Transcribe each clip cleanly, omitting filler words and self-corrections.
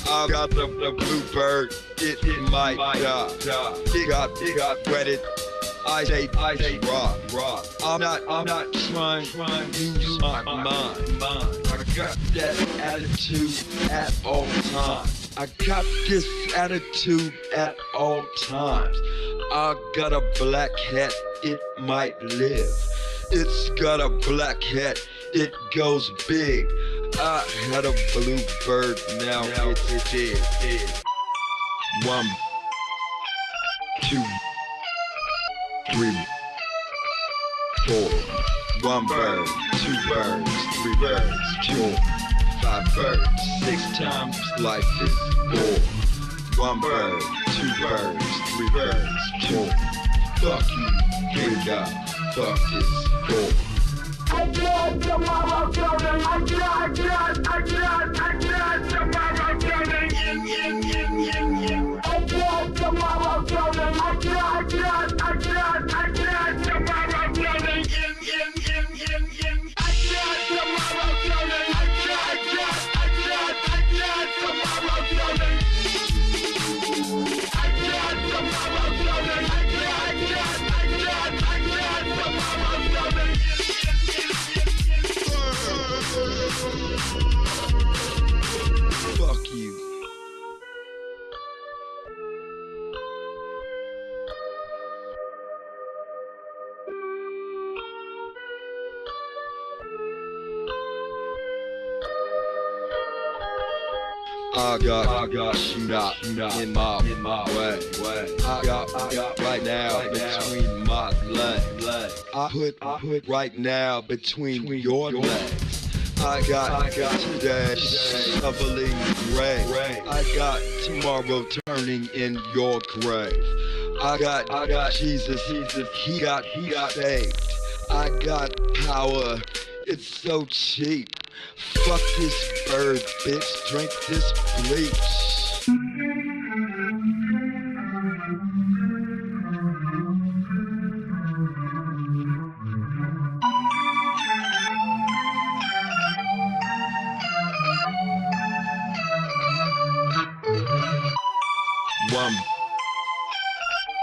I got the bluebird, it might die. It got wetted. I say rock. I'm not trying to lose my mind. I got that attitude at all times. I got this attitude at all times. I got a black hat, it might live. It's got a black hat, it goes big. I had a bluebird, now it's dead. 1, 2, 3, 4. 1 bird, 2 birds, 3 birds, 4, 5 birds. 6 times life is 4. 1 bird, 2 birds, 3 birds, 4. Fuck you, good God, fuck this 4. I got tomorrow coming. I got tomorrow coming. I got tomorrow coming. I got tomorrow coming. I got tomorrow coming. Fuck you. I got shoot out in my way. I got right now between my legs. I put right now between your legs. I got today shoveling gray. I got tomorrow turning in your grave. I got Jesus, he got saved. I got power, it's so cheap. Fuck this bird, bitch, drink this bleach. One,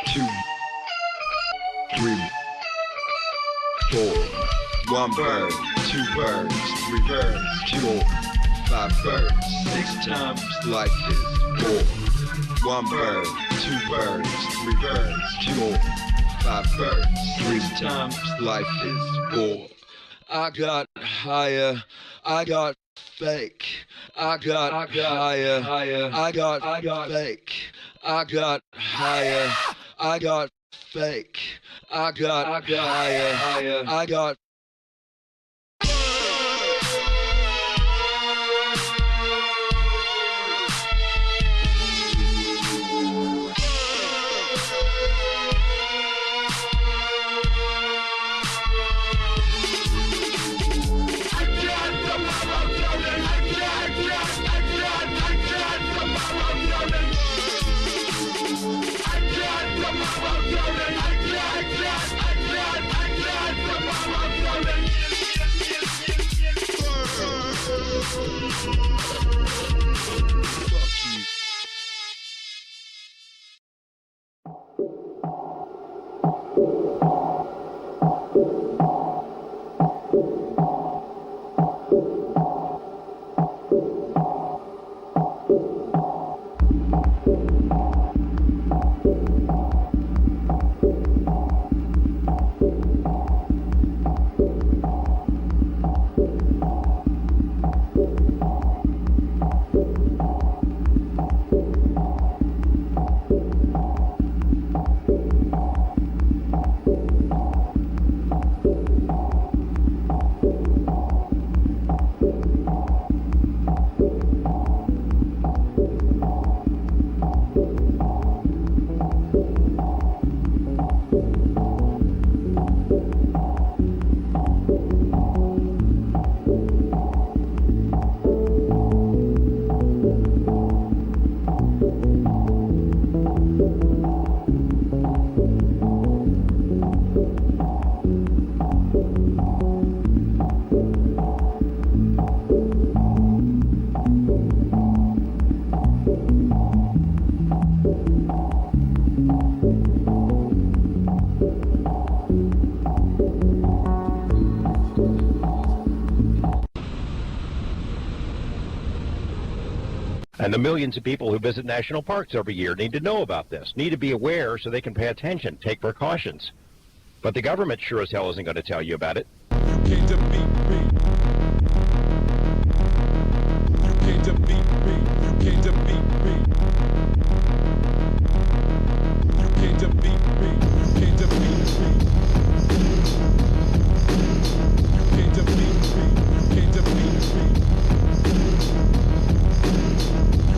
2, 3, 4. 1 bird, 2 birds, 3 birds, 4, 5 birds. 6 times life is 4. 1 bird, 2 birds, 3 birds, 4, 5 birds. 6 times life is 4. I got higher, I got fake. I got higher, I got fake. I got higher, I got fake. I got higher, I got I got tomorrow coming. And the millions of people who visit national parks every year need to know about this, need to be aware so they can pay attention, take precautions. But the government sure as hell isn't going to tell you about it. You can't defeat me. You can't defeat me. You can't defeat me. You can't defeat me. You can't defeat me. You can't defeat me. You can't defeat me. You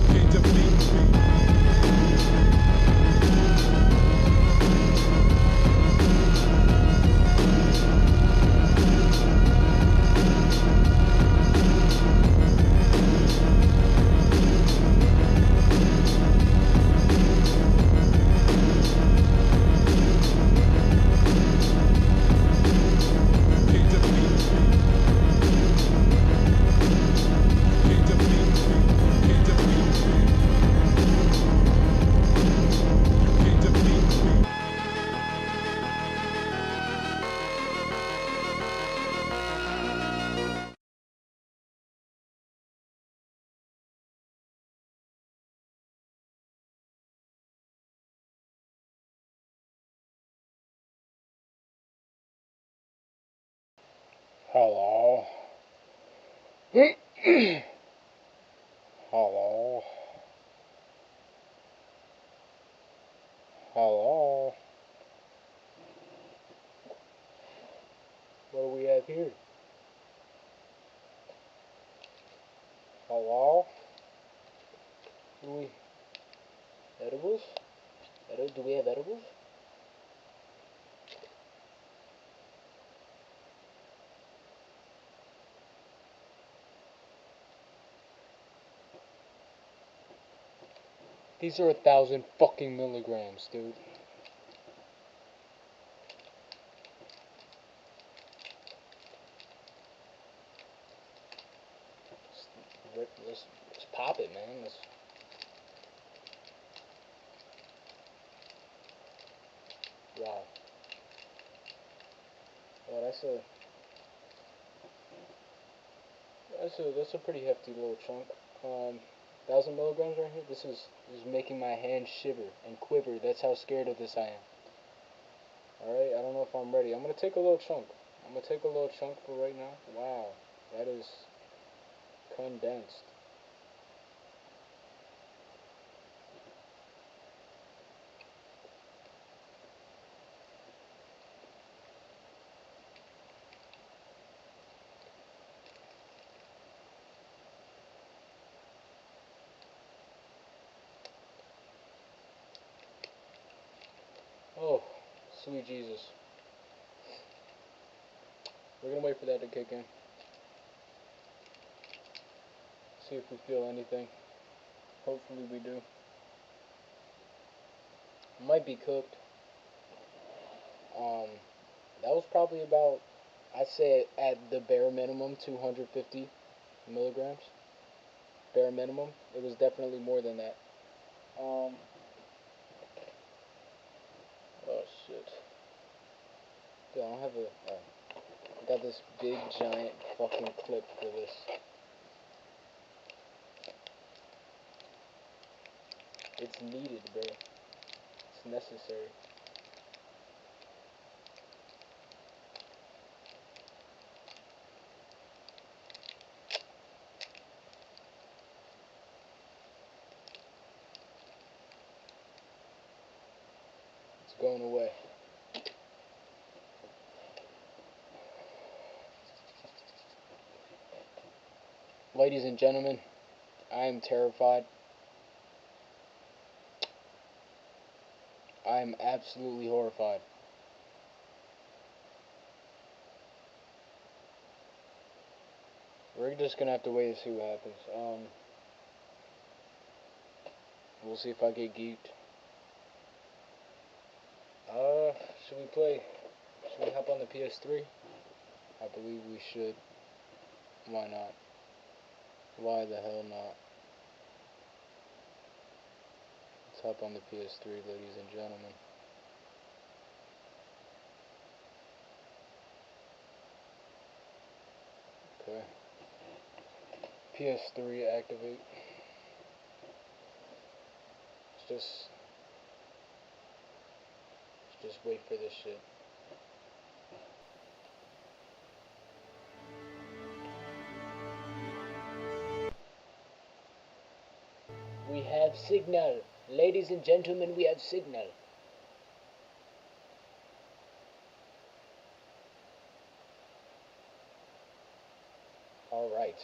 can't defeat me. Hello. Hello. Hello. What do we have here? Hello? Edibles? Do we have edibles? These are 1,000 fucking milligrams, dude. Let's pop it, man. Wow. Well, that's a pretty hefty little chunk. 1,000 milligrams right here. This is making my hand shiver and quiver. That's how scared of this I am. Alright, I don't know if I'm ready. I'm gonna take a little chunk. For right now. Wow, that is condensed. Oh, sweet Jesus. We're gonna wait for that to kick in. See if we feel anything. Hopefully we do. Might be cooked. That was probably about, I'd say at the bare minimum, 250 milligrams. Bare minimum. It was definitely more than that. Oh shit. Dude, I don't have I got this big giant fucking clip for this. It's needed, bro. It's necessary. It's going away. Ladies and gentlemen, I am terrified. I am absolutely horrified. We're just gonna have to wait and see what happens. We'll see if I get geeked. Should we play? Should we hop on the PS3? I believe we should. Why not? Why the hell not? Let's hop on the PS3, ladies and gentlemen. Okay. PS3 activate. Just wait for this shit. We have signal. Ladies and gentlemen, we have signal. All right.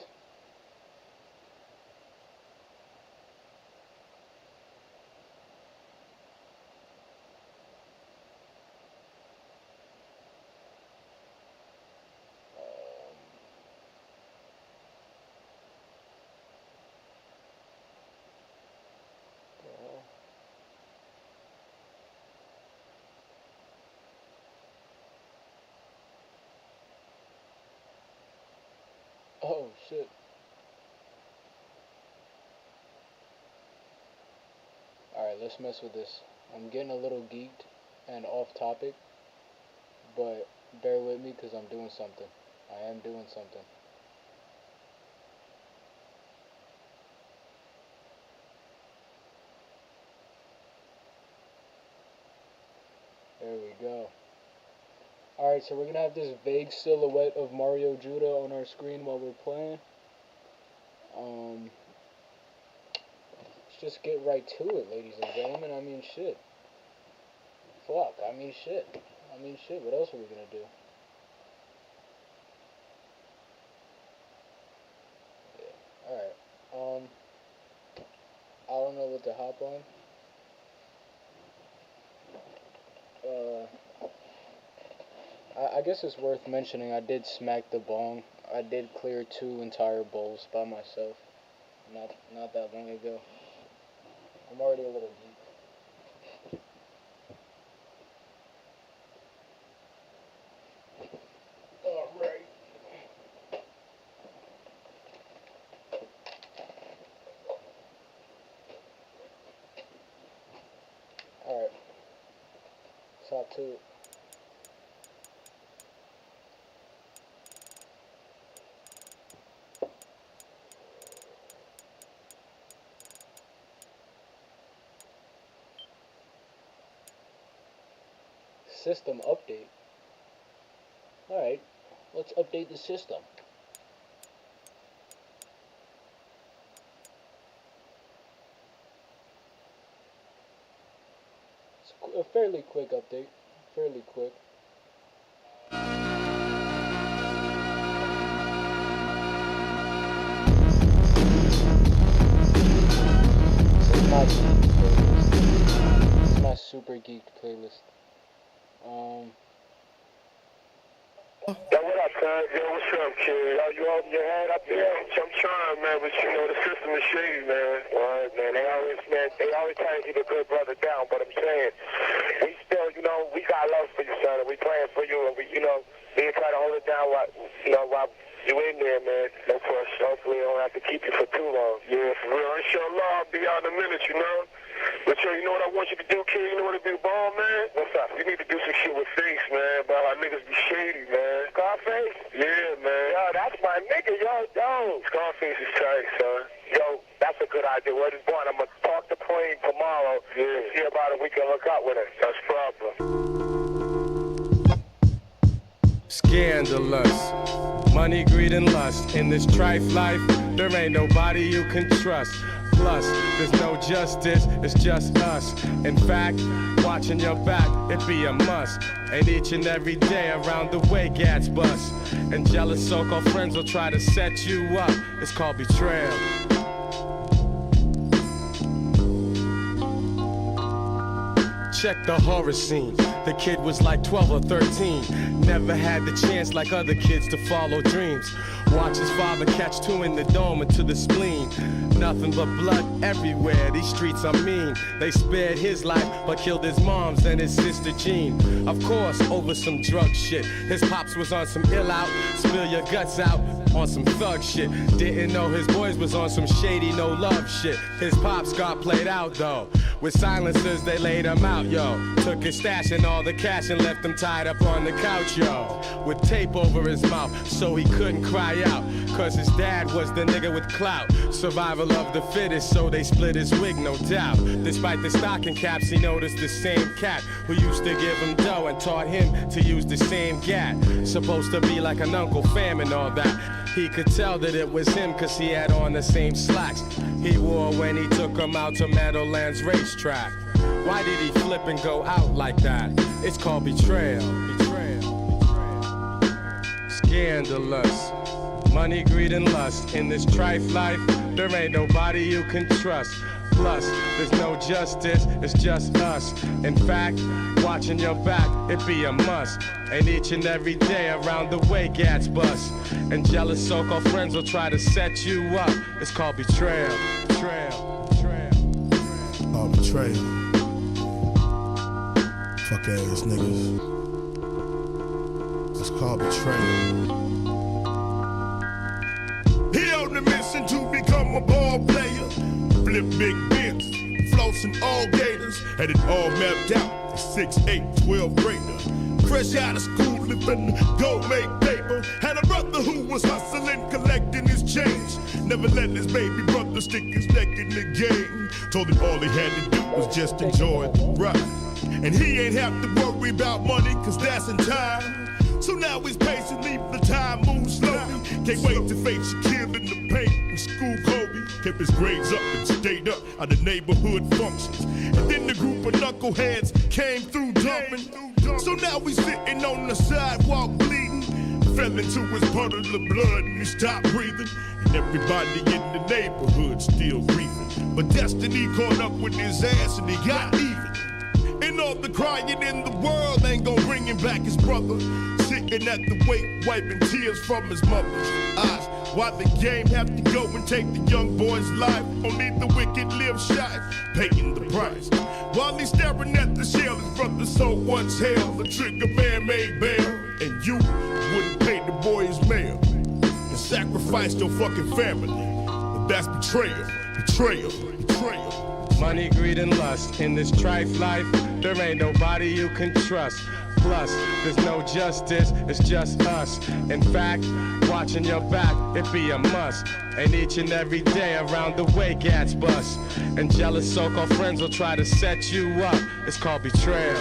Oh shit. Alright, let's mess with this. I'm getting a little geeked and off topic, but bear with me because I'm doing something. I am doing something. There we go. Alright, so we're going to have this vague silhouette of Mario Judah on our screen while we're playing. Let's just get right to it, ladies and gentlemen. I mean, shit. Fuck, I mean, shit. What else are we going to do? Yeah. Alright, I don't know what to hop on. I guess it's worth mentioning I did smack the bong. I did clear 2 entire bowls by myself. Not that long ago. I'm already a little geek. Alright. Alright. Top 2. System update. Alright, let's update the system. It's a fairly quick update. Fairly quick. This is my super geeked playlist. Yo, what up, cuz? Yo, what's up, kid? Yo, you holding your head up there? I'm trying, man, but you know the system is shady, man. Word, man. They always try to keep a good brother down, but I'm saying, we still, we got love for you, son, and we praying for you, and we try to hold it down while you in there, man. No push. Hopefully, we don't have to keep you for too long. Yeah, for real. Inshallah, I'll be out in a minute, But yo, you know what I want you to do, kid? You know what to do, ball, man? What's up? You need to do some shit with Face, man. But our niggas be shady, man. Scarface? Yeah, man. Yo, that's my nigga, yo. Scarface is tight, son. Yo, that's a good idea. Word is born. I'm gonna talk to Plain tomorrow. Yeah. And see about it. We can look out with it. That's problem. Scandalous. Money, greed, and lust. In this trife life, there ain't nobody you can trust. Plus, there's no justice, it's just us. In fact, watching your back, it be a must. And each and every day around the way, gats bust. And jealous so-called friends will try to set you up. It's called betrayal. Check the horror scene. The kid was like 12 or 13. Never had the chance like other kids to follow dreams. Watch his father catch 2 in the dome and to the spleen. Nothing but blood everywhere, these streets are mean. They spared his life, but killed his mom's and his sister Jean. Of course, over some drug shit. His pops was on some ill out, spill your guts out, on some thug shit. Didn't know his boys was on some shady no love shit. His pops got played out though. With silencers they laid him out, yo. Took his stash and all the cash and left him tied up on the couch, yo. With tape over his mouth so he couldn't cry out. cause his dad was the nigga with clout. Survival of the fittest, so they split his wig, no doubt. Despite the stocking caps, he noticed the same cat who used to give him dough and taught him to use the same gat. Supposed to be like an Uncle Fam and all that. He could tell that it was him cause he had on the same slacks he wore when he took him out to Meadowlands racetrack. Why did he flip and go out like that? It's called betrayal. Scandalous. Money, greed, and lust. In this trife life, there ain't nobody you can trust. Plus, there's no justice, it's just us. In fact, watching your back, it be a must. And each and every day around the way, gats bust. And jealous so-called friends will try to set you up. It's called betrayal. Called betrayal. Fuck ass niggas. It's called betrayal. He on the mission to become a ball player. Flip big bins, flossing all gators. Had it all mapped out. 6'8", 12 grader. Fresh out of school, living go make paper. Had a brother who was hustling, collecting his change. Never let his baby brother stick his neck in the game. Told him all he had to do was just enjoy the ride. And he ain't have to worry about money, cause that's in time. So now he's patiently, the time moves slowly. Can't wait to face your kid in the paint in school Kobe. Kept his grades up and stayed up at the neighborhood functions. And then the group of knuckleheads came through dumping. So now he's sitting on the sidewalk bleeding. Fell into his puddle of blood and he stopped breathing. And everybody in the neighborhood still grieving. But destiny caught up with his ass and he got even. And all the crying in the world ain't gonna bring him back his brother. Sitting at the wake, wiping tears from his mother's eyes. Why the game have to go and take the young boy's life? Only the wicked live shy, paying the price. While he's staring at the shell, his brother so once held. The trigger man made bail, and you wouldn't pay the boy his mail. And sacrificed your fucking family. But that's betrayal, betrayal, betrayal. Money, greed, and lust. In this trife life, there ain't nobody you can trust. Plus, there's no justice, it's just us. In fact, watching your back, it be a must. And each and every day around the way, gats bust. And jealous so-called friends will try to set you up. It's called betrayal.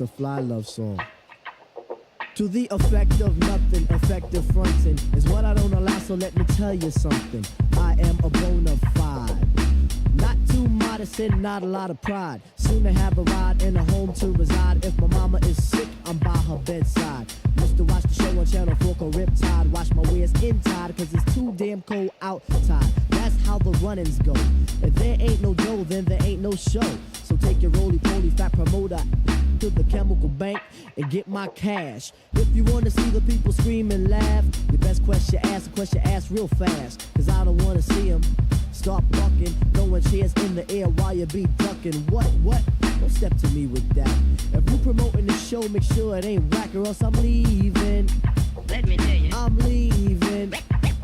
A fly love song. To the effect of nothing, effective fronting is what I don't allow, so let me tell you something. I am a bona fide, not too modest and not a lot of pride. Soon to have a ride and a home to reside. If my mama is sick, I'm by her bedside. Used to watch the show on Channel 4 called Riptide. Wash my wares inside, cause it's too damn cold outside. That's how the run-ins go. If there ain't no dough, then there ain't no show. So take your roly-poly fat promoter to the chemical bank and get my cash. If you wanna see the people scream and laugh, your best question ask real fast. Cause I don't wanna see them start bucking, throwing chairs in the air while you be ducking. What? Don't step to me with that. If you promoting the show, make sure it ain't whack or else I'm leaving. Let me tell you. I'm leaving.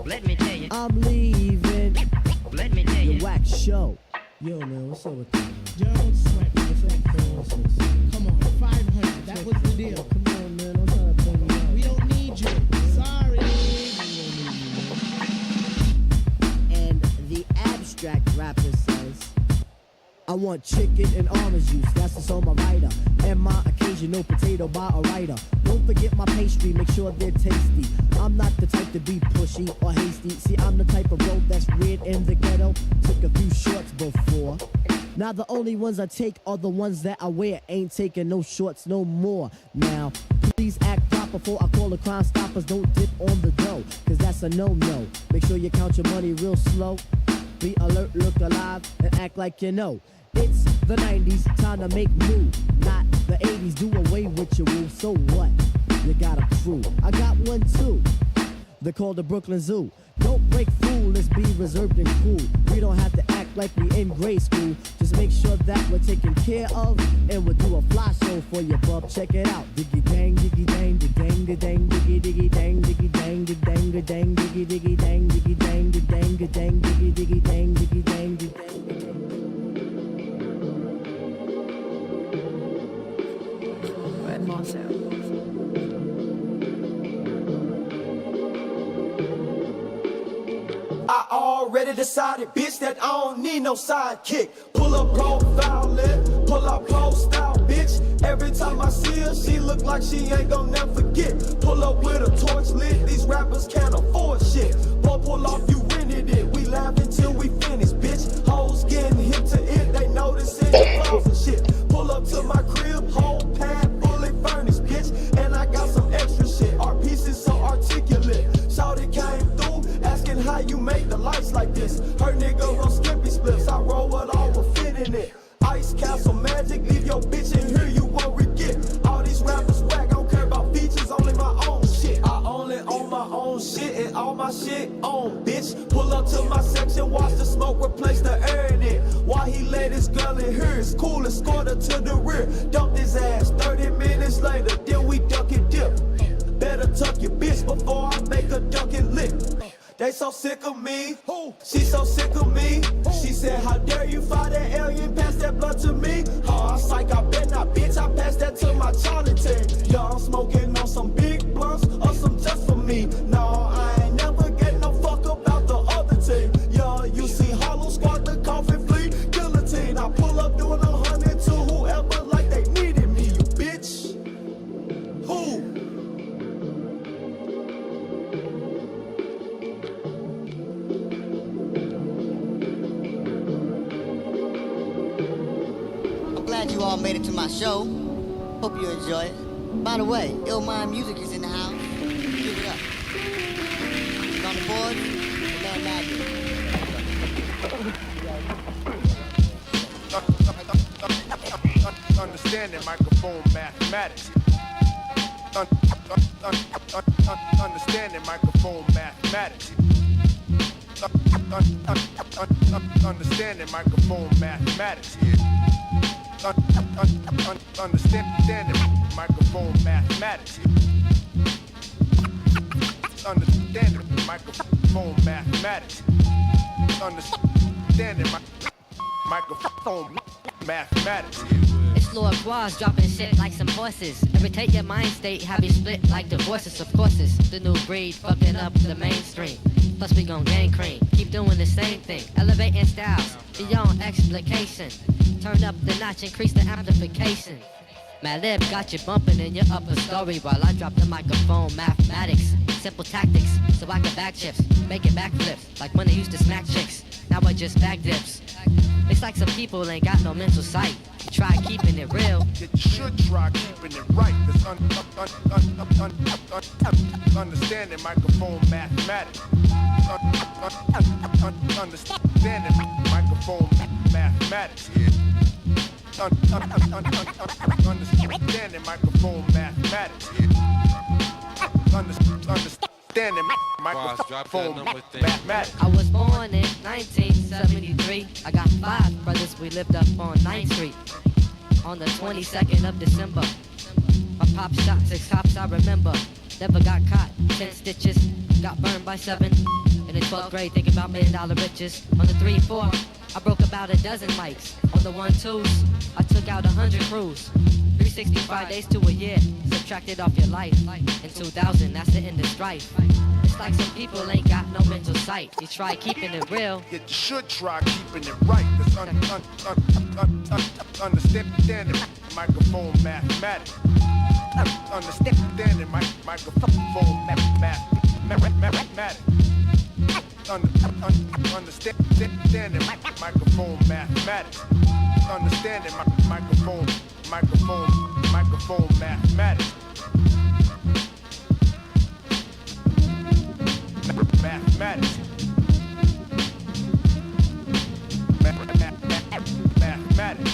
Let me tell you. I'm leaving. Let me tell you. Your whack show. Yo, man, what's up with that? Don't sweat me. Come on, 500. That was the deal. Come on, man. I'm trying to play me out. We don't need you. Sorry. And the abstract rapper says, I want chicken and orange juice, that's what's on my rider. And my occasional potato by a writer. Don't forget my pastry, make sure they're tasty. I'm not the type to be pushy or hasty. See, I'm the type of road that's weird in the ghetto. Took a few shorts before. Now the only ones I take are the ones that I wear. Ain't taking no shorts no more. Now, please act proper before I call the Crime Stoppers. Don't dip on the dough, cause that's a no-no. Make sure you count your money real slow. Be alert, look alive, and act like you know. It's the 90s, time to make move. Not the 80s, do away with your rules. So what? You got a crew. I got one too. They're called the Brooklyn Zoo. Don't break fool, let's be reserved and cool. We don't have to act like we in grade school. Just make sure that we're taken care of, and we'll do a fly show for you, bub. Check it out. Diggy dang, diggy dang, dang, dang, diggy diggy dang, diggy dang, dang, dang, diggy diggy dang, diggy dang, dang, dang, diggy diggy dang, diggy dang, dang. Red Marcel. I already decided, bitch, that I don't need no sidekick. Pull up profile lit, pull up post style, bitch. Every time I see her, she look like she ain't gon' never forget. Pull up with a torch lit, these rappers can't afford shit. Boy, pull off, you rented it, we laugh until we finish, bitch. Hoes getting hip to it, they noticing the flaws and shit. Pull up to my crib, whole pad fully furnished, bitch. And I got some extra shit, our pieces so articulate. Shawty came through, asking how you make the lights like this. Her nigga roll skippy spliffs, I roll what all will fit in it. Ice Castle magic, leave your bitch in here, you won't regret. All these rappers whack, I don't care about features, only my own shit. I only own my own shit and all my shit on, bitch. Pull up to my section, watch the smoke replace the air in it. While he let his girl in here, it's cool, escort her to the rear. Dumped his ass, 30 minutes later, then we duck and dip. Better tuck your bitch before I make a duck and lick. They so sick of me, she so sick of me. She said, how dare you fire that alien, pass that blood to me. Oh, I psych, I bet not, bitch, I pass that to my Charlie team. Yeah, I'm smoking on some big blunts or some just for me. No, I ain't never get no fuck about the other team. Yeah, you see Hollow Squad, the coffin fleet, guillotine. I pull up doing 100 to whoever like they needed me, you bitch. Who? Glad you all made it to my show. Hope you enjoy it. By the way, Ill Mind Music is in the house. Give it up. It's on the board, the man Magic. Understanding microphone mathematics. Understanding microphone mathematics. Understanding microphone mathematics. Understanding microphone mathematics. Understanding microphone mathematics. Understanding microphone mathematics. It's Lord Quaz dropping shit like some horses. Irritate your mind state, have you split like divorces. Of course it's the new breed fucking up the mainstream. Plus we gon' gain cream, keep doing the same thing. Elevating styles, beyond explication. Turn up the notch, increase the amplification. Mad Lib got you bumping in your upper story while I drop the microphone mathematics. Simple tactics, so I can back chips, making backflips, like when I used to smack chicks. Now I just back dips. It's like some people ain't got no mental sight. You try keeping it real. You should try keeping it right. That's understanding microphone mathematics. Understanding microphone mathematics. Understanding microphone mathematics. Understanding microphone mathematics. I was born in 1973. I got 5 brothers, we lived up on 9th Street. On the 22nd of December, a pop shot 6 cops I remember. Never got caught, 10 stitches, got burned by 7. In the 12th grade, thinking about $1 million riches. On the 3-4, I broke about a dozen mics. On the 1-2s, I took out 100 crews. 365 days to a year, subtracted off your life. In 2000, that's the end of strife. It's like some people ain't got no mental sight. You try keeping it real, Yet you should try keeping it right. That's understanding microphone mathematics. Understanding microphone mathematics. Understanding microphone mathematics. Understanding microphone mathematics. Mathematics. Mathematics.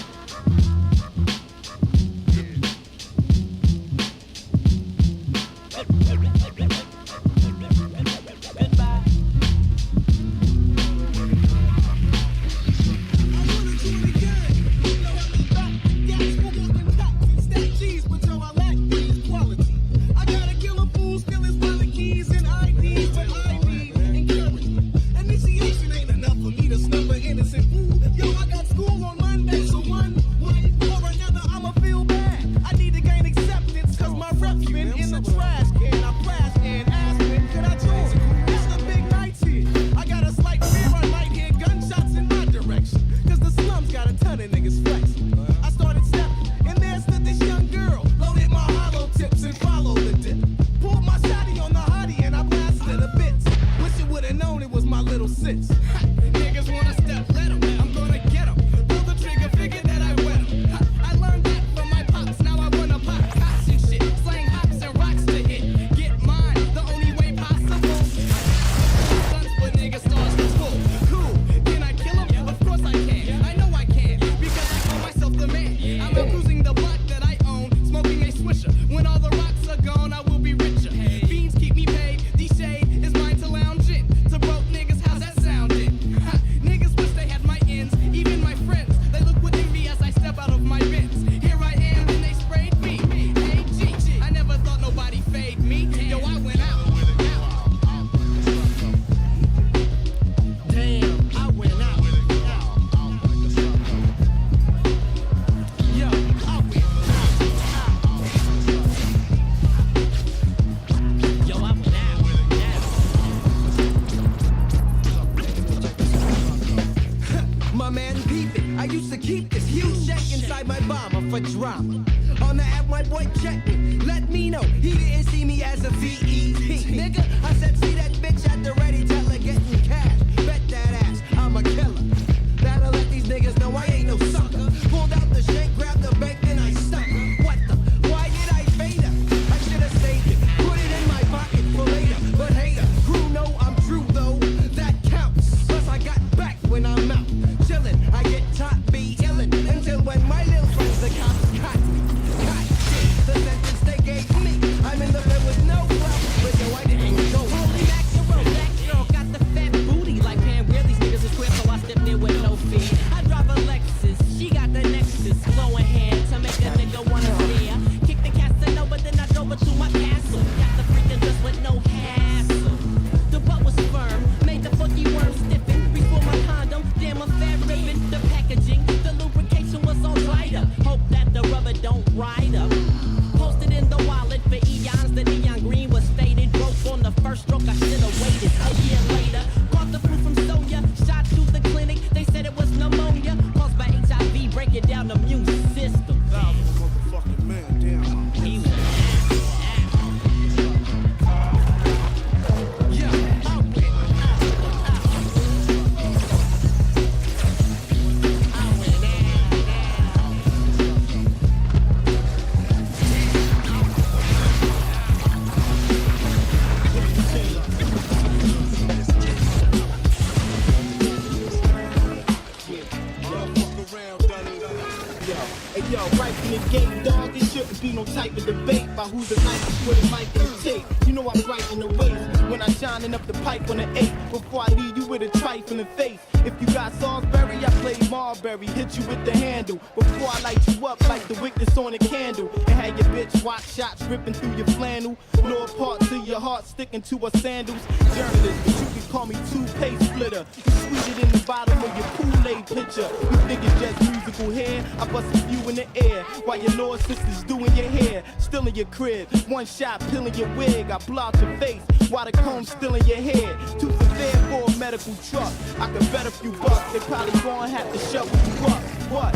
Who's the nicest with a mic and a tape? You know I'm right in the waist when I'm shining up the pipe on the 8. Before I leave you with a trife in the face. If you got Salisbury, I play spray Marbury, hit you with the handle before I light you up like the wick that's on a candle. And had your bitch watch shots ripping through your flannel. Lower parts of your heart sticking to her sandals. Journalist, but you can call me toothpaste splitter. You squeeze it in the bottom of your Kool-Aid pitcher. You think it's just musical hair? I bust a few in the air while your Lord sisters doing your hair. Still in your crib, one shot peeling your wig. I blow out your face while the comb's still in your head. Too severe for a medical truck. I could bet a few bucks. They probably gonna have to shovel you up. What?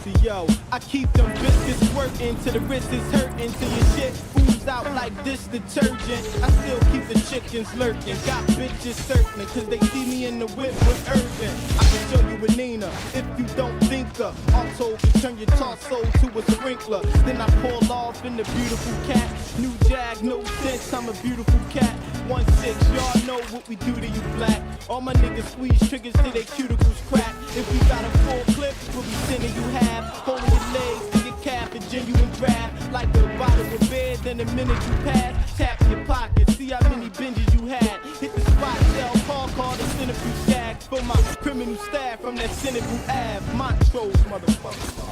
See, yo, I keep them biscuits squirting till the wrist is hurting till your shit ooze out like dish detergent. I still keep the chickens lurking, got bitches circling, cause they see me in the whip with urgent. I can show you a Nina if you don't think her. Also can turn your torso to a sprinkler. Then I pull off in the beautiful cat. New Jag, no sense, I'm a beautiful cat. 1-6, y'all know what we do to you black. All my niggas squeeze triggers till their cuticles crack. If we got a full clip, we'll be sending you half. Holding your legs to your calf, a genuine grab. Like a bottle of beer, then the minute you pass, tap your pocket, see how many binges you had. Hit the spot, sell, call the centrifuge stacks. For my criminal staff from that cynical Ave. Montrose, motherfucker.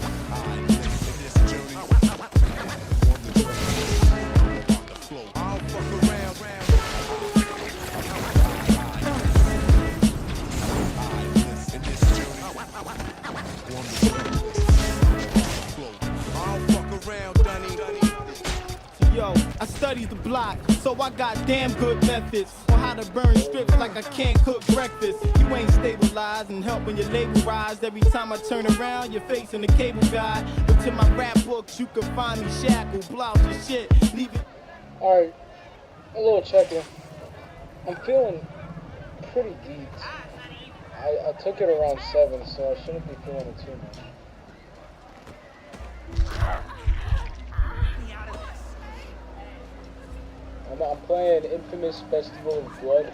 Yo, I studied the block, so I got damn good methods on how to burn strips like I can't cook breakfast. You ain't stabilized and helping your label rise. Every time I turn around, you're facing the cable guy. But to my rap books, you can find me shackled, blouse and shit. Alright, a little check-in. I'm feeling pretty geeked. I took it around 7, so I shouldn't be feeling it too much. I'm playing Infamous Festival of Blood.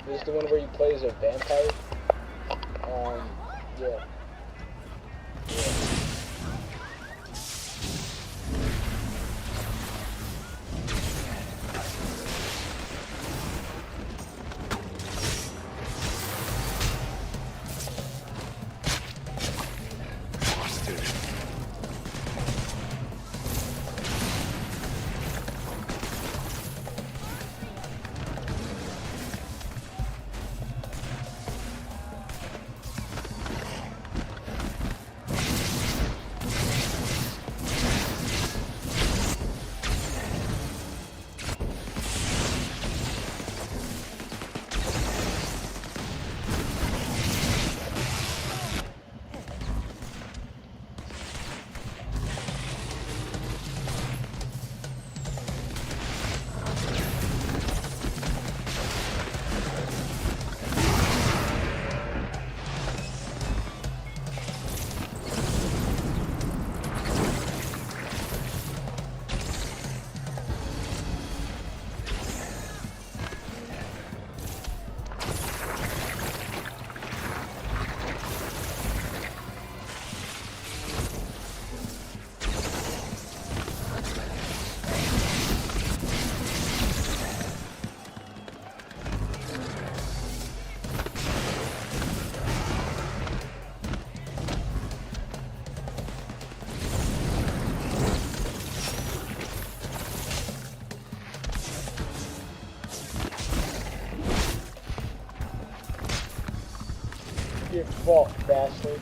This is the one where you play as a vampire. Yeah. Get fucked, bastard.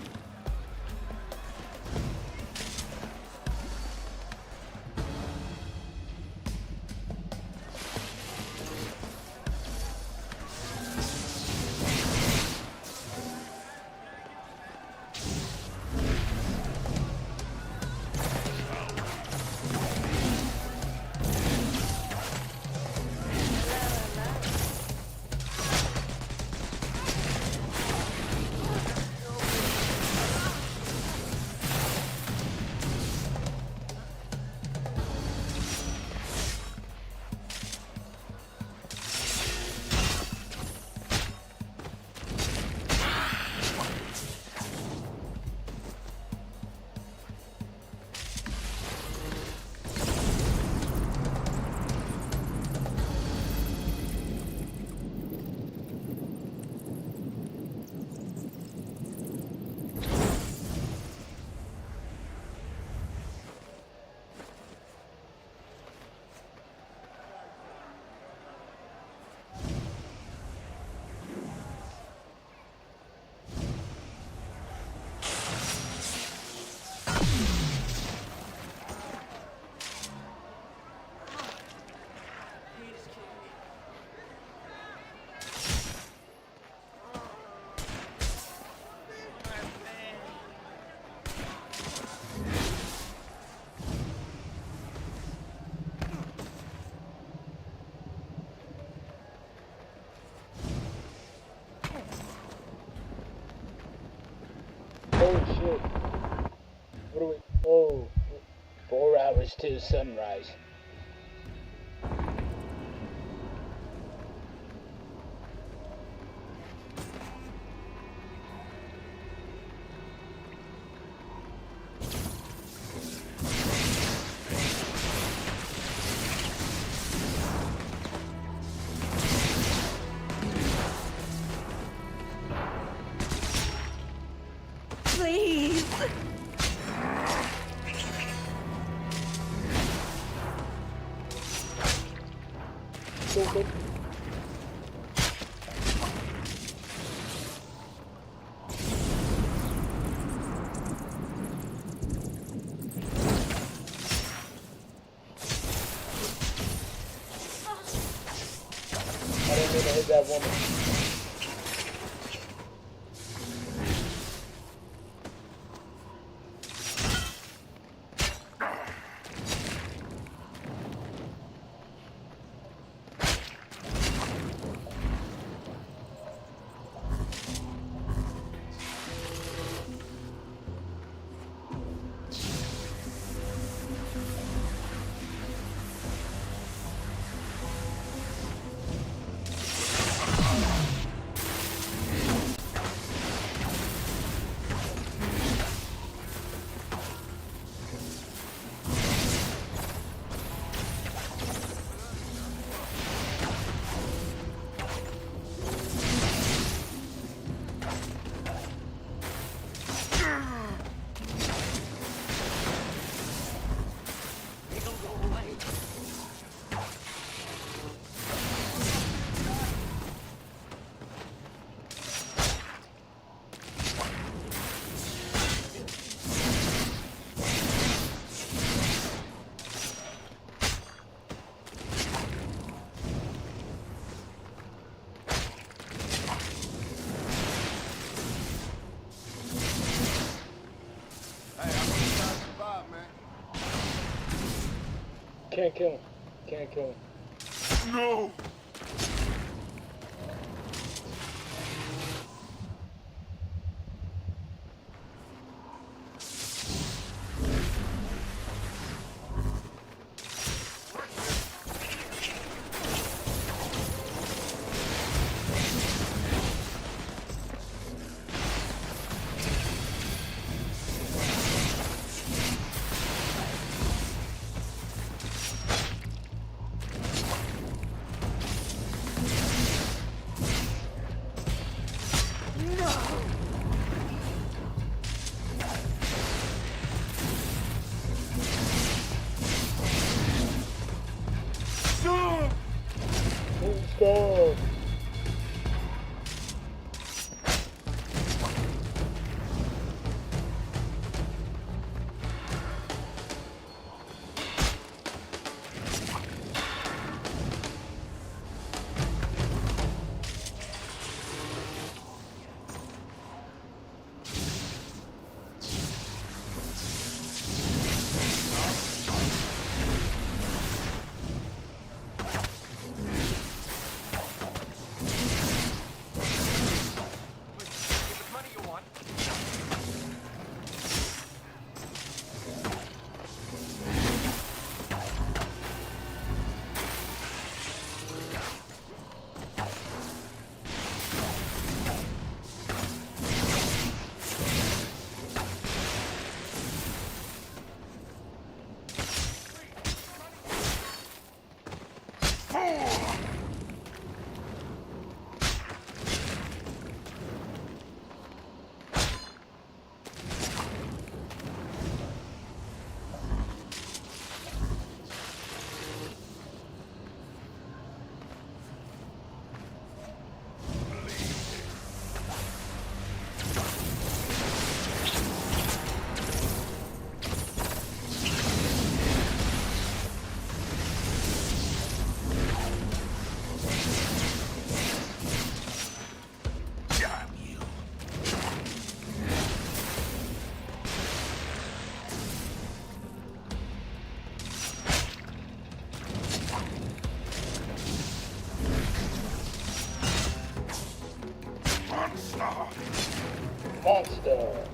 shit. What do we... Oh. 4 hours till sunrise. Please. Stupid. I didn't mean to hit that woman. Can't kill him. Can't kill him. No! Go. Monster.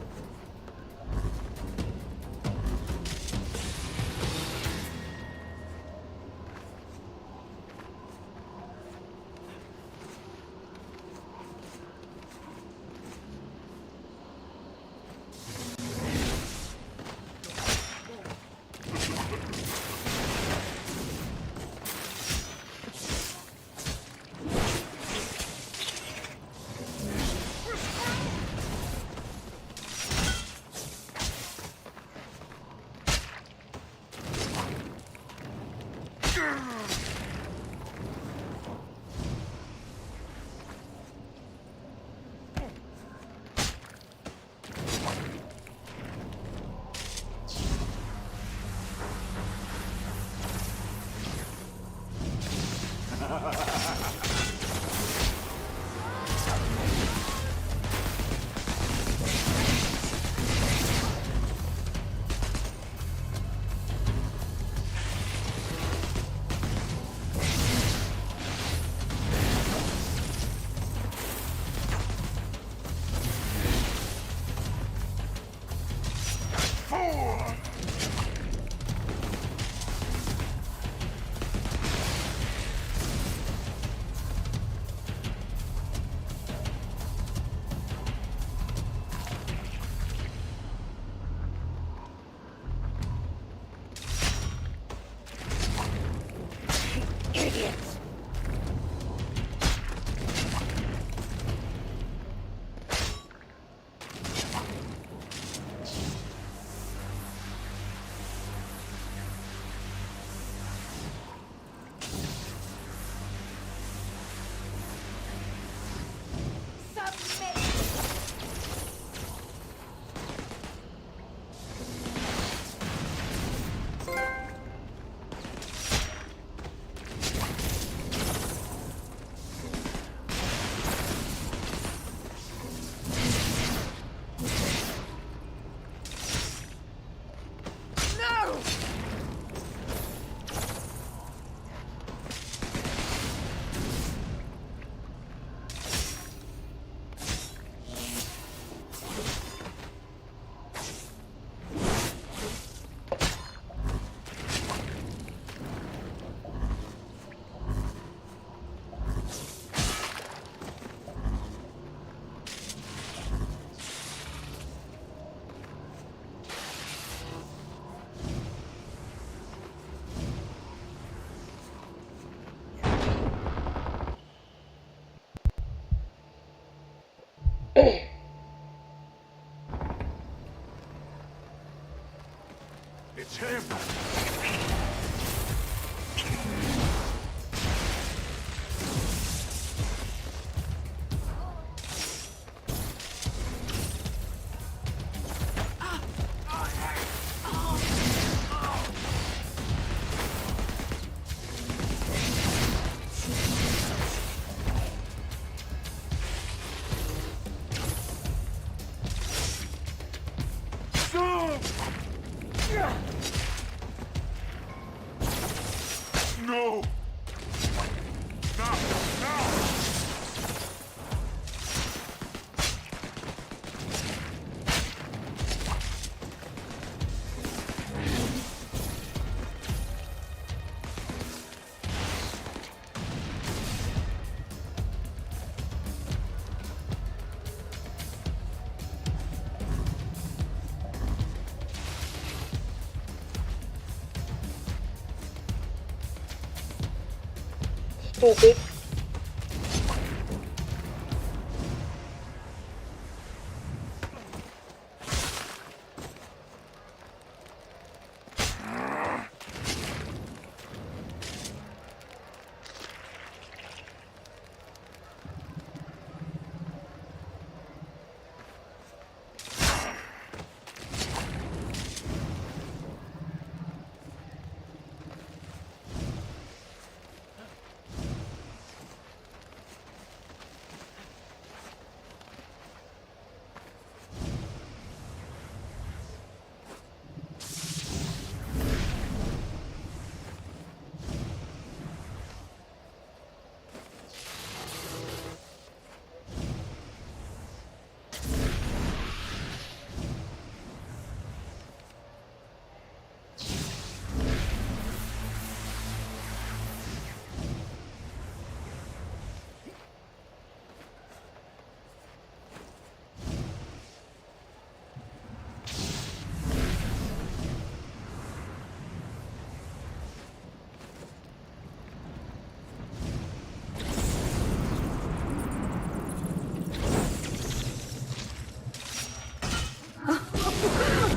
Stupid.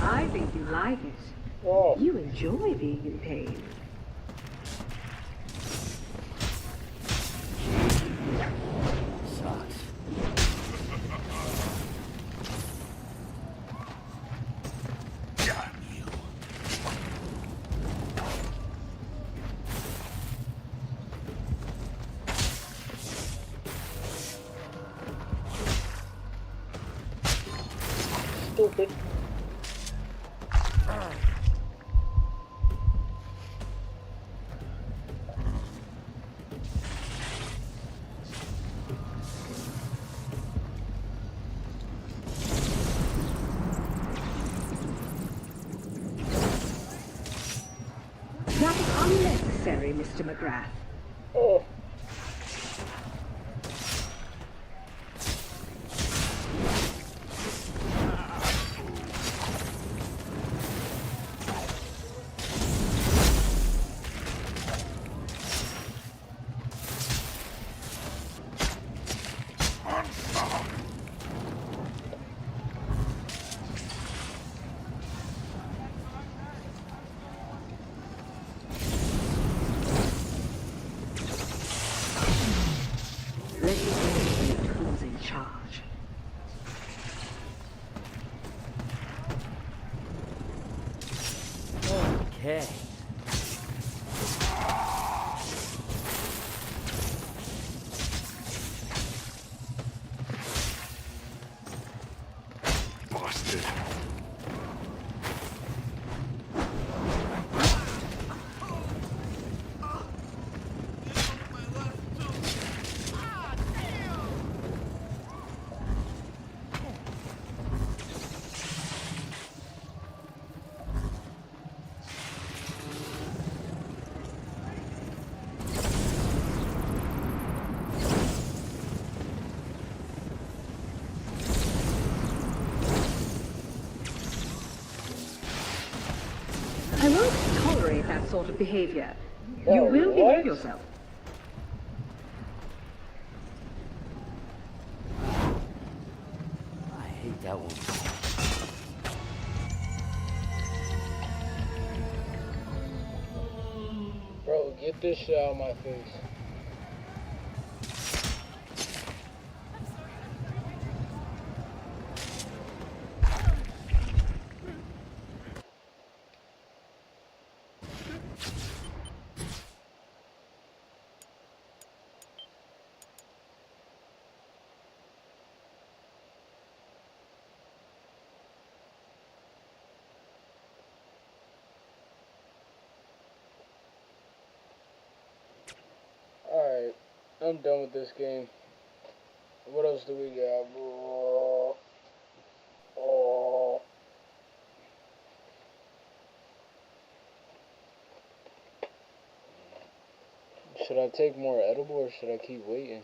I think you like it. Oh. You enjoy being in pain. Sucks. Stupid. That is unnecessary, Mr. McGrath. Oh. Let me demonstrate who's in charge. Okay. Busted. I won't tolerate that sort of behavior. You will behave yourself. I hate that one. Bro, get this shit out of my face. Alright, I'm done with this game. What else do we got, bro? Oh. Should I take more edible or should I keep waiting?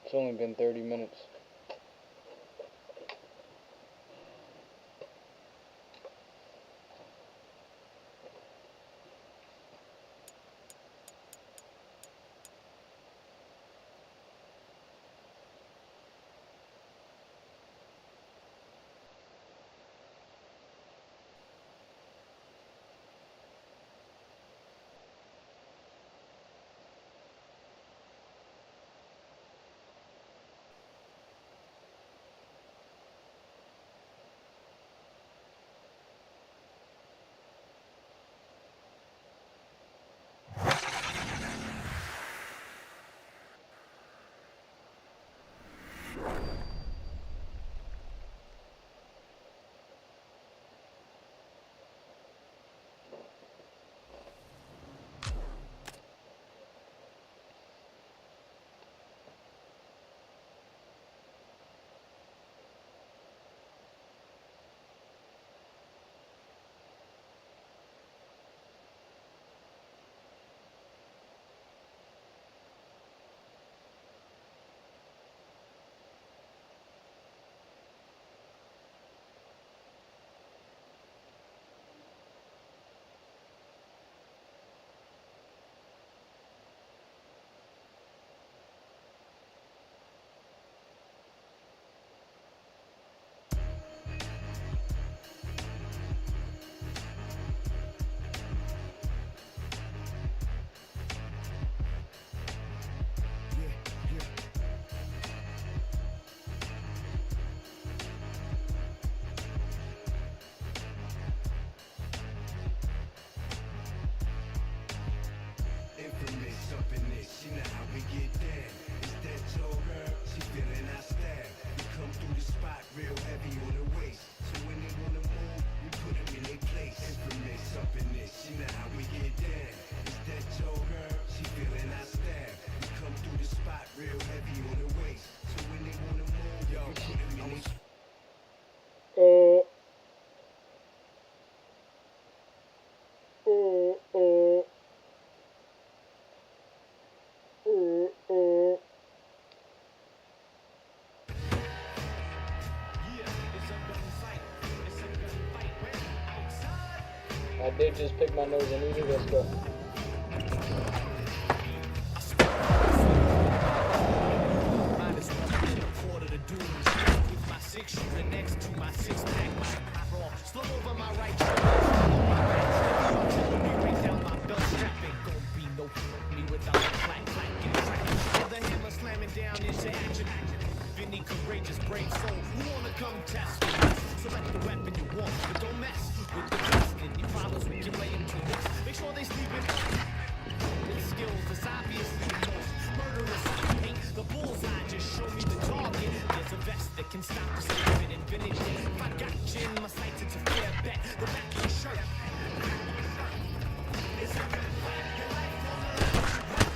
It's only been 30 minutes. I did just pick my nose and eat it. Let's go. Courageous, brave soul, who wanna come test me? Select the weapon you want, but don't mess with the rest. And your problems, we can lay them to rest. Make sure they sleep in skills, it's obviously the most murderous I paint. The bullseye, just show me the target. There's a vest that can stop the stupid infinity. If I got you in my sights, it's a fair bet. The back of your shirt. It's a good fight. Your life will learn.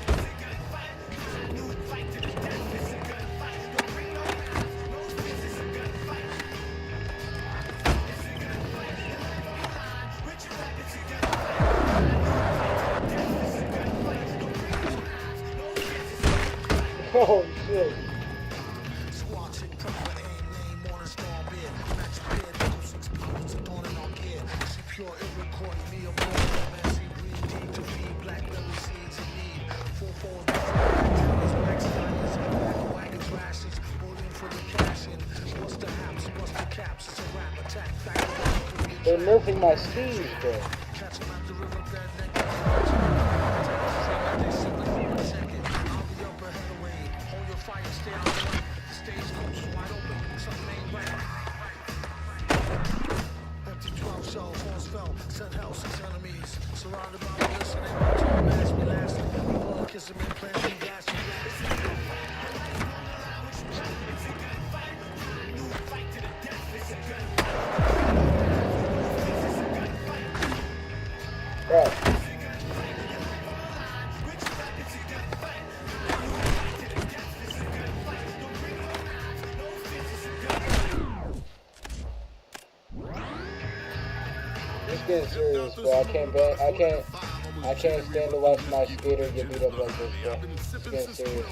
It's a good fight. A new fight to the death. It's a good fight. Don't bring no knives, no fists. It's a good fight. It's a good fight. Your life on the line. With your life, it's a good fight. Oh shit. They're nerfing my skis, bro. Right. It's getting serious, bro. I can't stand to watch my skater get beat up like this, bro. It's getting serious.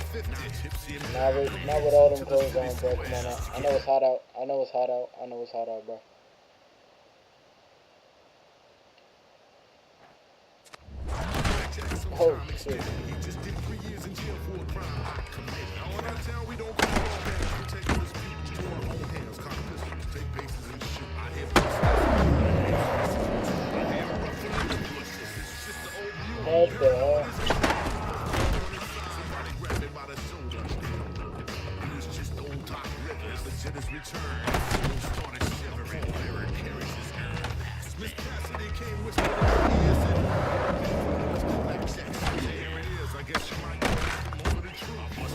Not with all them clothes on, bro. Come on now. I know it's hot out. I know it's hot out. I know it's hot out, bro. Oh shit. What the hell?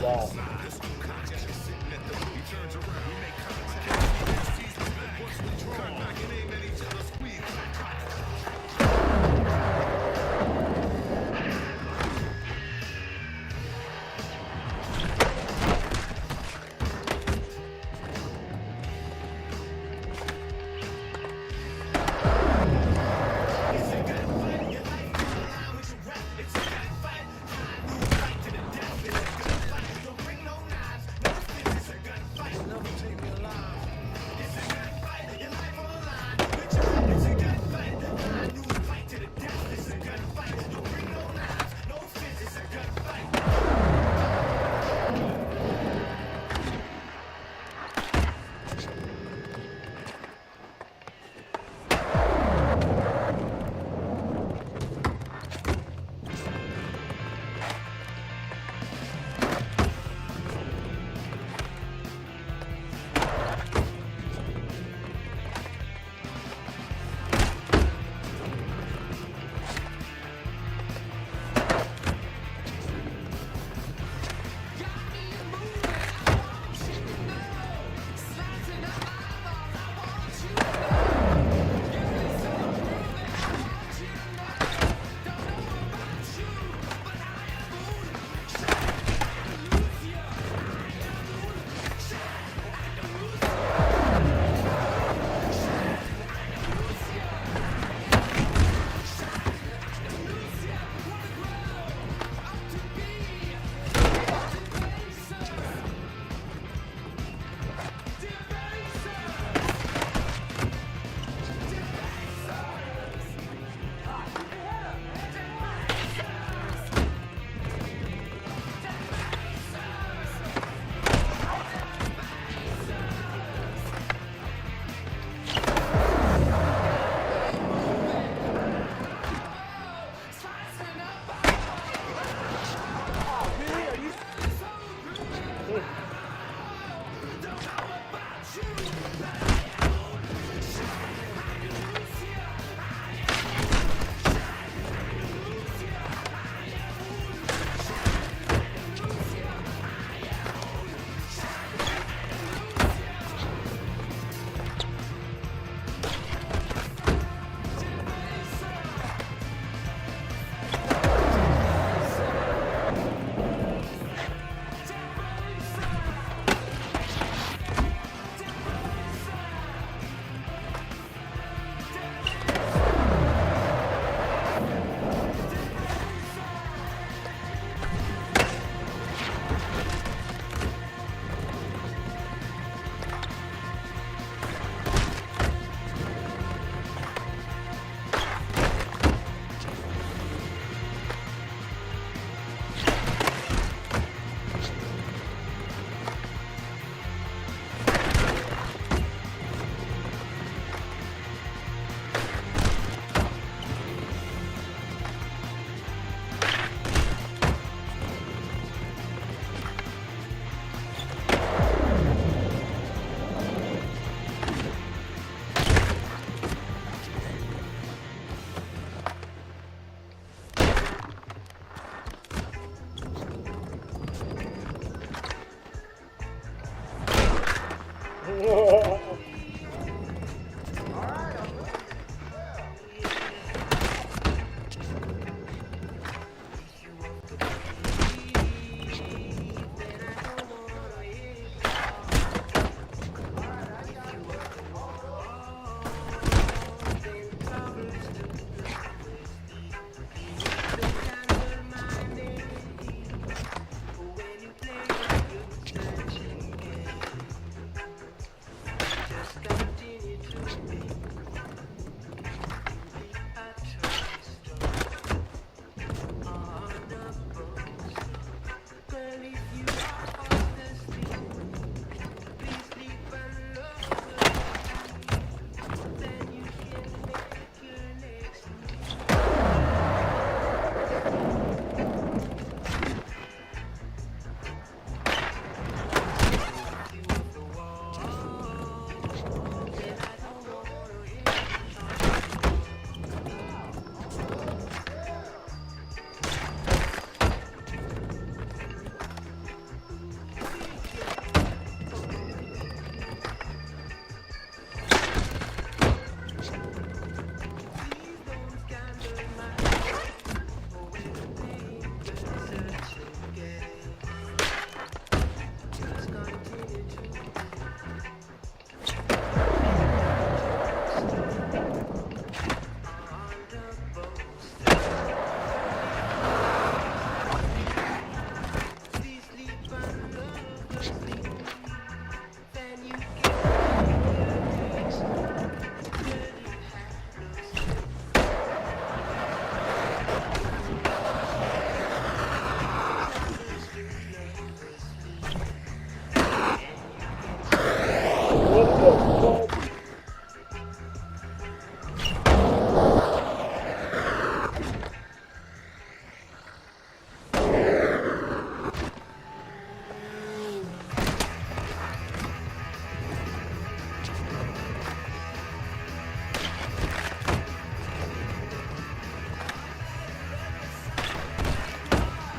Wow.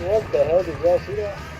What the hell, did y'all see that?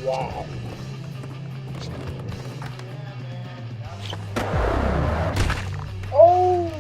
Wow. Oh!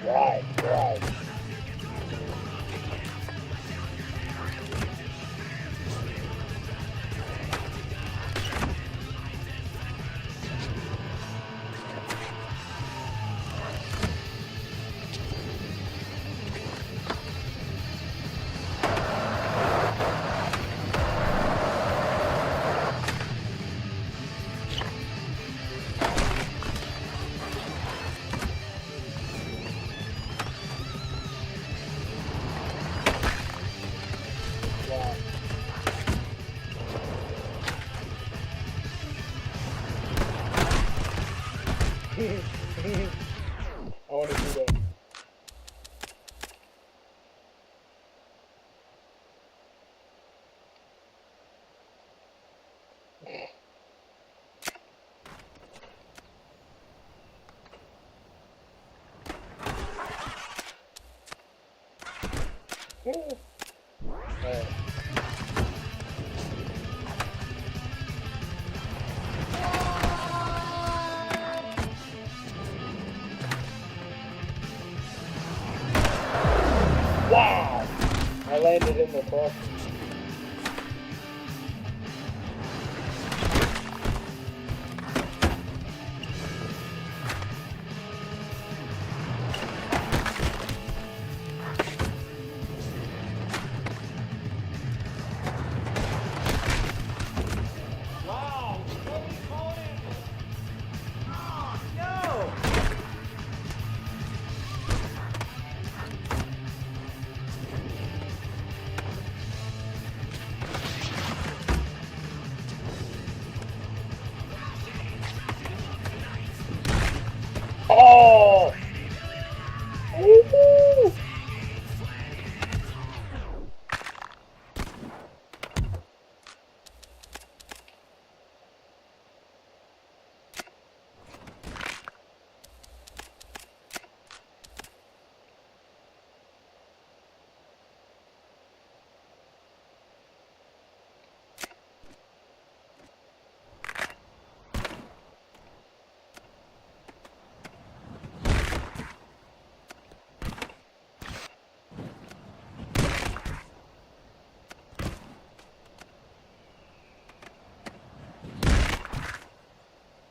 Right, right. I want to do that. Alright. Wow! I landed in the crossing. Oh! Woo!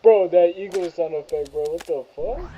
Bro, that eagle sound effect, bro. What the fuck?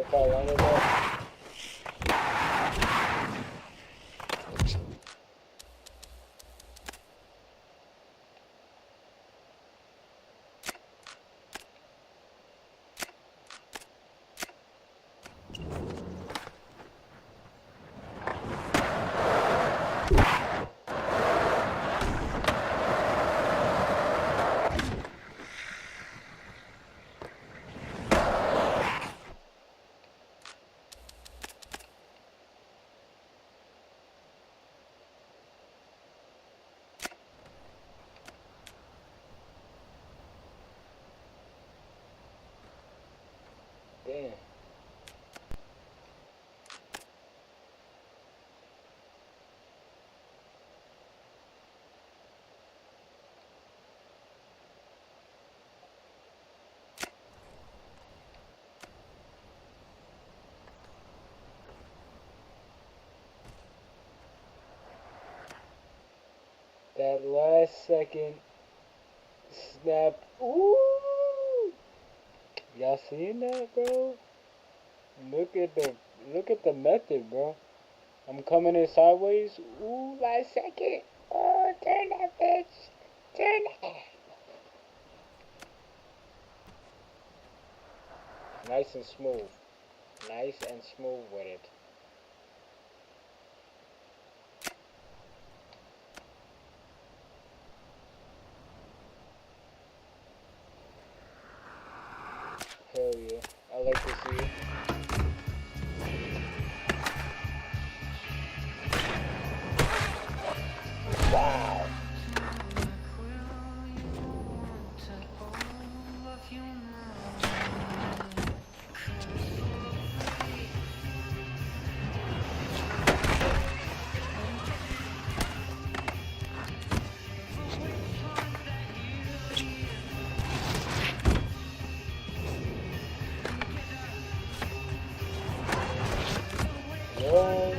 if I line it up. Damn. That last second snap. Ooh! Y'all seen that, bro? Look at the method, bro. I'm coming in sideways. Ooh, last second. Oh, turn that bitch. Turn that. Nice and smooth. Nice and smooth with it. Hell yeah. I like to see it. Wow. Yo.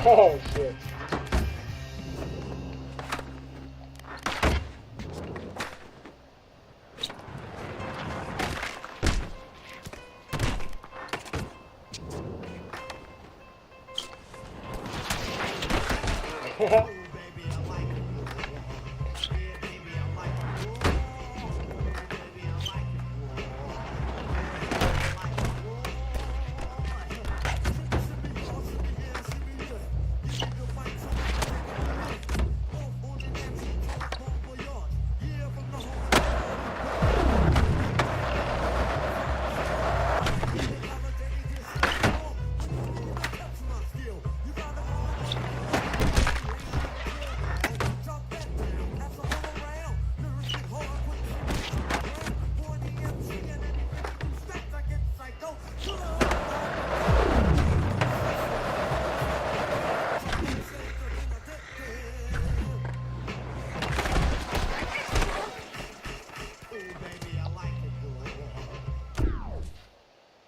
Oh shit.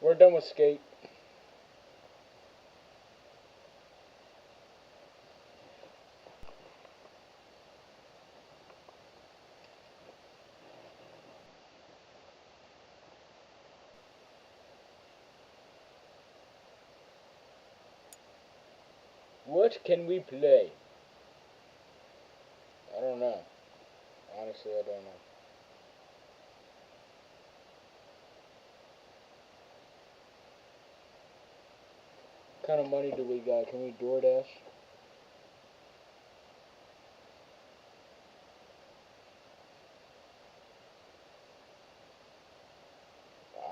We're done with skate. What can we play? I don't know. Honestly, I don't know. What kind of money do we got? Can we DoorDash?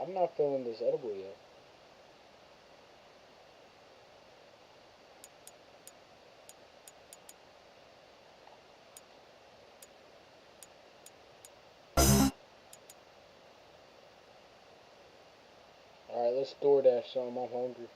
I'm not feeling this edible yet. let's DoorDash some. I'm hungry.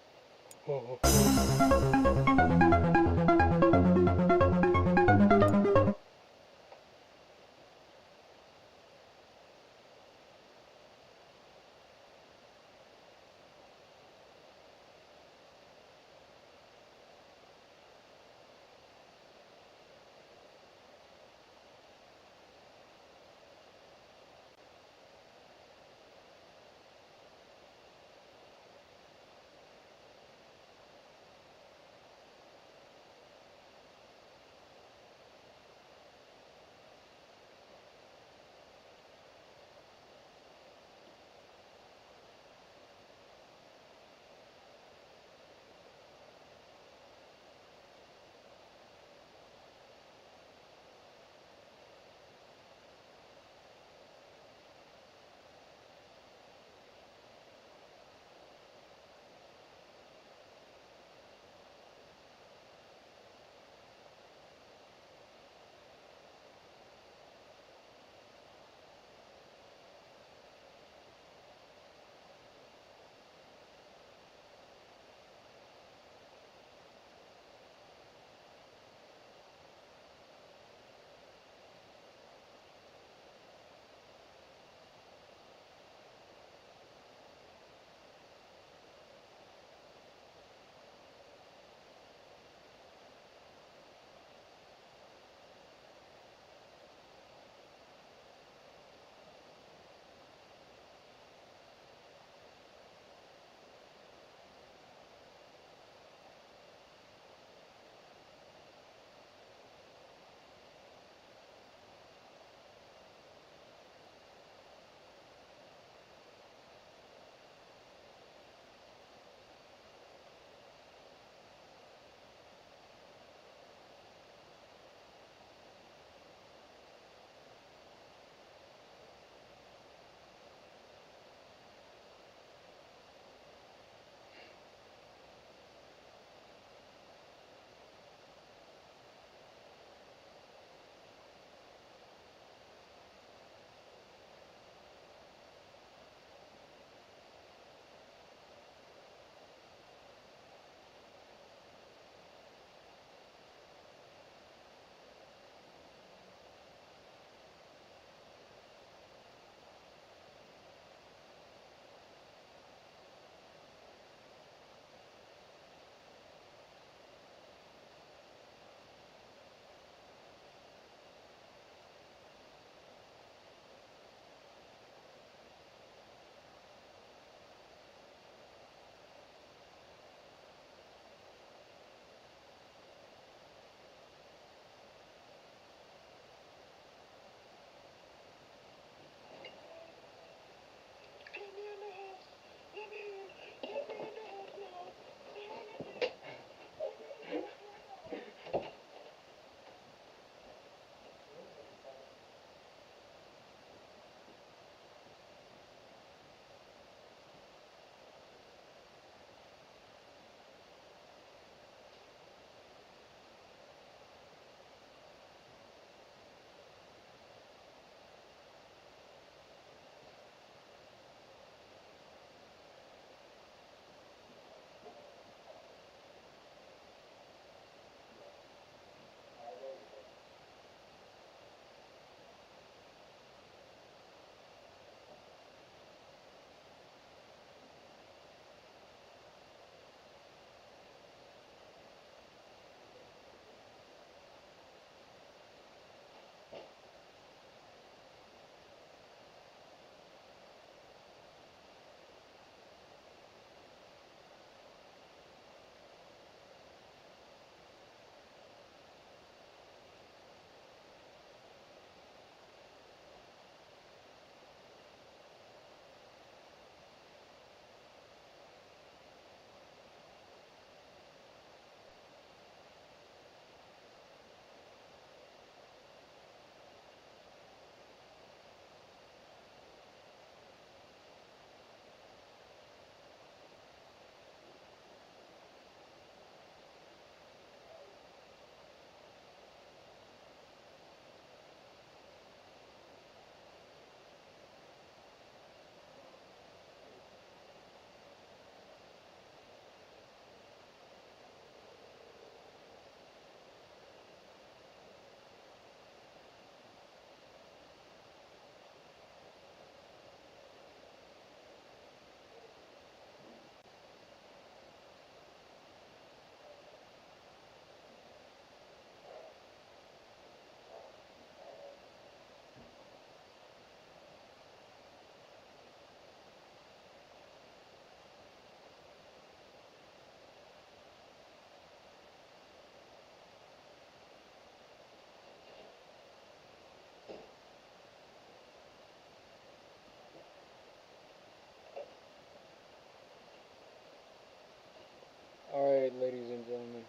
Alright, ladies and gentlemen.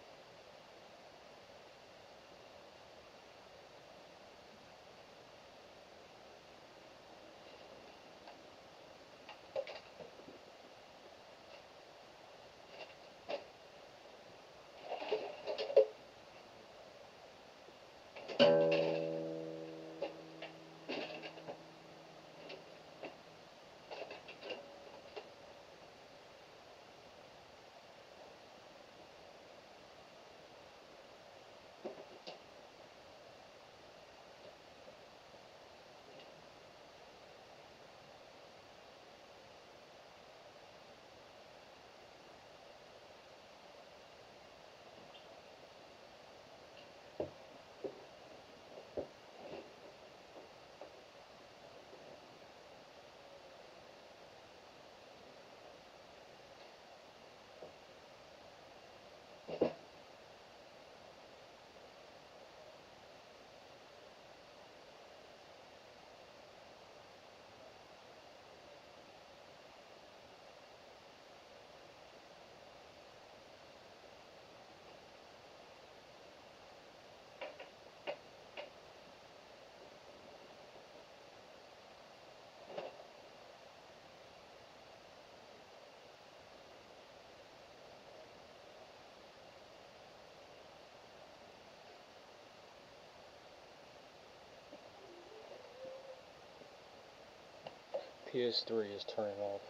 PS3 is turning off.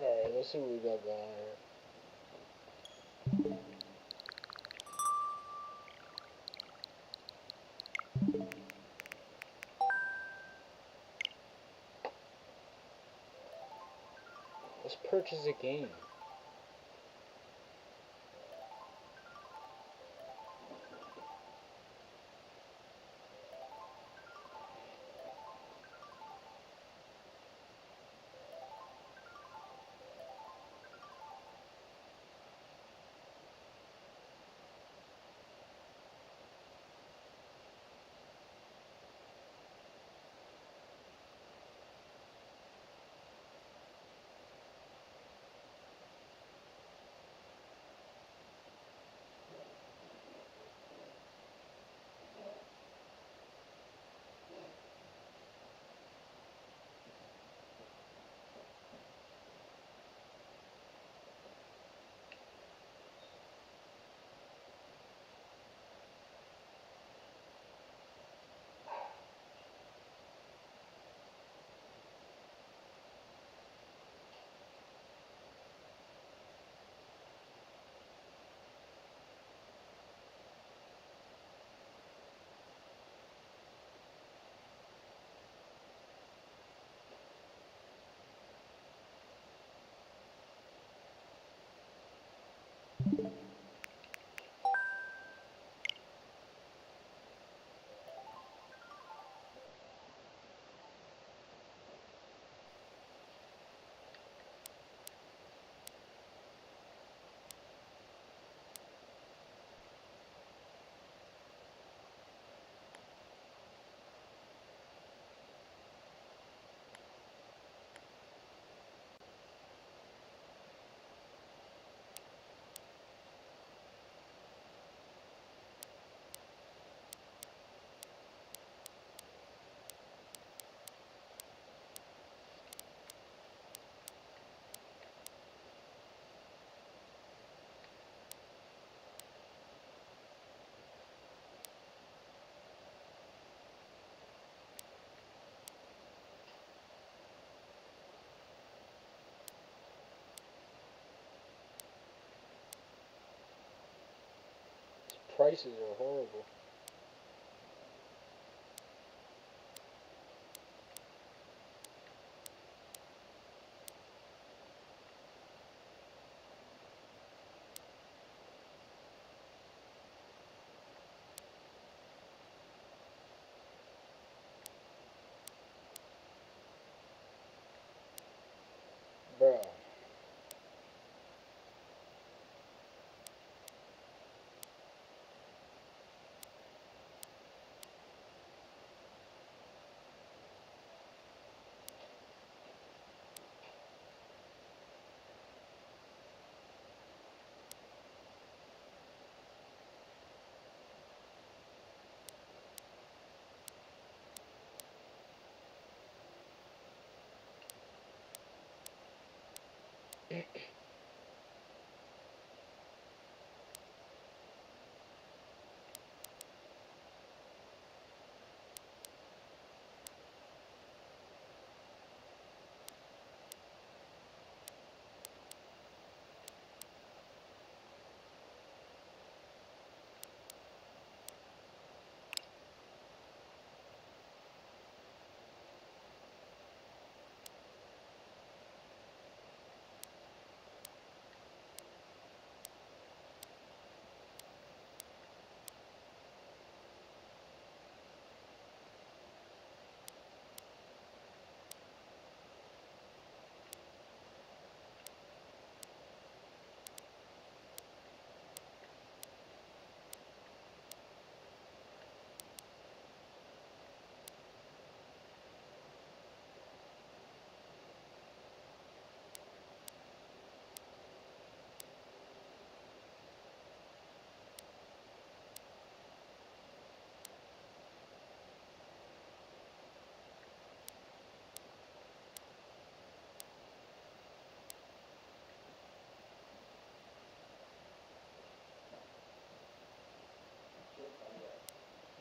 Alright, let's see what we got going on here. Let's purchase a game. prices are horrible. Bruh.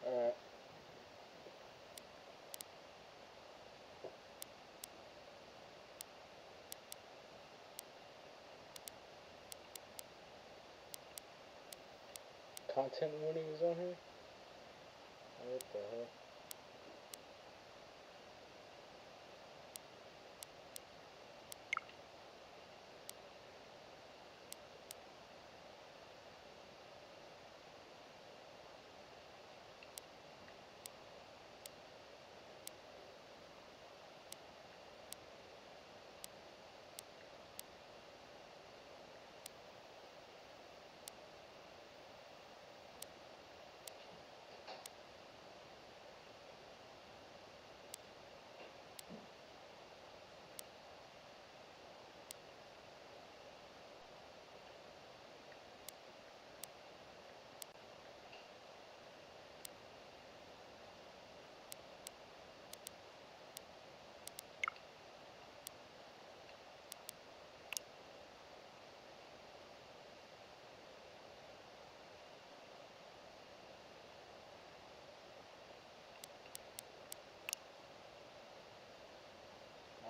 Alright. Content warning is on here? What the hell?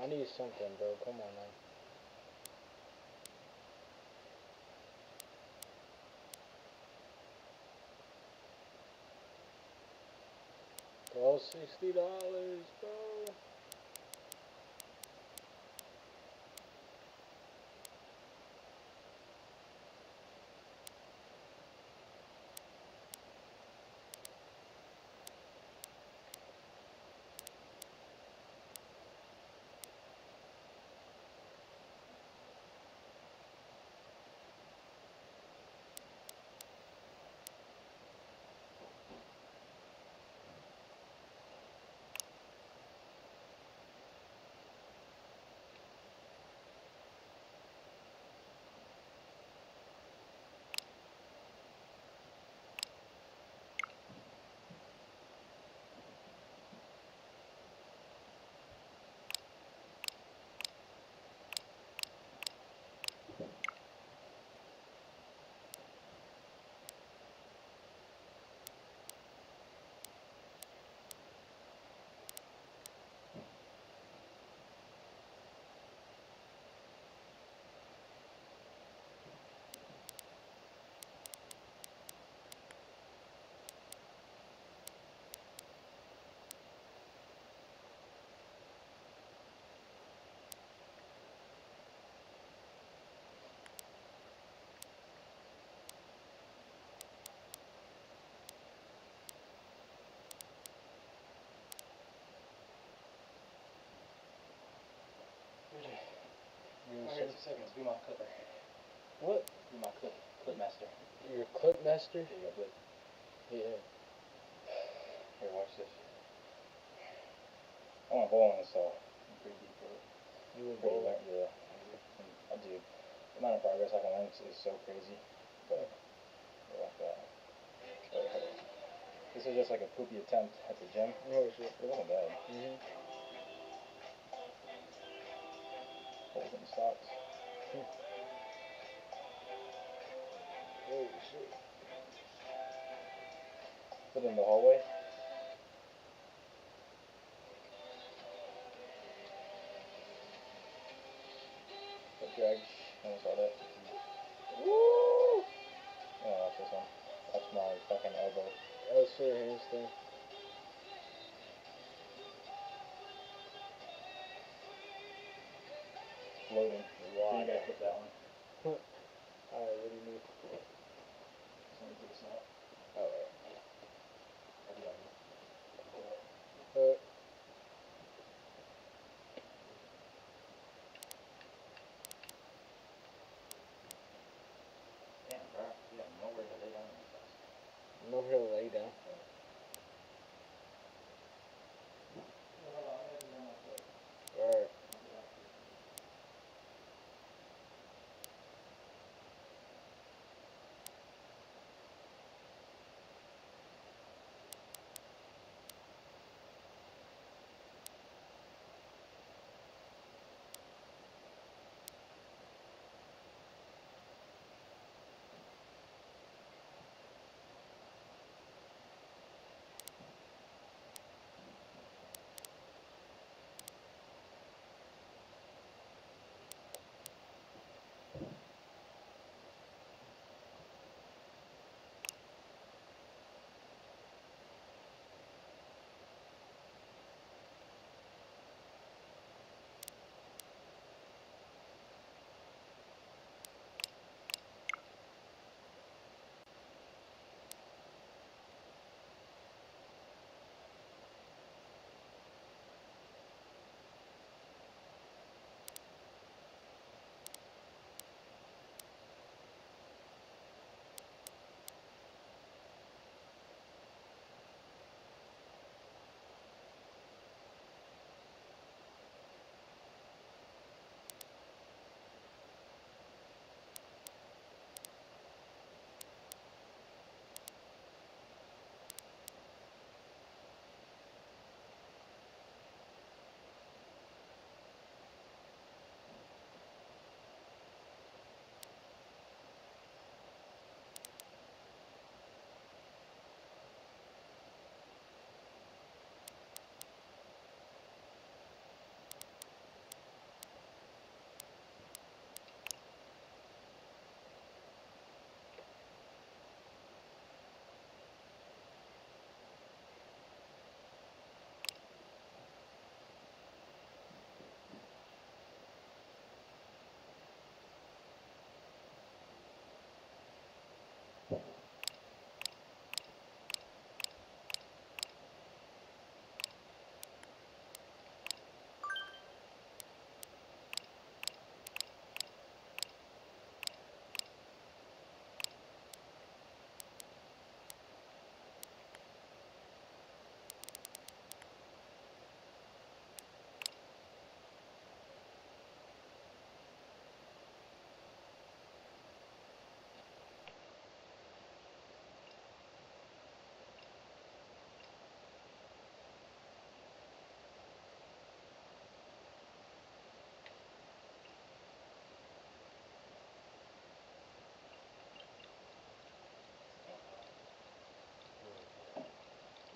I need something, bro. Come on now. Bro, $60, bro. seconds. Be my clipper. What? Be my clip master. Your clip master? Yeah, but yeah. Here, watch this. I want to bowl on this saw. I'm pretty deep for it. You will bowl? Yeah. I do. The amount of progress I can learn is so crazy. But like that. This is just like a poopy attempt at the gym. Oh shit. It wasn't bad. Holding stocks. Oh shit. Put it in the hallway. Foot drag. Almost saw that. Woo! Yeah, watch this one. Watch my fucking elbow. Oh shit, hamstring. Floating. Wow. You gotta clip that one. Alright, what do you need? Let me take a snap. Alright. I'll be out here. Damn, bro. You have nowhere to lay down in this house. Nowhere to lay down? Alright.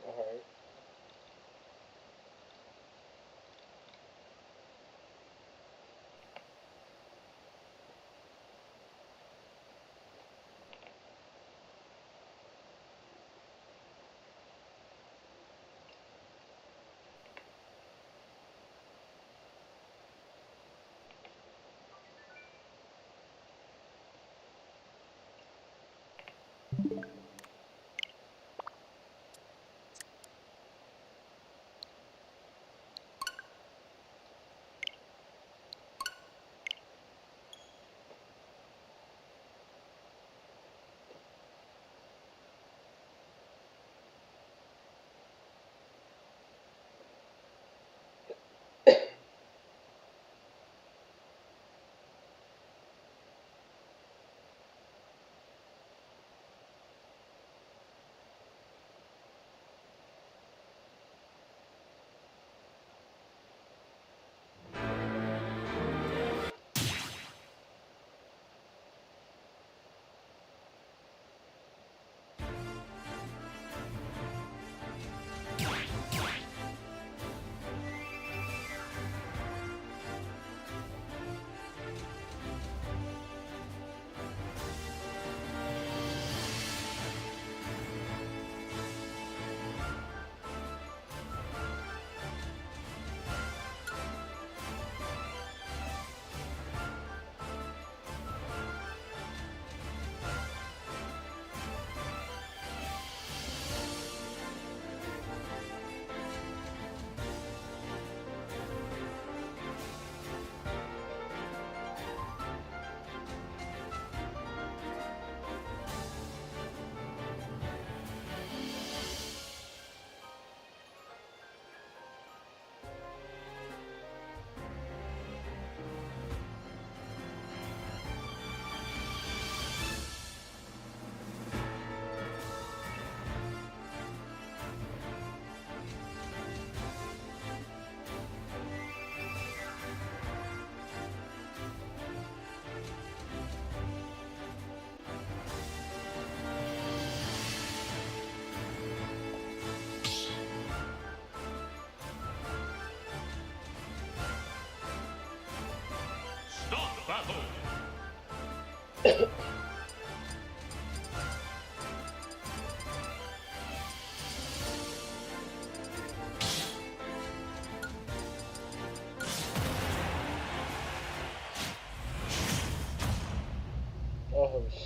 Alright.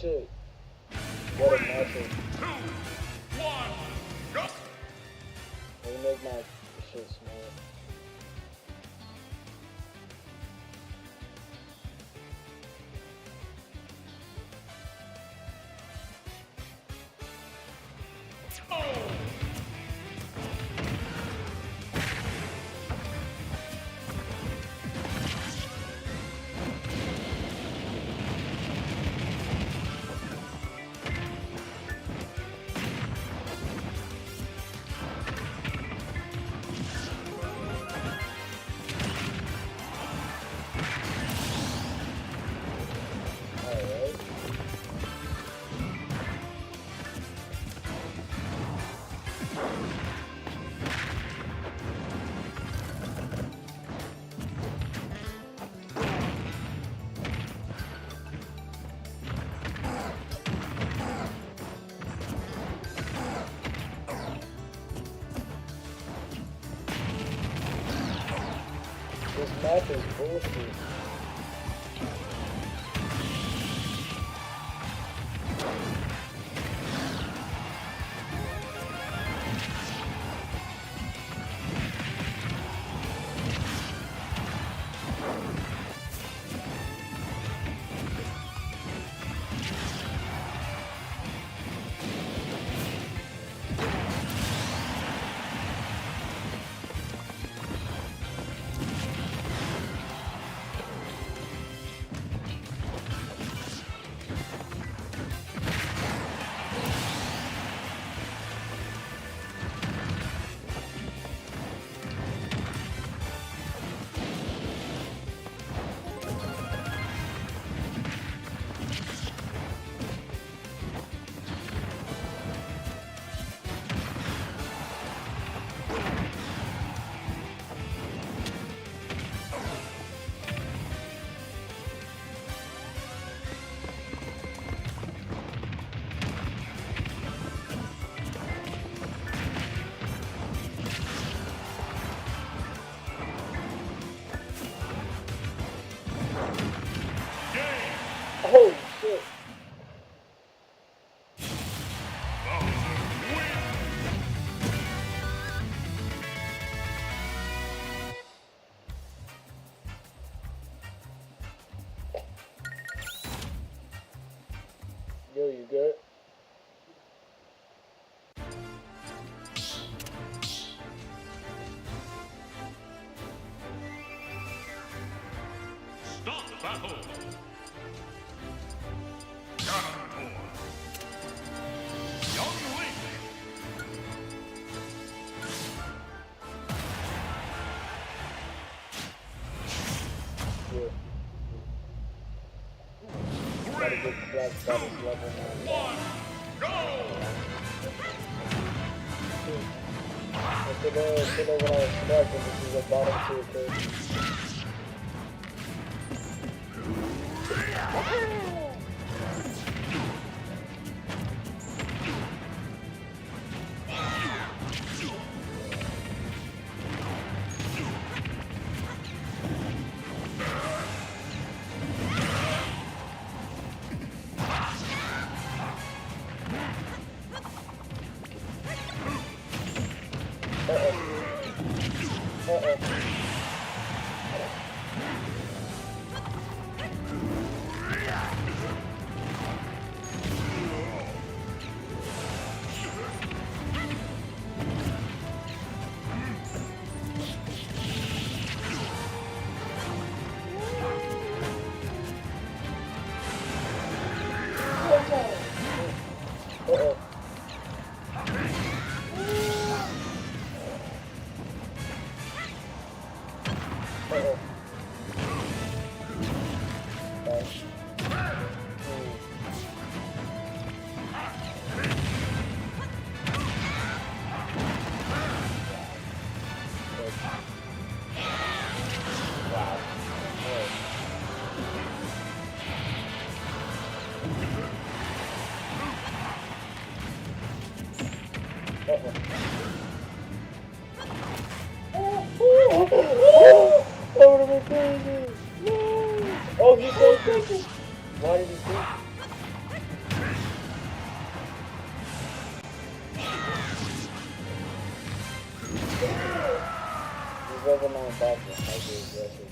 shit. What a matchup. 2, 1, go! Let me make my shit small. This map is bullshit. Oh shit. Yo, you good? Stop battle! Gotta get the black status level now. Today when I was connected, this is a bottom tier code. Oh, he's so crazy. Why did he think? level 9 boxer. Hyper aggressive.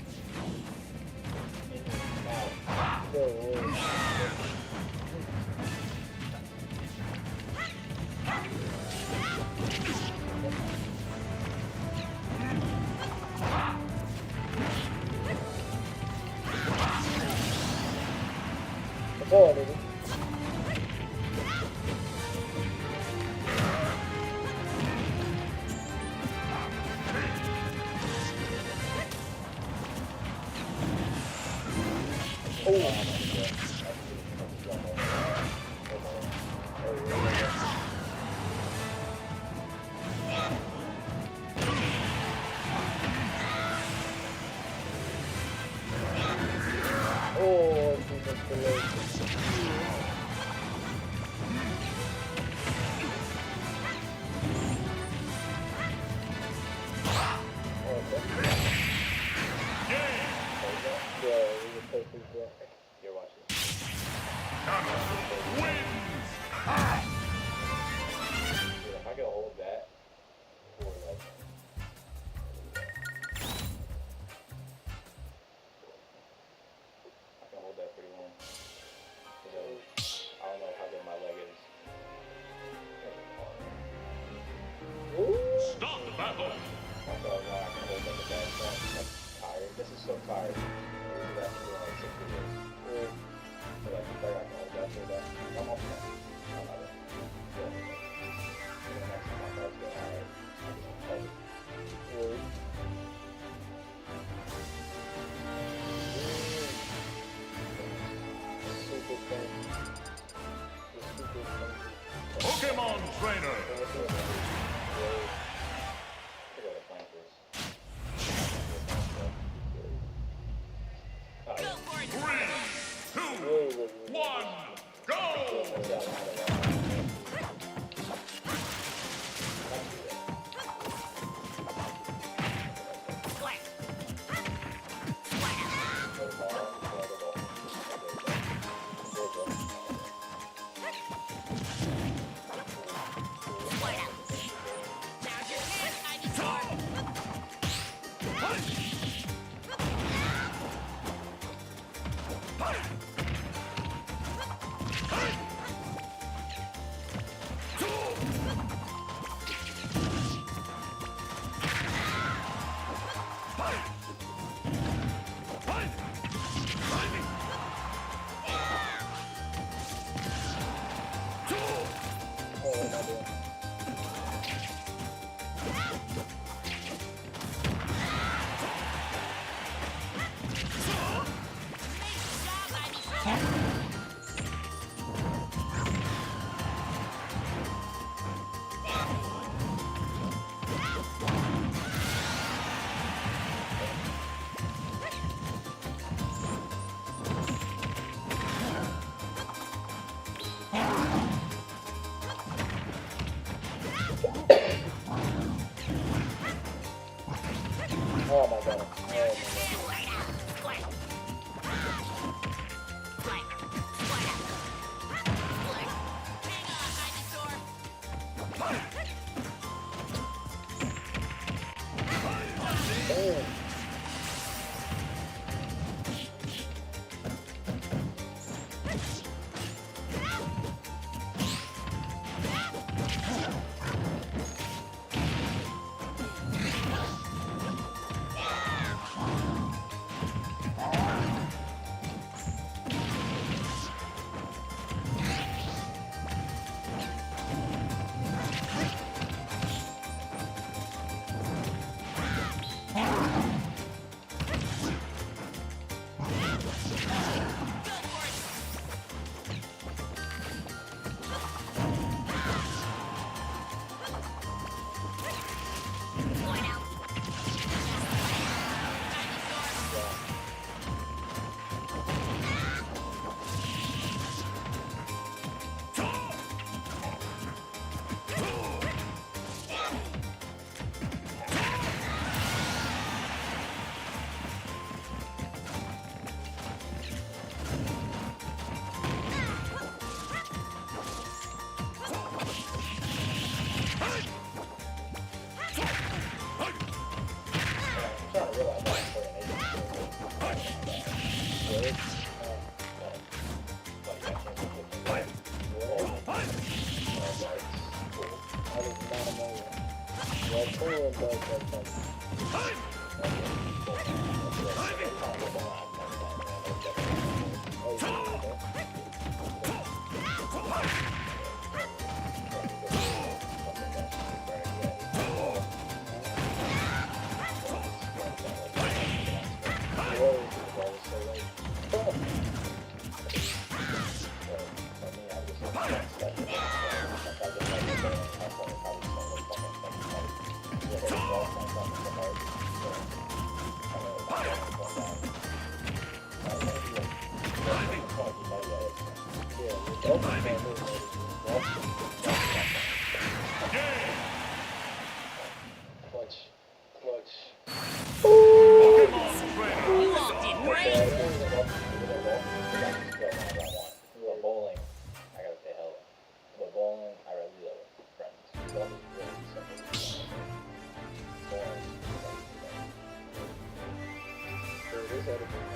Ow. Good. That's all I needed. Oh, Jesus, delayed. You're watching. Dude, if I could hold that for like I can hold that pretty long. I don't know how good my leg is. Stop the battle! I thought I can hold that bad stuff. I'm tired. This is so tired. This is actually like 6 videos. So like, I can hold that for that. I'm off that. I'm not it. The next time I was going, alright. I'm just really? Super fun. Super fun. Pokemon Trainer!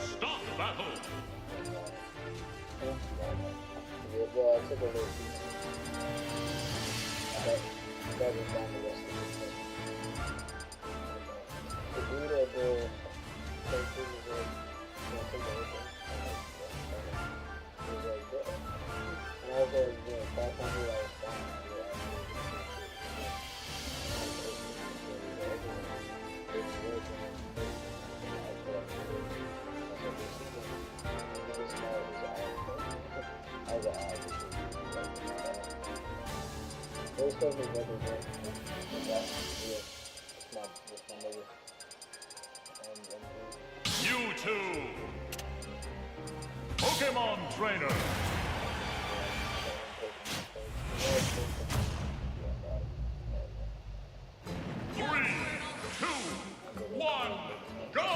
Stop battle! Well, I took a little piece. That was down the rest of the dude at the places was like, "Can I take the whole thing?" He was like, "Bro." And I was like, "Yeah, 500, I was fine." Those guys are better than that. Yeah, it's my nigga. You two! Pokemon Trainer! Three, two, one, go!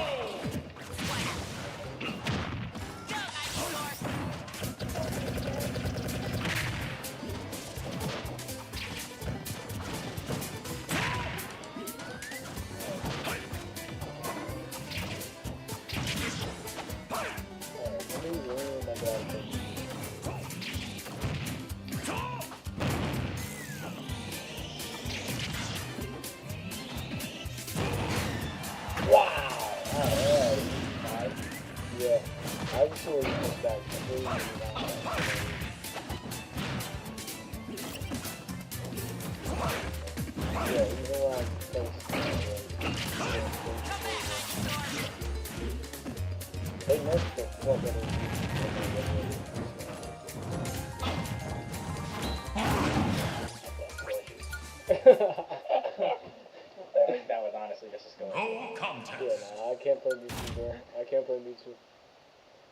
That was honestly just going. No contest. Yeah, nah, I can't play Mewtwo, bro. I can't play Mewtwo.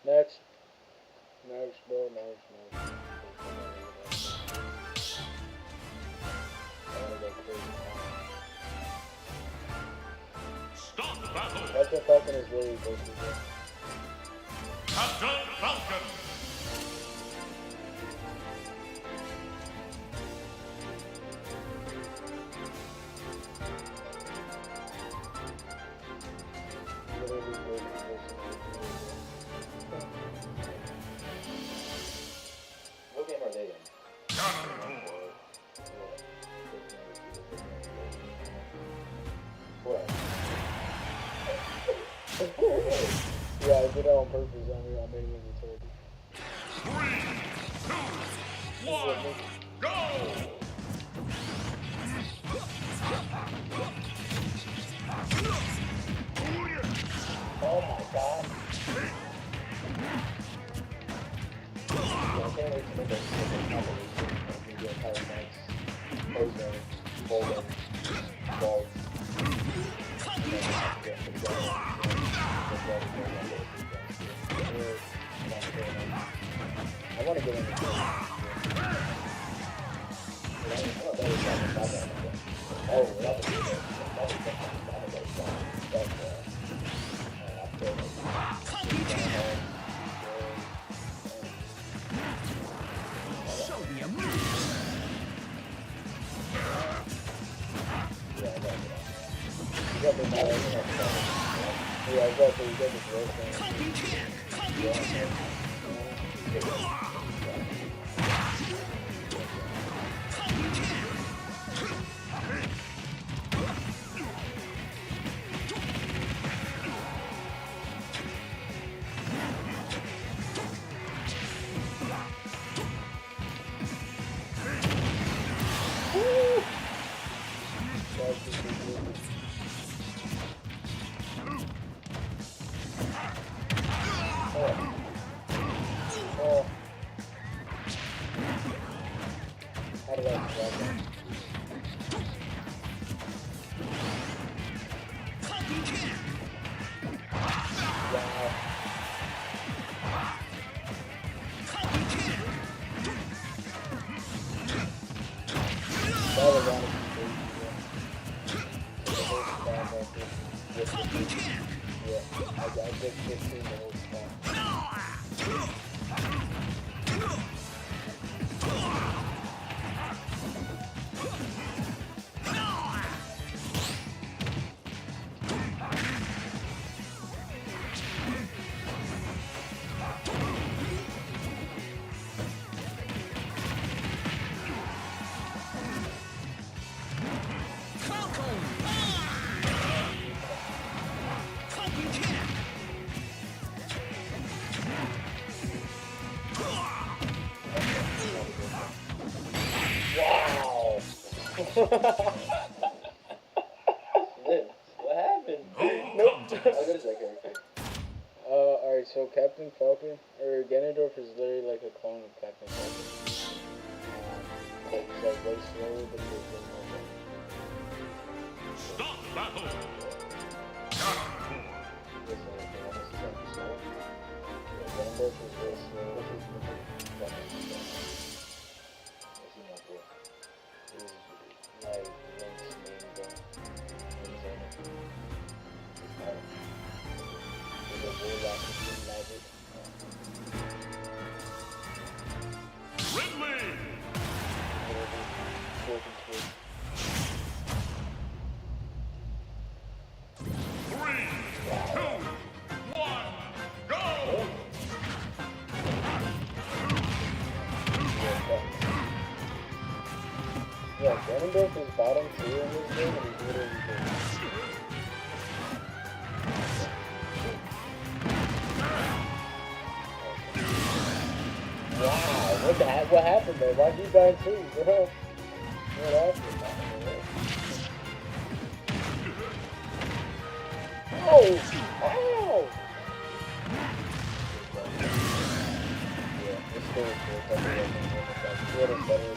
Next, bro. Next. I wanna go crazy. Stop battle! Captain Falcon is really broken, bro. Captain Falcon! What game are they in? What? Yeah, I did it on purpose. I made it retarded. 3, 2, 1, go! Oh my god. I can't wait to make a second combination. Maybe a Power Max, Ozone, Bolden, Bald. I want to get in the game. Oh, that was good. Show me a move. You got the yeah, exactly. You got the growth. did I drop that? Wow. That was honestly crazy, yeah. The whole spot right there. Yeah, I just 15 the whole spot. What happened? Nope. What is that character? Alright, so Captain Falcon, or Ganondorf is literally like a clone of Captain Falcon. He's like way slower, but he's way more fun. Stop battle! Ganondorf is way slower. Like Link's main gun. With a warlock and magic. Ridley! Three, two, one, go! Yeah, Ganondorf is bottom 2 in this game, and he's literally good. Wow, what happened there? Why'd you die too, bro? What happened? Oh! Ow! Yeah, it's still better.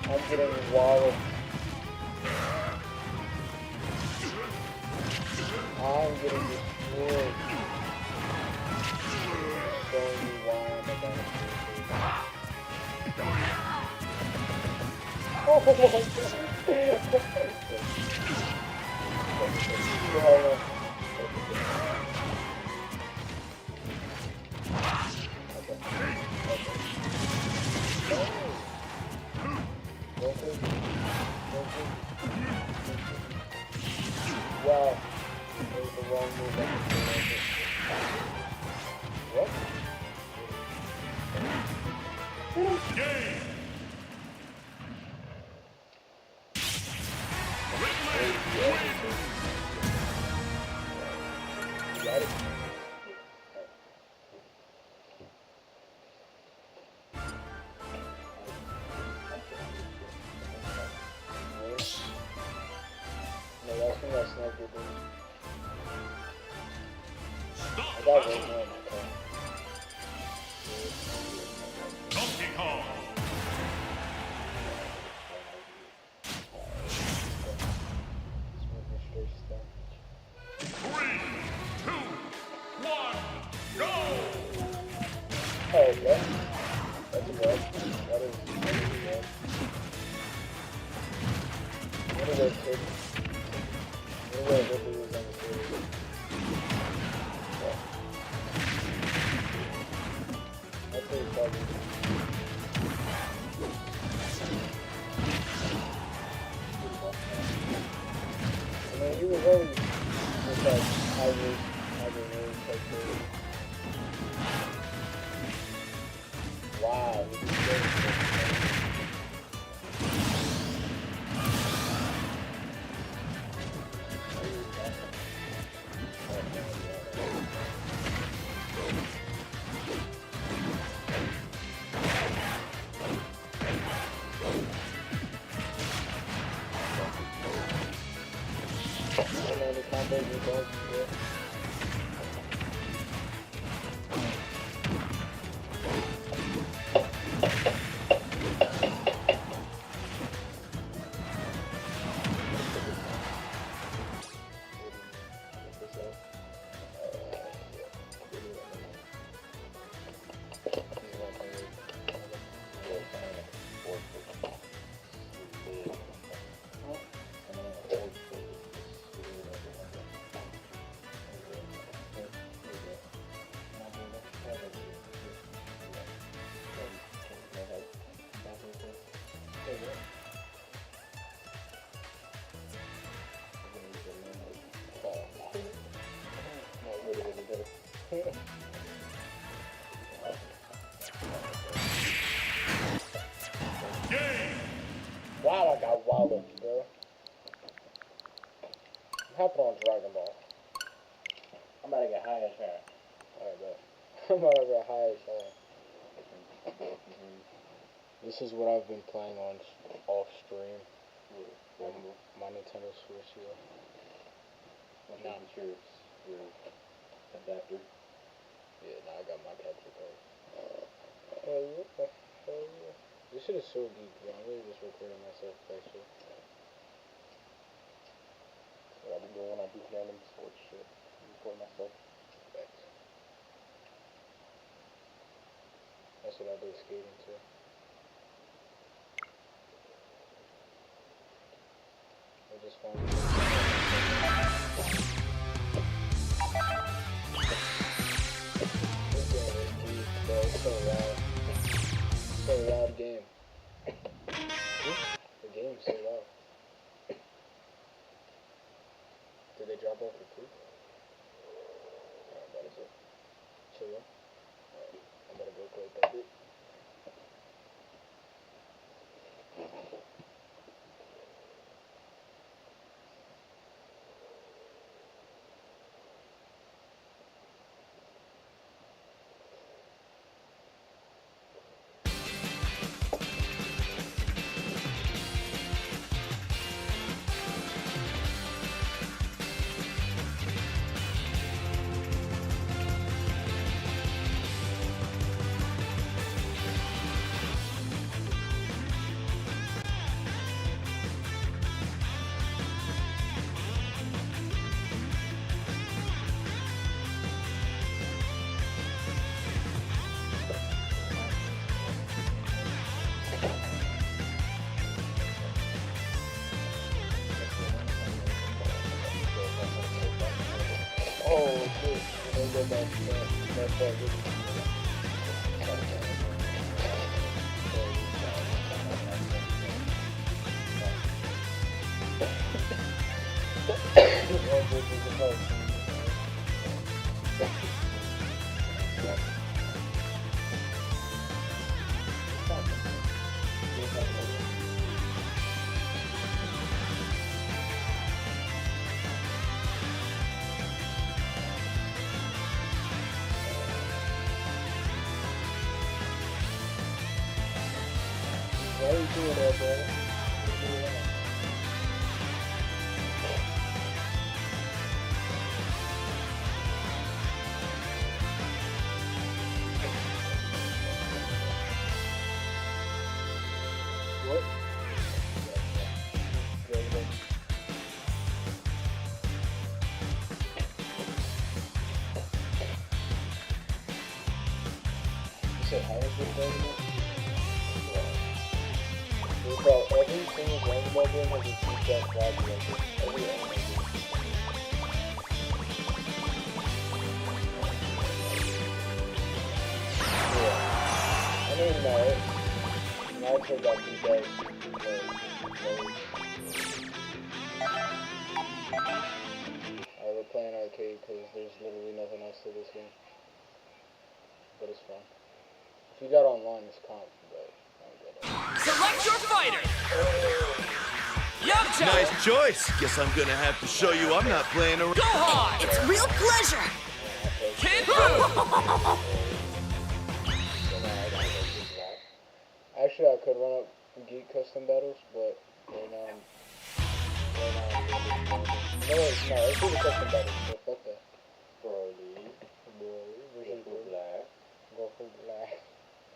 I'm getting walloped. I'm getting destroyed. Showing me why I'm about to. Oh my god. Wow. That was the wrong move. What? Game! Got it. No, that's when that sniper thing. I got way more in my car. Donkey Kong! Three, two, one, go! Oh, yeah. That's a good. That is good. What are those kids? What are those kids on the series? That's pretty funny. I mean, he was always just like average type thing. Wow, he was good. Dragon Ball. I'm about to get high as hell. Alright, bet. I'm about to get high as hell. This is what I've been playing on off stream. My Nintendo Switch here. Now your adapter. Yeah, now I got my capture card. Hell yeah. Hell yeah. This shit is so deep, bro. I'm really just recording myself play shit. What I be doing when I do random sports shit. Record myself. Thanks. That's what I do skating too. I just found this game is deep, bro. It's so loud. It's so loud game. The game is so loud. Did they drop off the proof? Alright, that is it. Chill. Alright, I'm gonna go play that bit. Oh shit, they go back to that Why are you doing that, bro? What? You said how is this going? Bro, every single Dragon Ball game has a feedback flag like this. Every anime game. Yeah. I mean, no. Now I got feedback. We're playing arcade because there's literally nothing else to this game. But it's fun. If you got online, it's comp, but select your fighter! Yamcha! Nice choice. Guess I'm gonna have to show you I'm not playing around. Go hard! It's a real pleasure! Kid Buu! Actually, I could run up Geek Custom Battles, but right now no, it's really Custom Battles, so fuck that. Broly, versus Black. Go for Black.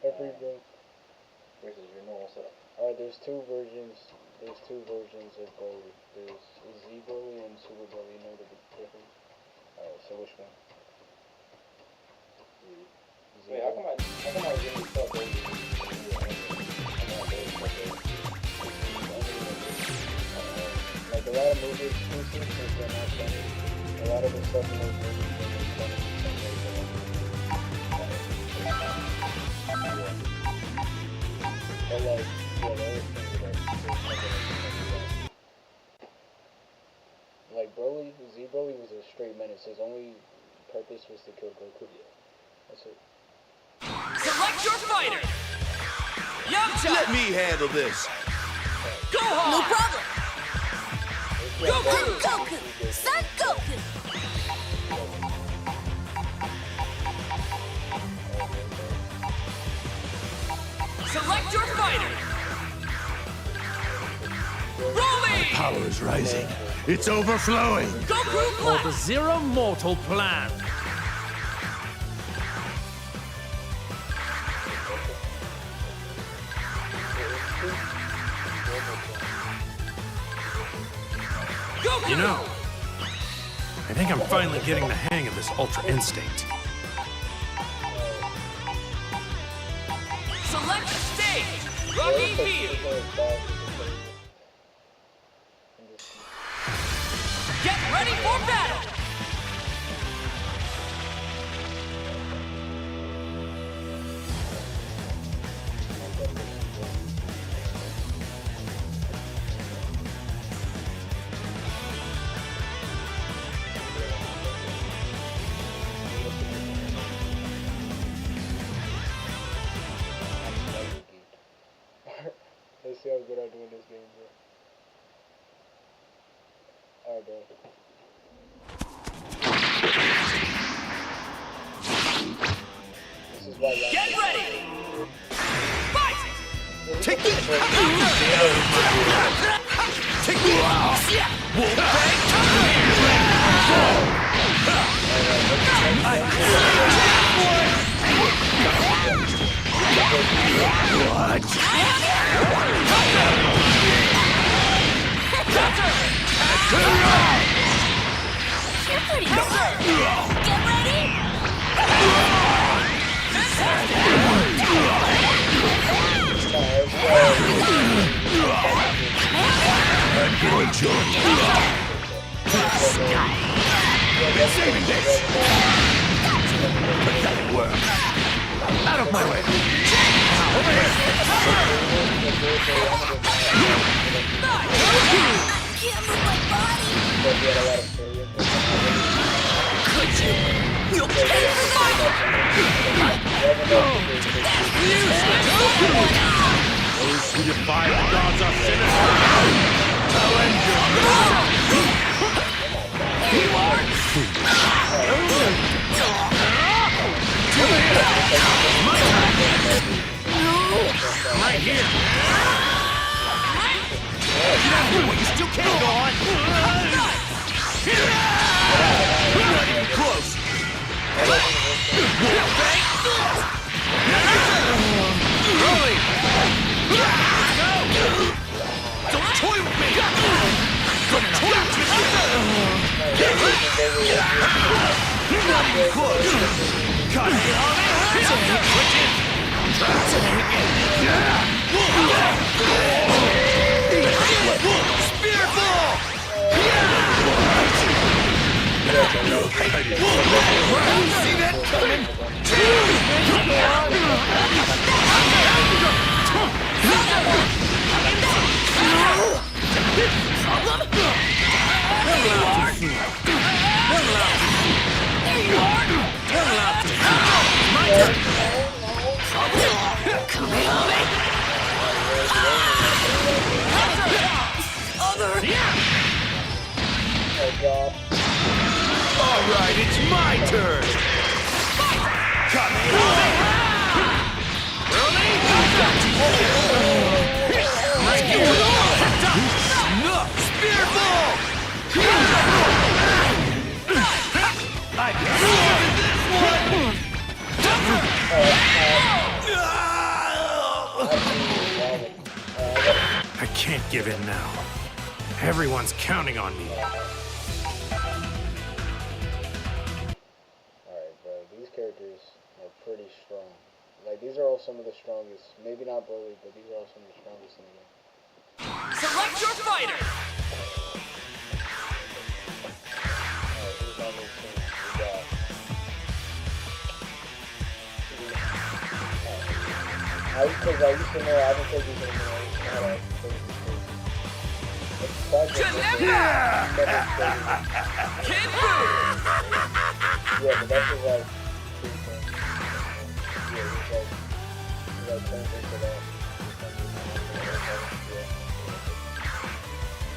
Everything. Versus your normal setup. Alright, there's two versions of Broly. There's Z Broly and Super Broly. You know the difference? Alright, so which one? Z. Wait, how come I really felt Broly? Like a lot of movie exclusives, since they're not funny, a lot of the stuff in those movies are funny in some way. But like, yeah, the other thing like Broly, Z Broly was a straight menace. His only purpose was to kill Goku. That's it. Select your fighter! Yamcha! Let me handle this. Go hard! No problem! Goku! Son Goku! Select your fighter! Rolling! Power is rising. It's overflowing. Goku For the Zero Mortal Plan. Goku! You know, I think I'm finally getting the hang of this Ultra Instinct. Select stage! Rocky Field! Get ready for battle! Let's see how good I do in this game, bro. Alright, bro. This is why y'all Get ready! Fight! Take this! Take You're pretty good! Get ready! I'm going to Been saving this! Pathetic work! Out of my way! Over here! Can't move my body! Could you? You can't survive! Those who defy the gods are sinners. I'll end your right here. You still can't go on! Not even close! Rolling! Don't toy with me! Don't toy with me! Not even close! Cut it! Switch in! Spear ball! See that coming? Alright, it's my turn! Right here! Spear ball! I can this one! I can't give in now. Everyone's counting on me. Alright, bro. These characters are pretty strong. Like, these are all some of the strongest. Maybe not Broly, but these are all some of the strongest in the game. Select your fighter! Alright, who's on this team? We got... Because I used to know, I haven't played these anymore. I used to know how to play these games. Yeah, but that's just like... Yeah, he's like turns into that.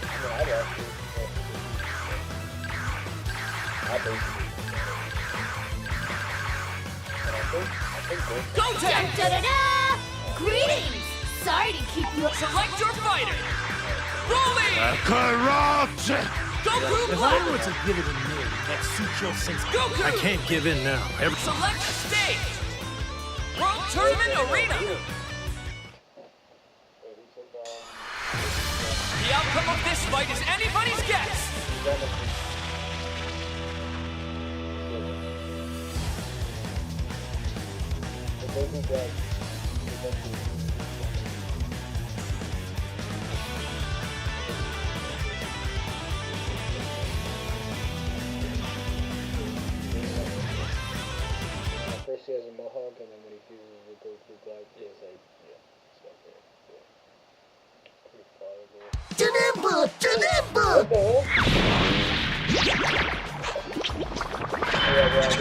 I mean, I'd actually... Go time! Da-da-da! Greetings! Sorry to keep you up. Select your fighter! Rolling! Corrupt! Goku If Black! I were to give it a name that suits your sense, Goku! I can't give in now. Select the stage! World Tournament Arena! The outcome of this fight is anybody's guess! First he has a mohawk, and then when he fuses with Goku Black, he has like, yeah, stuff there. Pretty fire, bro.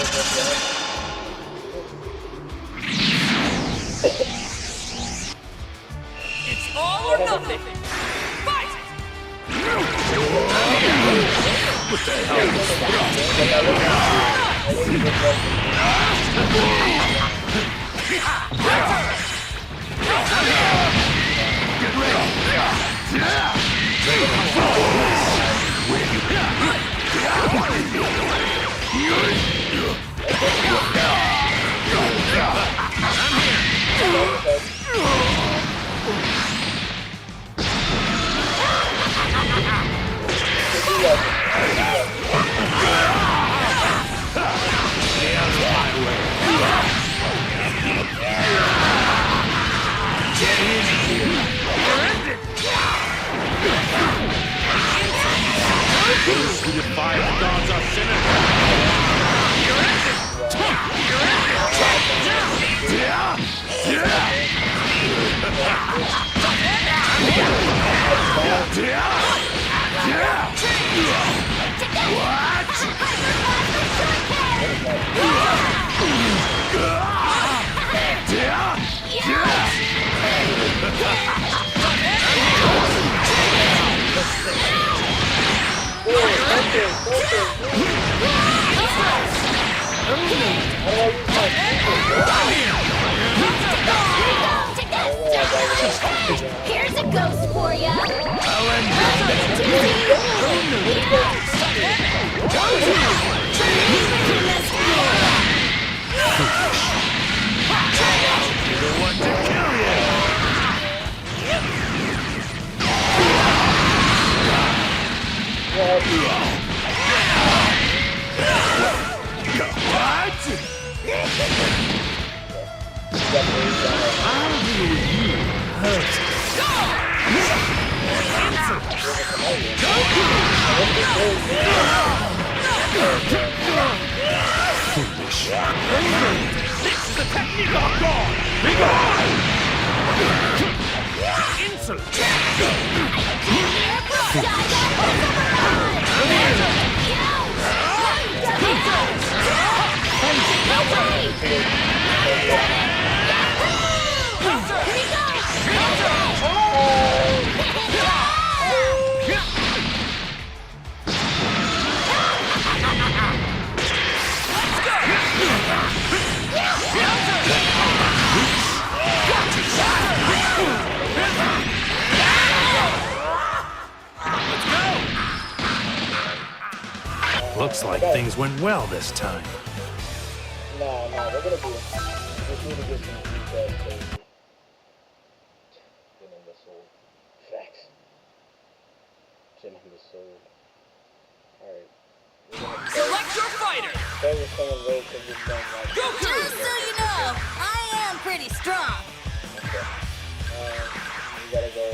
What the hell? It's all or nothing! Fight! What the hell? Get ready! Those who defy the gods are sinners. You're ended! You're Here's a ghost for ya! the one to kill you! I'll deal with you first. Foolish. This is the technique of God! Be gone! Insolent! Looks like things went well this time. Nah, they're gonna be. Just need to get some feedback, baby. Getting the soul. Facts. Getting the soul. Alright. Select your fighter! Just so you know, I am pretty strong. Okay. We gotta go.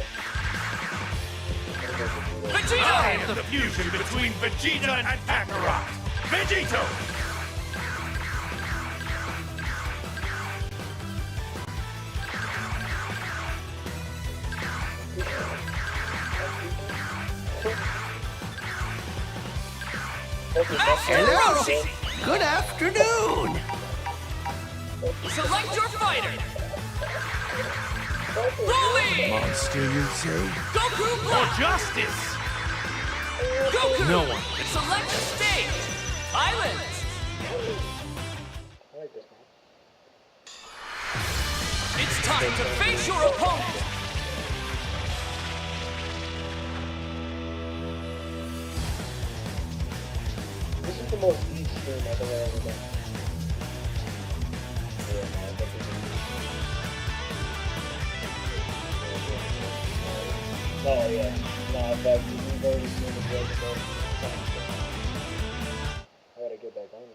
Vegeta! I am the fusion between Vegeta and Kakarot. Vegito! Hello! Good afternoon! Select your fighter! Rolling! Monster, you say? Goku For Black! justice! Goku! No one. Select the stage! Islands. I like this man. It's time to face your opponent. This is the most eat stream I've ever done. Yeah, man, I think this is... Oh, yeah. Nah, in fact, we've already seen the Dragon Ball. I gotta get back on it.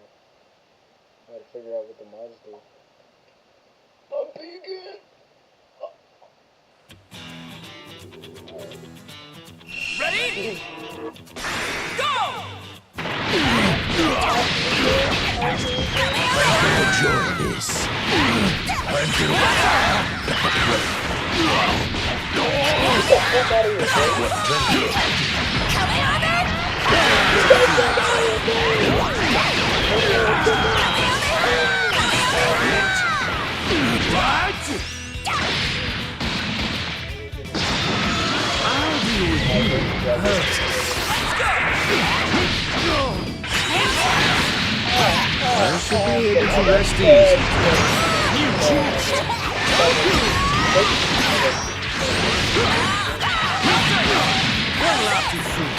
I gotta figure out what the mods do. I'm peeking! Ready? Go! Enjoy this. I should be able to rest easy. You just... Well, not too soon.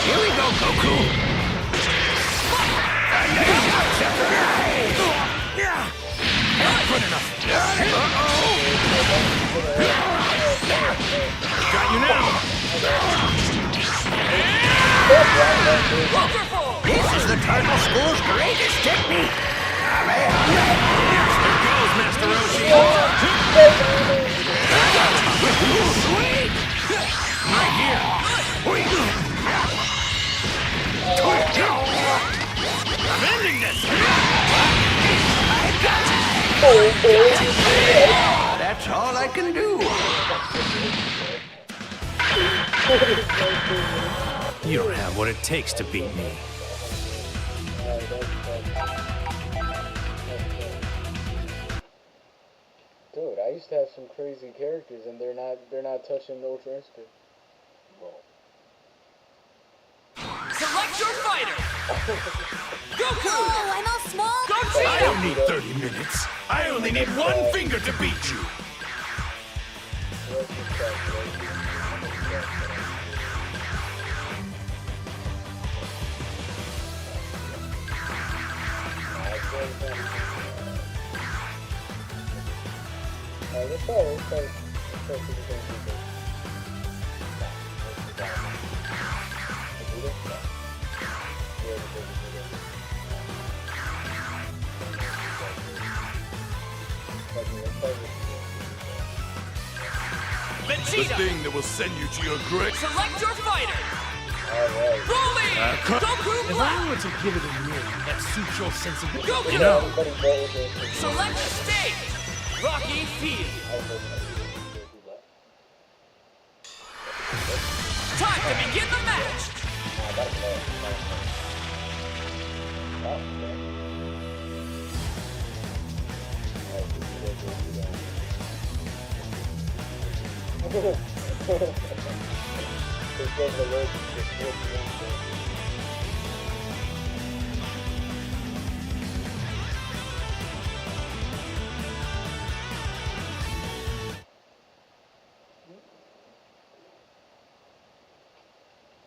Here we go, Goku! Good enough. Got you now. This is the Turtle School's greatest technique. Here goes, Master Roshi. Sweet! Right here. I'm ending this. That's all I can do. You don't have what it takes to beat me. Dude, I used to have some crazy characters, and they're not touching Ultra Instinct. Select your fighter. Goku. Oh, I'm all small. I don't need 30 minutes. I only need one finger to beat you. Let's try to see the thing. The Vegeta. thing that will send you to your grave. Select your fighter. Rolling. Goku If Black. I were to give it a name that suits your sensibility. Goku. No. Select the stage. Rocky Field. Time to begin the match.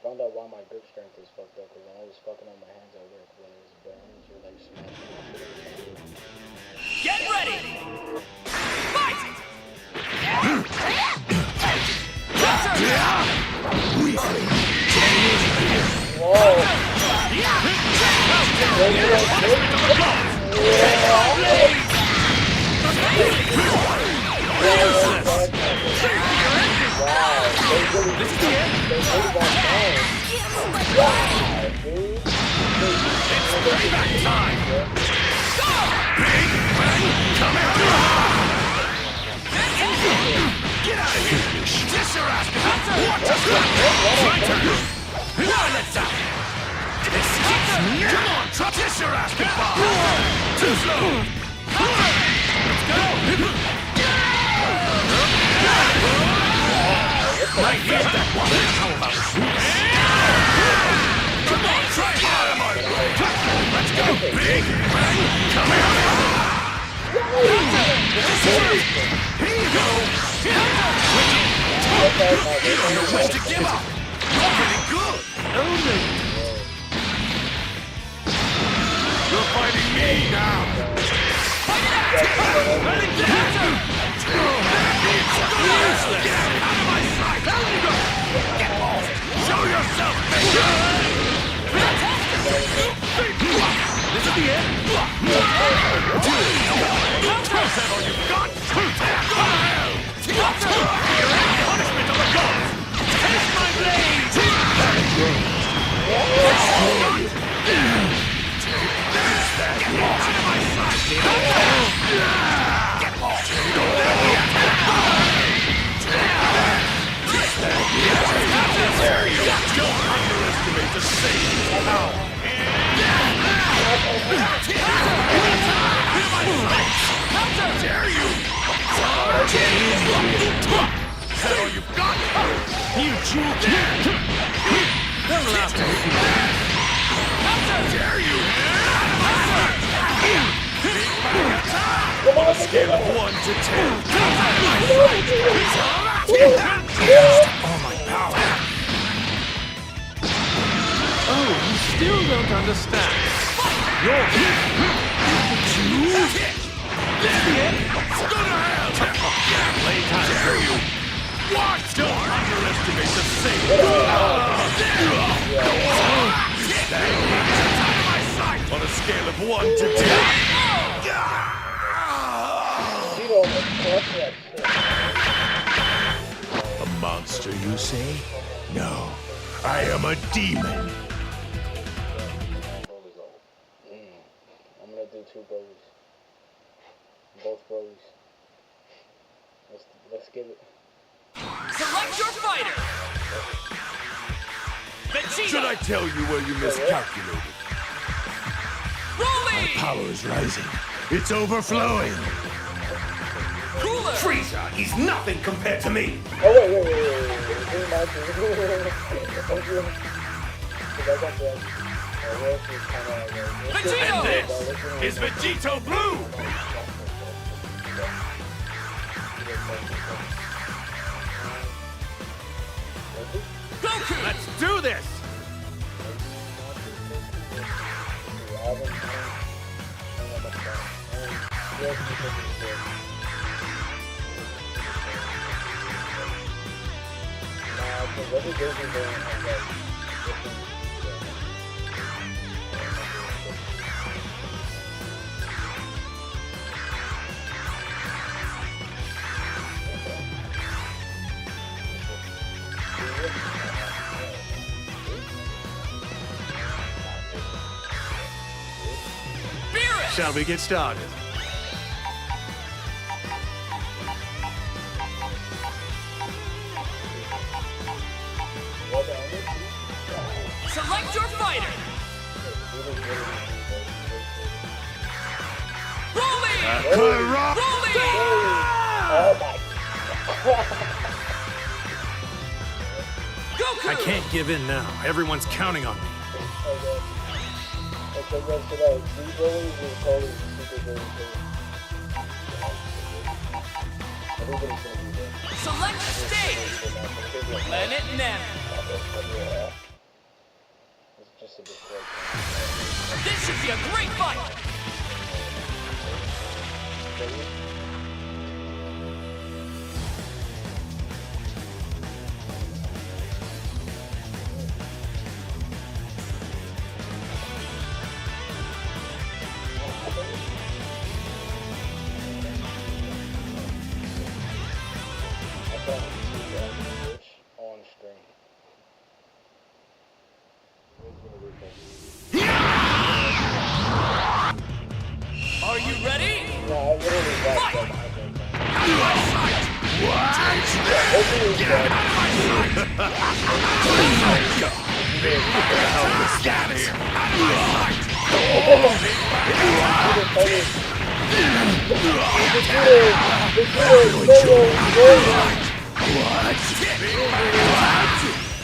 found out why my grip strength is fucked up, because I'm always fucking on my hands at work, whether it's burns or like smashing. Get ready! Fight! Get out of here! Kiss your ass! What just happened? My turn! Now let's out! Come on, kiss your ass! Too slow! Let's go! Right here, that one! How about come on, try hard! Let's go, big! Come here! Here you go! You don't know when to give up! You're pretty good! You're fighting me now! Useless! Get out of my sight! Down you go! Get off! Show yourself, Major! This is the end! Is that all you've got? Go to hell! Punishment of the gods! Taste my blade! Get off out of my sight! Get off! Don't underestimate the Satan's power! How dare you! Is that all you've got? You cheat! Don't laugh at me! How dare you! On a scale of 1 to 10. All my power. Oh, you still don't understand. You're Go to hell! Playtime. Dare you! What? Don't underestimate the Satan. On a scale of 1 to 10. A monster, you say? No, I am a demon. I'm gonna do 2 brothers. Both brothers. Let's give it. Select your fighter! Vegeta! Should I tell you where you miscalculated? Rolling! My power is rising. It's overflowing. Cooler! Frieza, he's nothing compared to me. Oh, wait. Vegito! And this is Vegito Blue! Goku! Let's do this! Shall we get started? Select your fighter! Rolling! Rolling! Goku! I can't give in now. Everyone's counting on me. Select stage! Planet Nem.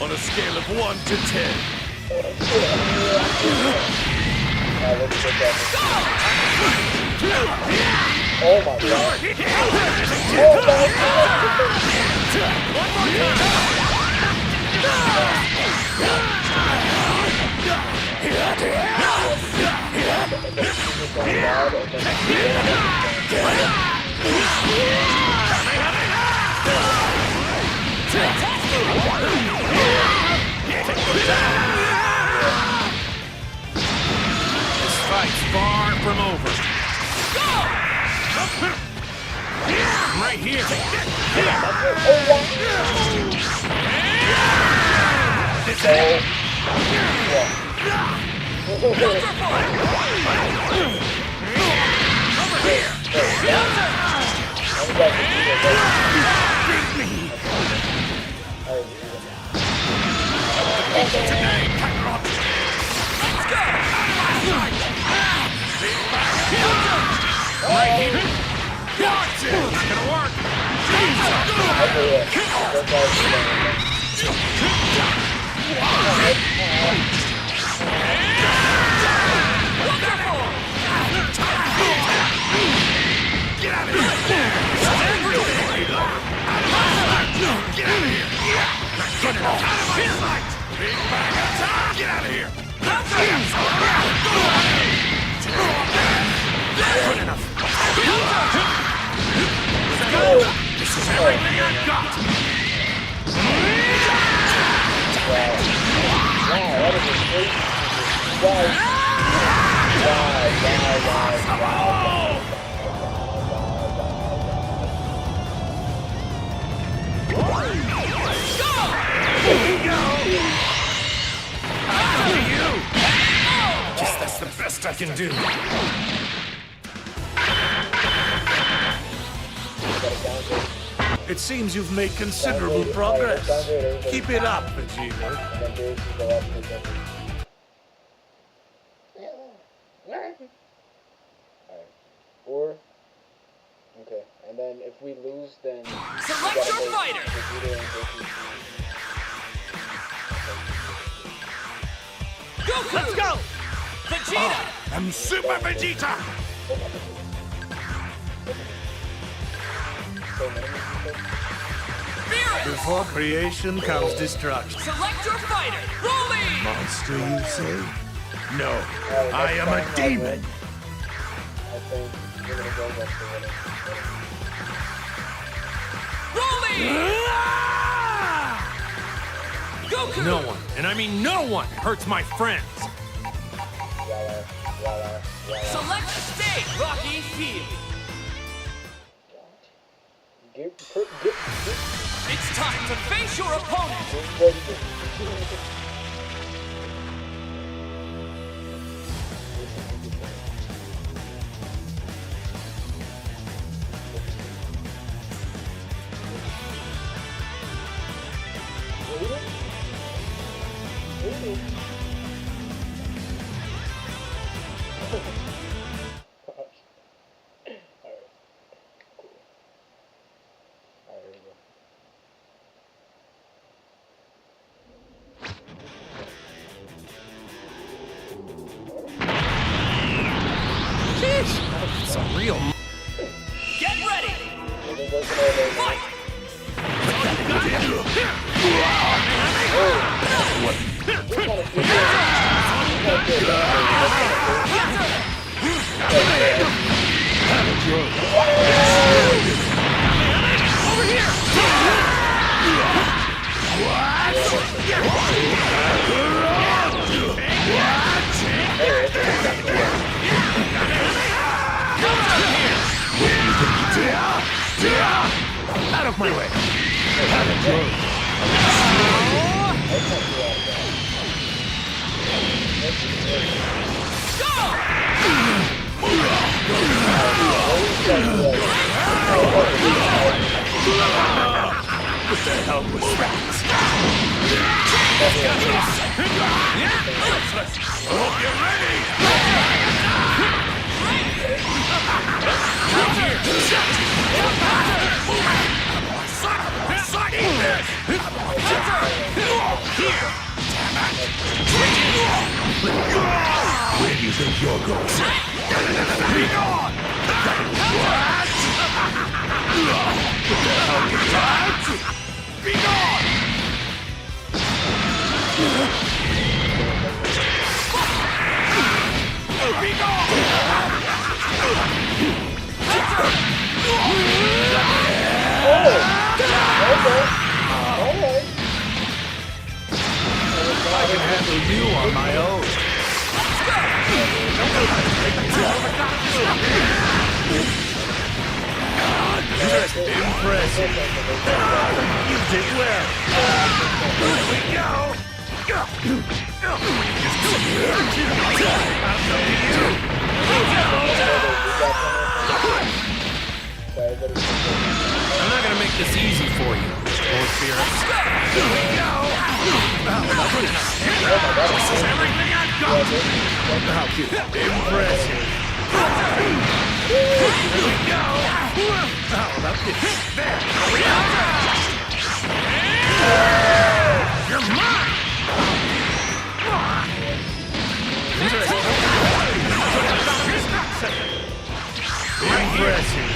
On a scale of 1 to 10. Oh my god. This fight's far from over. I'm right here. Guess that's the best I can do. It seems you've made considerable progress. Keep it up, Vegeta. Or, okay, and then if we lose, then select your fighter. Goku! Let's go! Vegeta! I'm Super Vegeta! Before creation comes destruction. Select your fighter! Rolling! Monster, you say? No, I am a demon. I think we're gonna go back to winning. Goku! No one, and I mean no one, hurts my friends. Select the stage, Rocky Field. It's time to face your opponent. It's a real. Get ready! Fight! Over here! Out of my way! Hope you're ready! Where do you think you're going? Be gone! Be gone! Be gone! I can handle you on my own. Impressive. You did well. Here we go. I'm not gonna make this easy for you, old spirits. Here we go. This is everything I've got. Impressive. Here we go. How about this? There. You're mine. Impressive.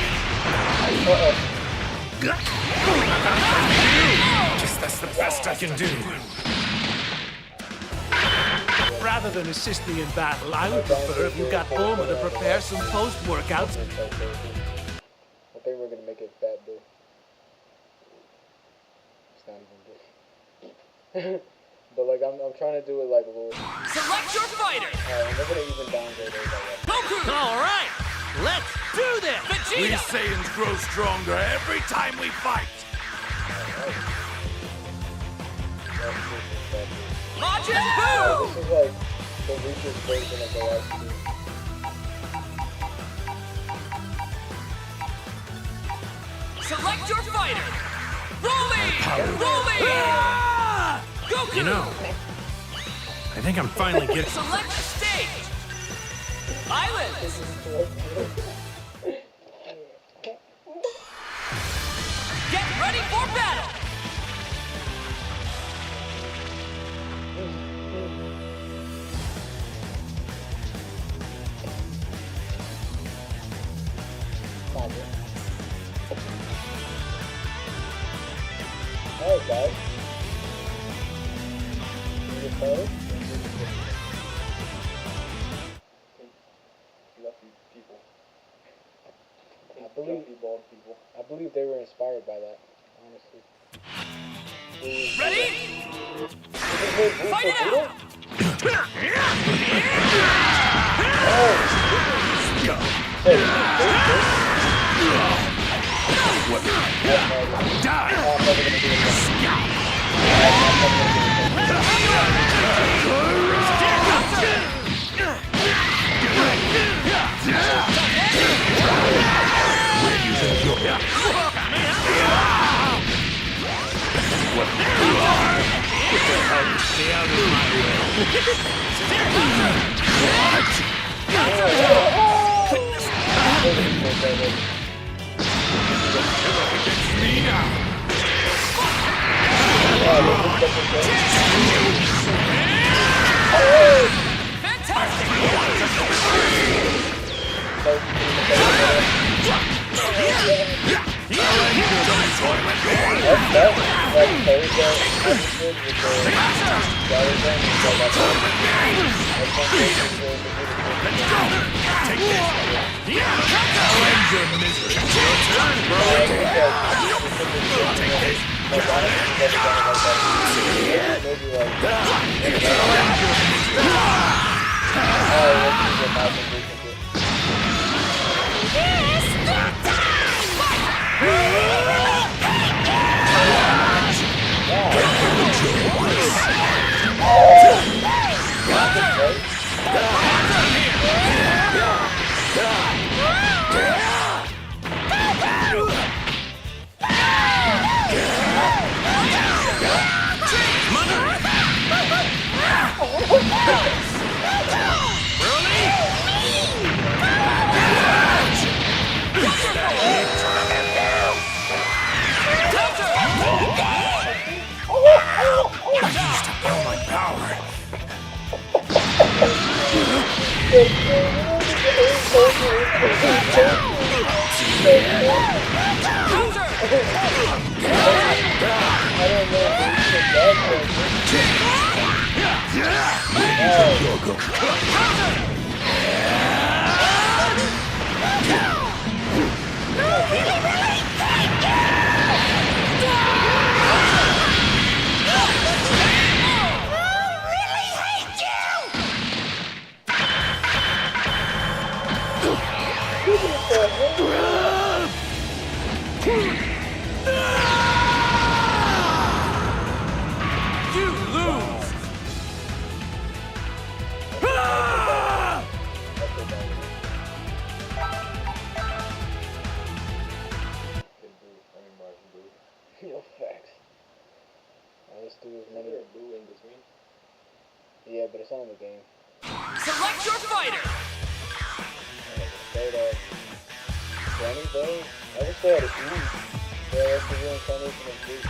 Guess that's the best I can do. Rather than assist me in battle, I would prefer if you got Bulma to prepare some post-workouts. I think we're gonna make it that big. It's not even big. But like I'm trying to do it like a little. Select your fighter. I'm not gonna even downgrade it like that. Goku. All right, let's do this. We Vegeta. Saiyans grow stronger every time we fight. Majin Buu. This is like the weakest version of the last two. Select your fighter. Rolling. Rolling. Goku. You know, I think I'm finally getting. Select the stage. Island. Get ready for battle. Alright guys. You get started? Lucky people. I believe they were inspired by that, honestly. Ready? Fight it out. Stay out of my me now. You lose! Yo, facts. Alright, let's do as many. Yeah, but it's not in the game. Select your fighter! Start at 20, bro. I just start at 3. Yeah, that's the reincarnation of Blue.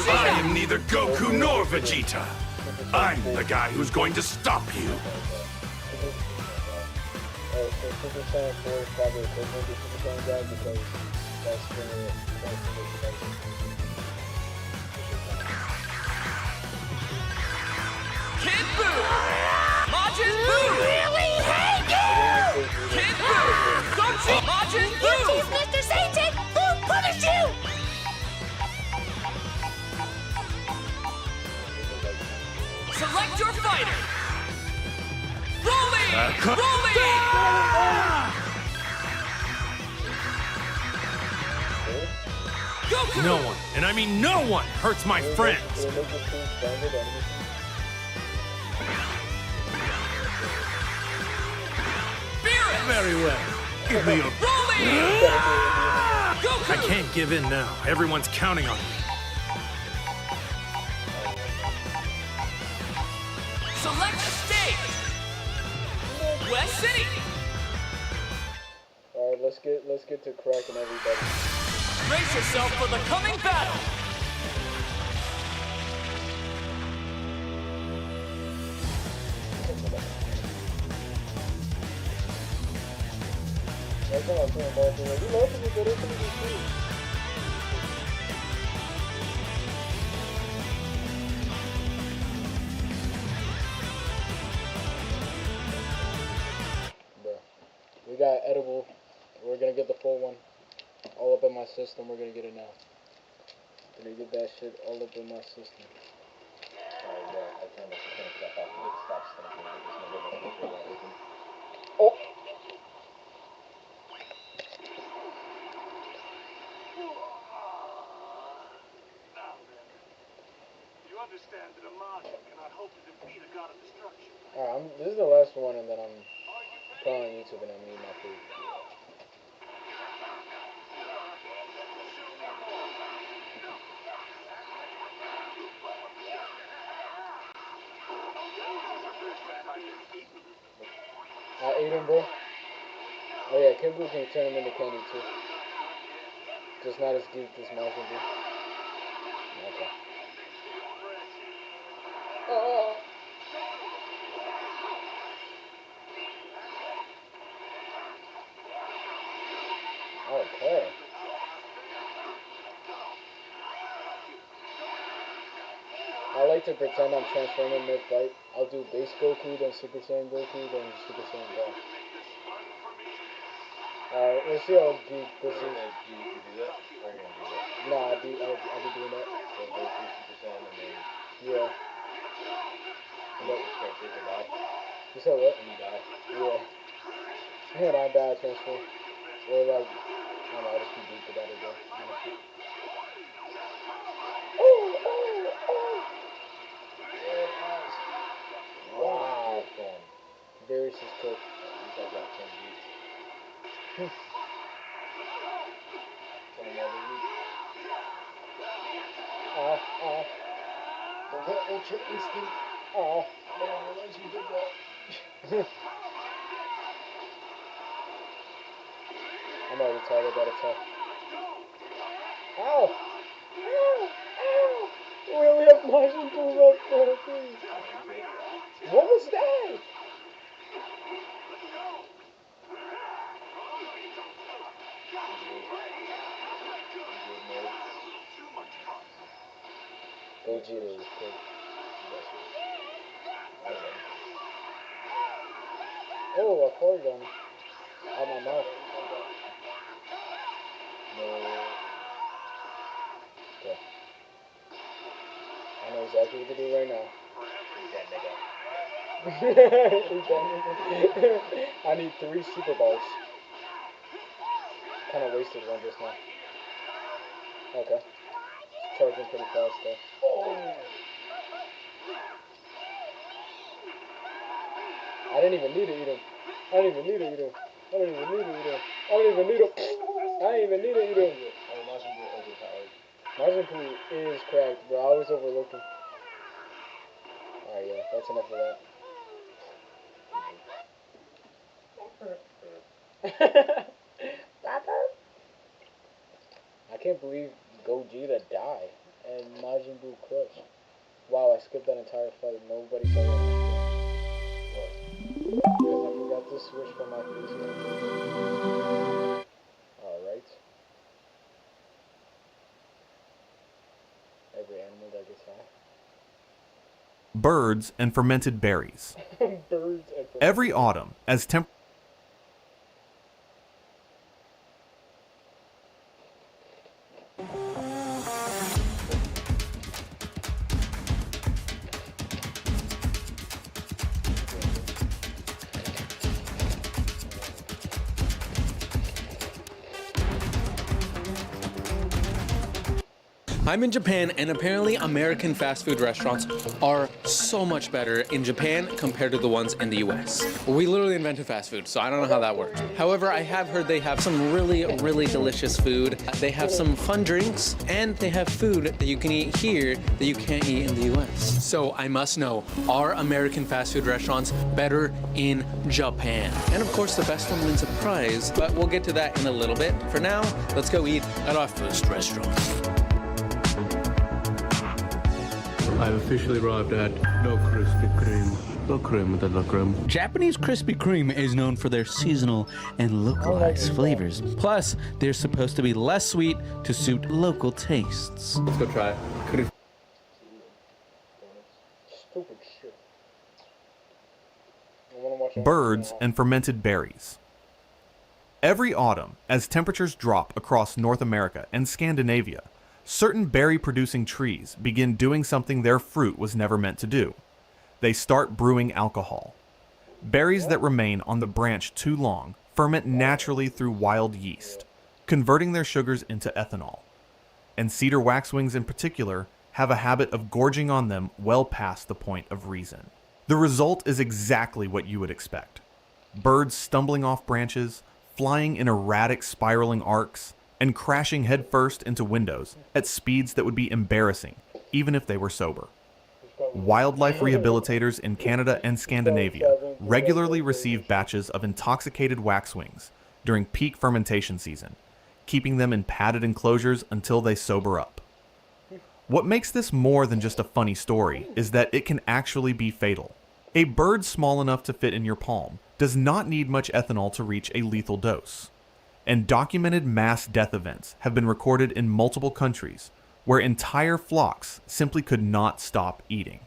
I am neither Goku nor Vegeta. I'm the guy who's going to stop you. So Super Saiyan 4 is probably equivalent to Super Saiyan God because that's the Kid Buu! Majin Buu! Really hate you! Kid Buu! Don't you Majin Buu! You tease Mr. Satan! Buu punish you! Select your fighter! Rolling! Goku! No one, and I mean no one, hurts my friends. Very well. Give me a... I can't give in now. Everyone's counting on me. Select the stage! West City! Alright, let's get to cracking everybody. Brace yourself for the coming battle! That's what I'm saying about it. You love to be good at these too. We got edible. We're gonna get the full one. All up in my system. We're gonna get it now. Gonna get that shit all up in my system. Oh! You understand that a monster cannot hope to defeat a god of destruction. Alright, this is the last one, and then I'm probably on YouTube and I'm eating my food. I ate him, bro. Oh yeah, Kid Buu can turn him into candy too. Just not as deep as Martian did. Okay. Oh. Okay. I like to pretend I'm transforming mid-fight. I'll do base Goku, then Super Saiyan Goku, then Super Saiyan God. Alright, let's see how deep this is. Do you do that? Or are you gonna do that? Nah, I'll be doing that. So Goku, Super Saiyan, and then... Yeah. What? Characters will die? You said what? And you die? Yeah. When I die, I transform. Or like, I don't know, I'll just be deep without it though. Wow. Varys is cooked. He's got about 10 beats. The what ultra instinct? Oh. I didn't realize you did that. I'm already tired of that attack. Ow! Ow! Ow! We only have Majin Buu left there, please. What was that? Gogeta is quick. Oh, a cord gun. Out my mouth. Okay. I know exactly what to do right now. I need 3 super bars. Kind of wasted one just now. Okay. Charging pretty fast though. Oh! I didn't even need to eat him. I didn't even need to eat him. I didn't even need to eat him. I didn't even need to. I didn't even need to eat him. Majin Buu is cracked, bro. I always overlook him. Alright, yeah, that's enough of that. I can't believe Gogeta died and Majin Buu crushed. Wow, I skipped that entire fight. Nobody saw that. Because I forgot to switch from my face. Alright. Every animal that gets high. Birds and fermented berries. Birds and Every autumn, as I'm in Japan, and apparently American fast food restaurants are so much better in Japan compared to the ones in the US. We literally invented fast food, so I don't know how that works. However, I have heard they have some really, really delicious food. They have some fun drinks, and they have food that you can eat here that you can't eat in the US. So I must know, are American fast food restaurants better in Japan? And of course, the best one wins a prize, but we'll get to that in a little bit. For now, let's go eat at our first restaurant. I've officially arrived at no Krispy Kreme. No cream, the cream. Japanese Krispy Kreme is known for their seasonal and localized flavors. Plus, they're supposed to be less sweet to suit local tastes. Let's go try it. Stupid shit. birds and fermented berries. Every autumn, as temperatures drop across North America and Scandinavia, certain berry-producing trees begin doing something their fruit was never meant to do. They start brewing alcohol. Berries that remain on the branch too long ferment naturally through wild yeast, converting their sugars into ethanol. And cedar waxwings in particular have a habit of gorging on them well past the point of reason. The result is exactly what you would expect. Birds stumbling off branches, flying in erratic spiraling arcs, and crashing headfirst into windows at speeds that would be embarrassing, even if they were sober. Wildlife rehabilitators in Canada and Scandinavia regularly receive batches of intoxicated waxwings during peak fermentation season, keeping them in padded enclosures until they sober up. What makes this more than just a funny story is that it can actually be fatal. A bird small enough to fit in your palm does not need much ethanol to reach a lethal dose. And documented mass death events have been recorded in multiple countries where entire flocks simply could not stop eating.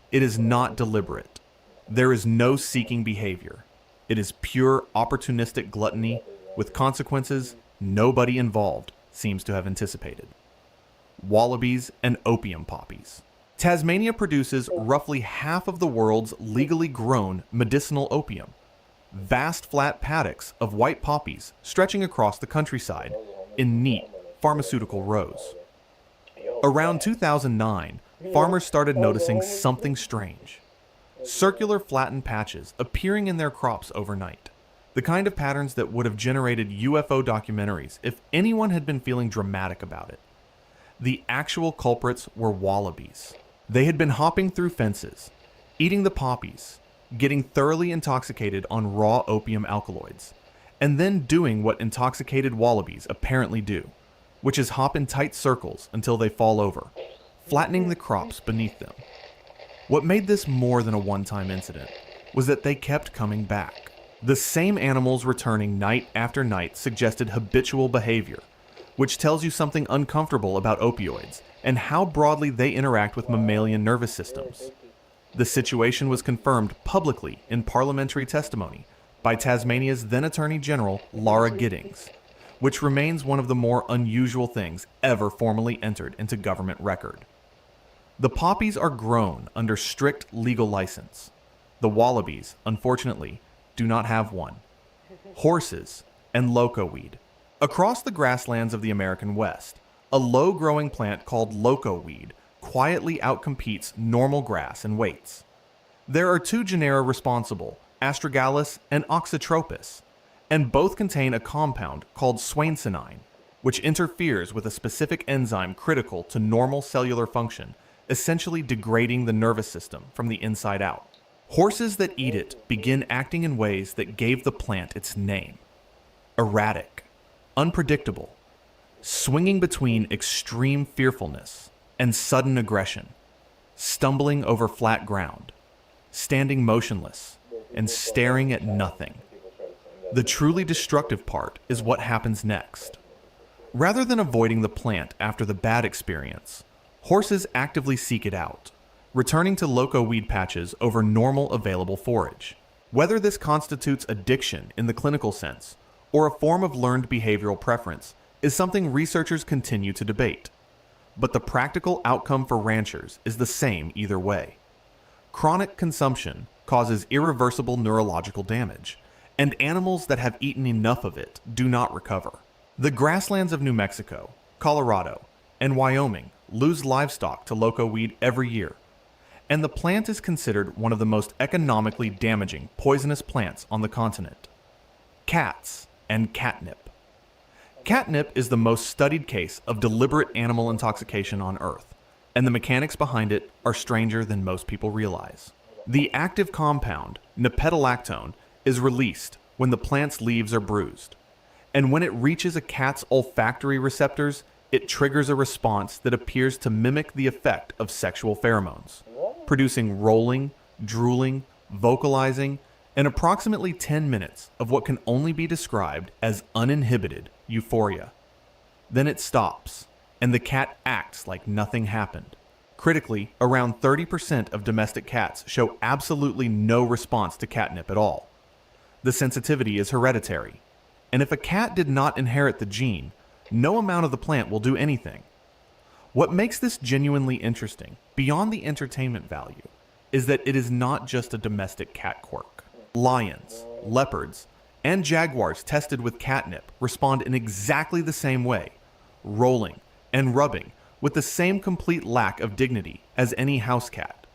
It is not deliberate. There is no seeking behavior. It is pure opportunistic gluttony with consequences nobody involved seems to have anticipated. Wallabies and opium poppies. Tasmania produces roughly half of the world's legally grown medicinal opium. Vast flat paddocks of white poppies stretching across the countryside in neat pharmaceutical rows. Around 2009, farmers started noticing something strange. Circular flattened patches appearing in their crops overnight. The kind of patterns that would have generated UFO documentaries if anyone had been feeling dramatic about it. The actual culprits were wallabies. They had been hopping through fences, eating the poppies, getting thoroughly intoxicated on raw opium alkaloids, and then doing what intoxicated wallabies apparently do, which is hop in tight circles until they fall over, flattening the crops beneath them. What made this more than a one-time incident was that they kept coming back. The same animals returning night after night suggested habitual behavior, which tells you something uncomfortable about opioids and how broadly they interact with mammalian nervous systems. The situation was confirmed publicly in parliamentary testimony by Tasmania's then Attorney General Laura Giddings, which remains one of the more unusual things ever formally entered into government record. The poppies are grown under strict legal license. The wallabies, unfortunately, do not have one. Horses and loco weed. Across the grasslands of the American West, a low-growing plant called loco weed quietly outcompetes normal grass in weights. There are two genera responsible, Astragalus and Oxytropis, and both contain a compound called swainsinine, which interferes with a specific enzyme critical to normal cellular function, essentially degrading the nervous system from the inside out. Horses that eat it begin acting in ways that gave the plant its name. Erratic, unpredictable, swinging between extreme fearfulness and sudden aggression, stumbling over flat ground, standing motionless, and staring at nothing. The truly destructive part is what happens next. Rather than avoiding the plant after the bad experience, horses actively seek it out, returning to loco weed patches over normal available forage. Whether this constitutes addiction in the clinical sense or a form of learned behavioral preference is something researchers continue to debate. But the practical outcome for ranchers is the same either way. Chronic consumption causes irreversible neurological damage, and animals that have eaten enough of it do not recover. The grasslands of New Mexico, Colorado, and Wyoming lose livestock to loco weed every year, and the plant is considered one of the most economically damaging poisonous plants on the continent. Cats and catnip. Catnip is the most studied case of deliberate animal intoxication on Earth, and the mechanics behind it are stranger than most people realize. The active compound, nepentolactone, is released when the plant's leaves are bruised, and when it reaches a cat's olfactory receptors, it triggers a response that appears to mimic the effect of sexual pheromones, producing rolling, drooling, vocalizing, and approximately 10 minutes of what can only be described as uninhibited euphoria. Then it stops, and the cat acts like nothing happened. Critically, around 30% of domestic cats show absolutely no response to catnip at all. The sensitivity is hereditary, and if a cat did not inherit the gene, no amount of the plant will do anything. What makes this genuinely interesting, beyond the entertainment value, is that it is not just a domestic cat quirk. Lions, leopards, and jaguars tested with catnip respond in exactly the same way, rolling and rubbing with the same complete lack of dignity as any house cat.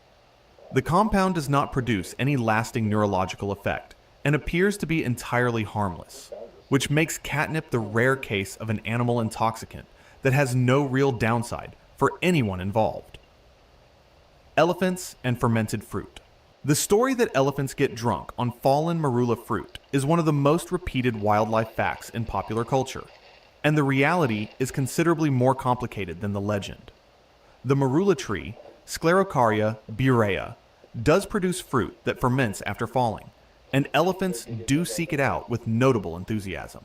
The compound does not produce any lasting neurological effect and appears to be entirely harmless, which makes catnip the rare case of an animal intoxicant that has no real downside for anyone involved. Elephants and fermented fruit. The story that elephants get drunk on fallen marula fruit is one of the most repeated wildlife facts in popular culture, and the reality is considerably more complicated than the legend. The marula tree, Sclerocaria burea, does produce fruit that ferments after falling, and elephants do seek it out with notable enthusiasm.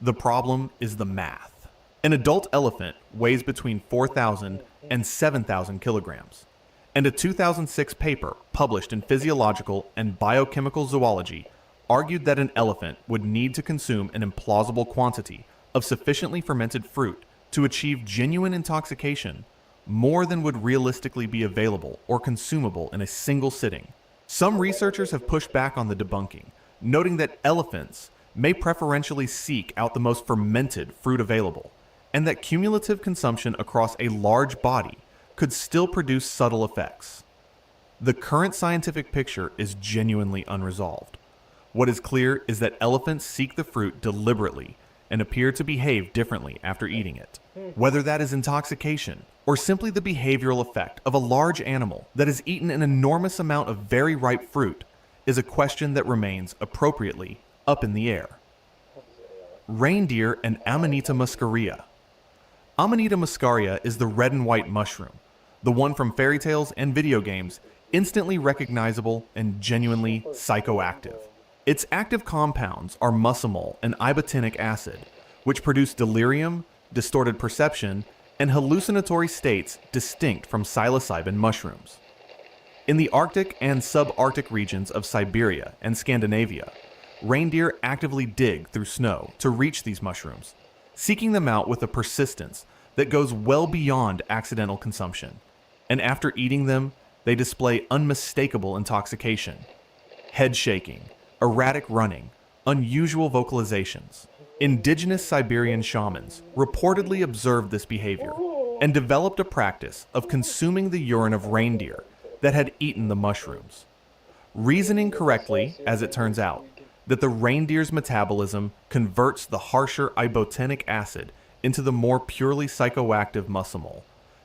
The problem is the math. An adult elephant weighs between 4,000 and 7,000 kilograms, and a 2006 paper published in Physiological and Biochemical Zoology argued that an elephant would need to consume an implausible quantity of sufficiently fermented fruit to achieve genuine intoxication, more than would realistically be available or consumable in a single sitting. Some researchers have pushed back on the debunking, noting that elephants may preferentially seek out the most fermented fruit available, and that cumulative consumption across a large body could still produce subtle effects. The current scientific picture is genuinely unresolved. What is clear is that elephants seek the fruit deliberately and appear to behave differently after eating it. Whether that is intoxication or simply the behavioral effect of a large animal that has eaten an enormous amount of very ripe fruit is a question that remains appropriately up in the air. reindeer, and Amanita muscaria. Amanita muscaria is the red and white mushroom, the one from fairy tales and video games, instantly recognizable and genuinely psychoactive. Its active compounds are muscimol and ibotenic acid, which produce delirium, distorted perception, and hallucinatory states distinct from psilocybin mushrooms. In the Arctic and subarctic regions of Siberia and Scandinavia, reindeer actively dig through snow to reach these mushrooms, seeking them out with a persistence that goes well beyond accidental consumption. And after eating them, they display unmistakable intoxication, head shaking, erratic running, unusual vocalizations. Indigenous Siberian shamans reportedly observed this behavior and developed a practice of consuming the urine of reindeer that had eaten the mushrooms, reasoning correctly, as it turns out, that the reindeer's metabolism converts the harsher ibotenic acid into the more purely psychoactive muscimol,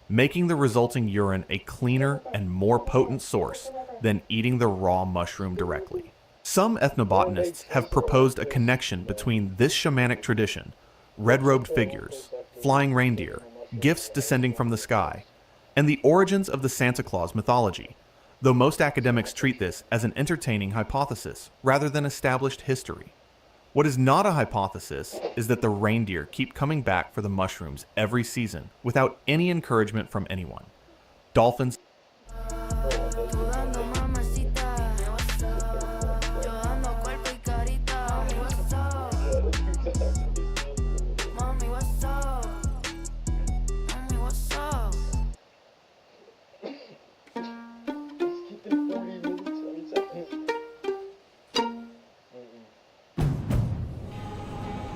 making the resulting urine a cleaner and more potent source than eating the raw mushroom directly. Some ethnobotanists have proposed a connection between this shamanic tradition, red-robed figures, flying reindeer, gifts descending from the sky, and the origins of the Santa Claus mythology, though most academics treat this as an entertaining hypothesis rather than established history. What is not a hypothesis is that the reindeer keep coming back for the mushrooms every season without any encouragement from anyone. Dolphins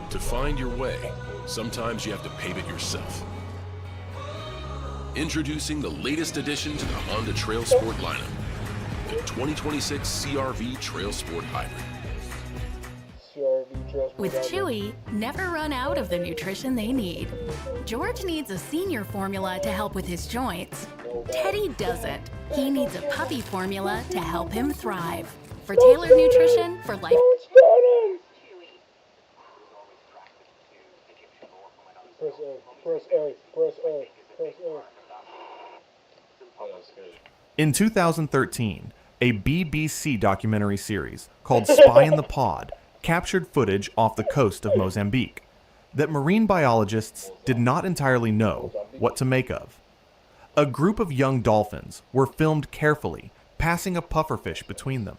To find your way, sometimes you have to pave it yourself. Introducing the latest addition to the Honda Trail Sport lineup, the 2026 CR-V Trail Sport Hybrid. With Chewy, never run out of the nutrition they need. George needs a senior formula to help with his joints. Teddy doesn't. He needs a puppy formula to help him thrive. For tailored nutrition for life. Press A, press A, press A, press A. In 2013, a BBC documentary series called Spy in the Pod captured footage off the coast of Mozambique that marine biologists did not entirely know what to make of. A group of young dolphins were filmed carefully passing a pufferfish between them,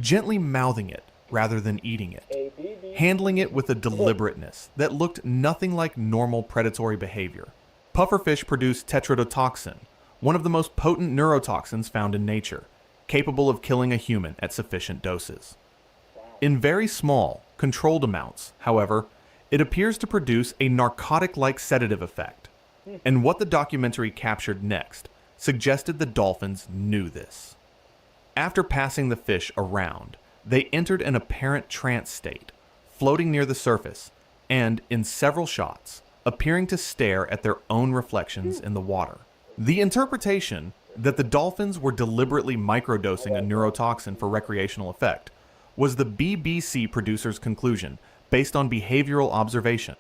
gently mouthing it rather than eating it, handling it with a deliberateness that looked nothing like normal predatory behavior. Pufferfish produce tetrodotoxin, one of the most potent neurotoxins found in nature, capable of killing a human at sufficient doses. In very small, controlled amounts, however, it appears to produce a narcotic-like sedative effect. And what the documentary captured next suggested the dolphins knew this. After passing the fish around, they entered an apparent trance state, floating near the surface, and, in several shots, appearing to stare at their own reflections in the water. The interpretation that the dolphins were deliberately microdosing a neurotoxin for recreational effect was the BBC producer's conclusion based on behavioral observation.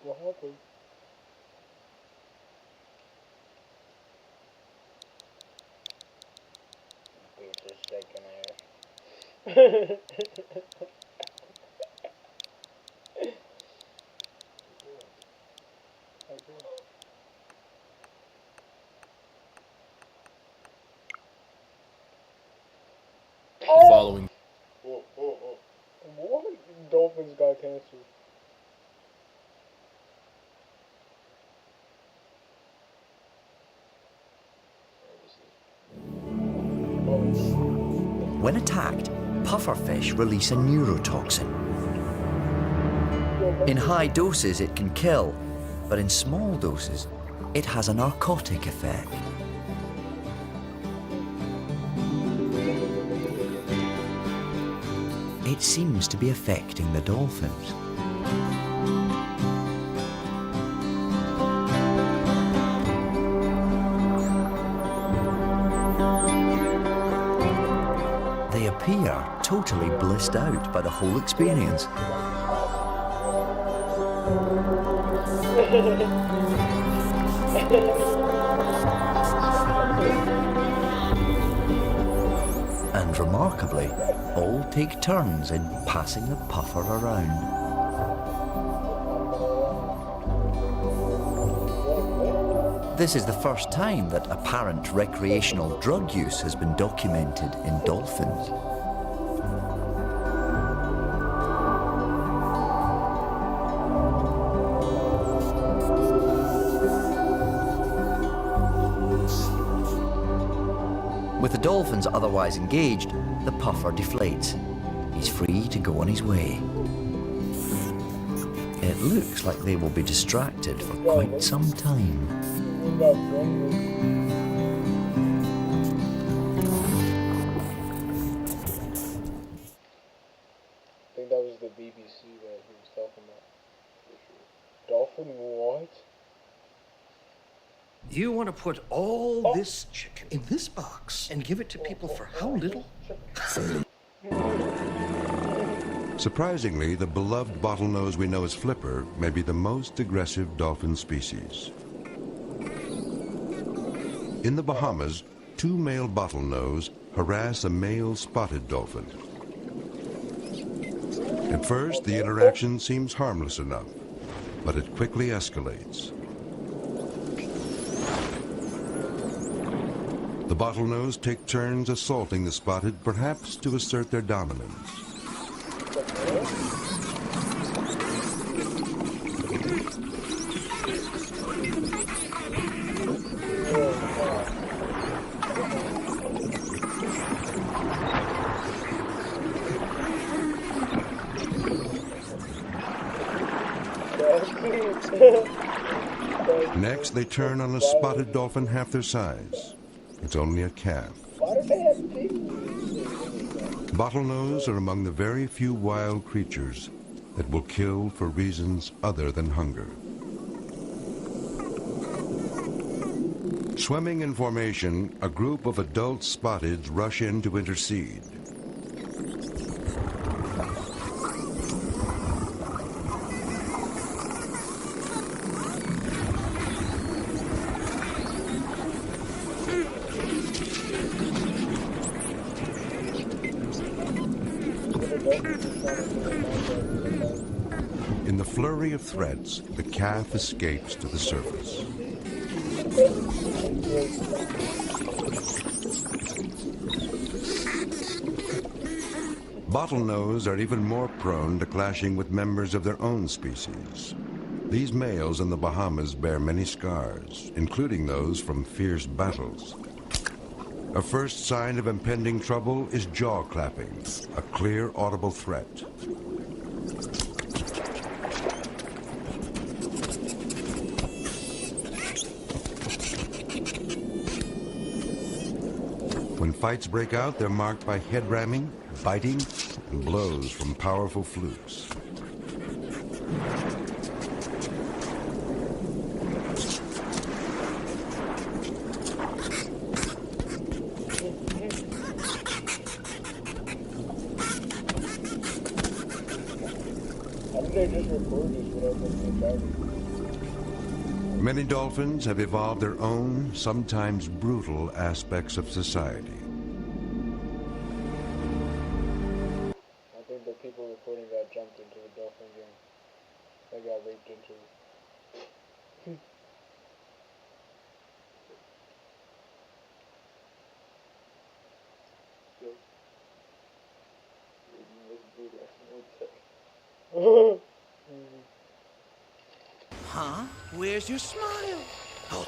What happened? Following. What? Dolphins got cancer. When attacked, pufferfish release a neurotoxin. In high doses, it can kill, but in small doses, it has a narcotic effect. It seems to be affecting the dolphins. They appear appear totally blissed out by the whole experience. And remarkably, all take turns in passing the puffer around. This is the first time that apparent recreational drug use has been documented in dolphins. With the dolphins otherwise engaged, the puffer deflates. He's free to go on his way. It looks like they will be distracted for quite some time. I think that was the BBC that he was talking about. Dolphin what? You want to put all this chicken in this box and give it to people for how little? Surprisingly, the beloved bottlenose we know as Flipper may be the most aggressive dolphin species. In the Bahamas, two male bottlenose harass a male spotted dolphin. At first, the interaction seems harmless enough, but it quickly escalates. The bottlenose take turns assaulting the spotted, perhaps to assert their dominance. Next, they turn on a spotted dolphin half their size. It's only a calf. Bottlenose are among the very few wild creatures that will kill for reasons other than hunger. Swimming in formation, a group of adult spotteds rush in to intercede. In the flurry of threats, the calf escapes to the surface. Bottlenose are even more prone to clashing with members of their own species. These males in the Bahamas bear many scars, including those from fierce battles. A first sign of impending trouble is jaw clapping, a clear, audible threat. When fights break out, they're marked by head ramming, biting, and blows from powerful flukes. Many dolphins have evolved their own, sometimes brutal, aspects of society. I think the people recording got jumped into the dolphin game. They got raped into it. Huh? Where's your smile? Oh,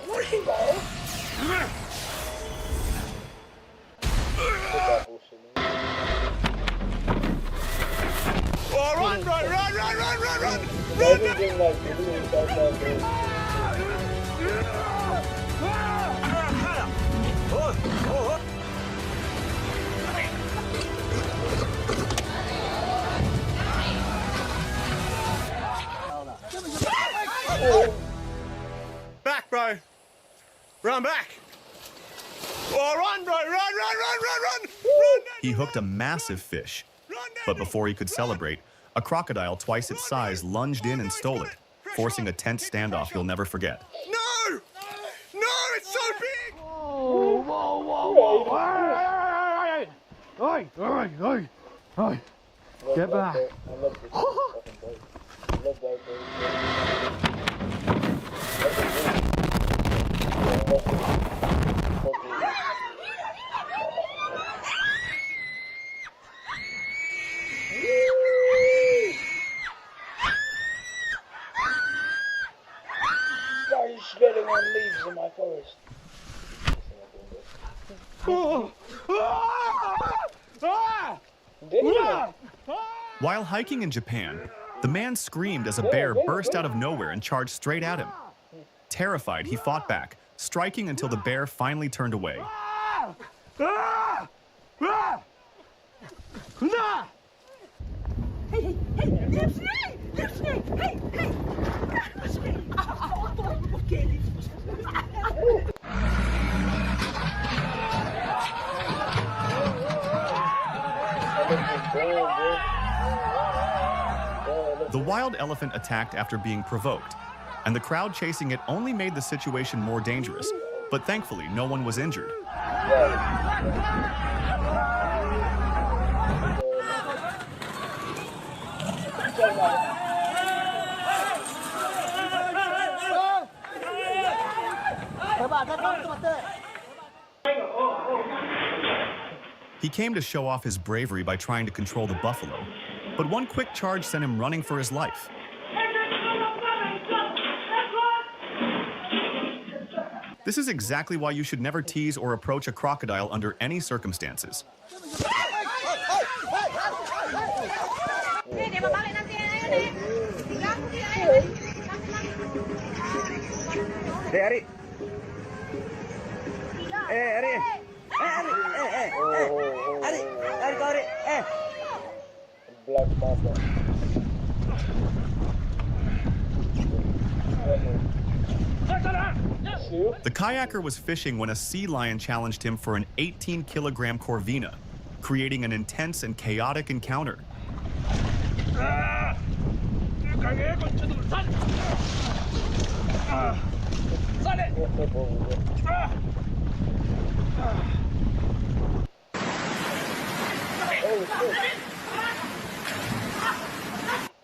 Oh, run, run, run, run, run, run, run! Back, bro. Run back. Oh, run, bro! Run! He hooked a massive fish, but before he could celebrate, a crocodile twice its size lunged in and stole it, forcing a tense standoff he'll never forget. No! No, it's so big! Whoa, whoa, whoa, whoa! Oi, oi, oi, oi! Get back! Started shredding on leaves in my forest. While hiking in Japan, the man screamed as a bear burst out of nowhere and charged straight at him. Terrified, he fought back, striking until the bear finally turned away. The wild elephant attacked after being provoked, and the crowd chasing it only made the situation more dangerous, but thankfully no one was injured. He came to show off his bravery by trying to control the buffalo, but one quick charge sent him running for his life. This is exactly why you should never tease or approach a crocodile under any circumstances. Hey, Ari. Hey, Ari. Black Mamba. The kayaker was fishing when a sea lion challenged him for an 18-kilogram corvina, creating an intense and chaotic encounter.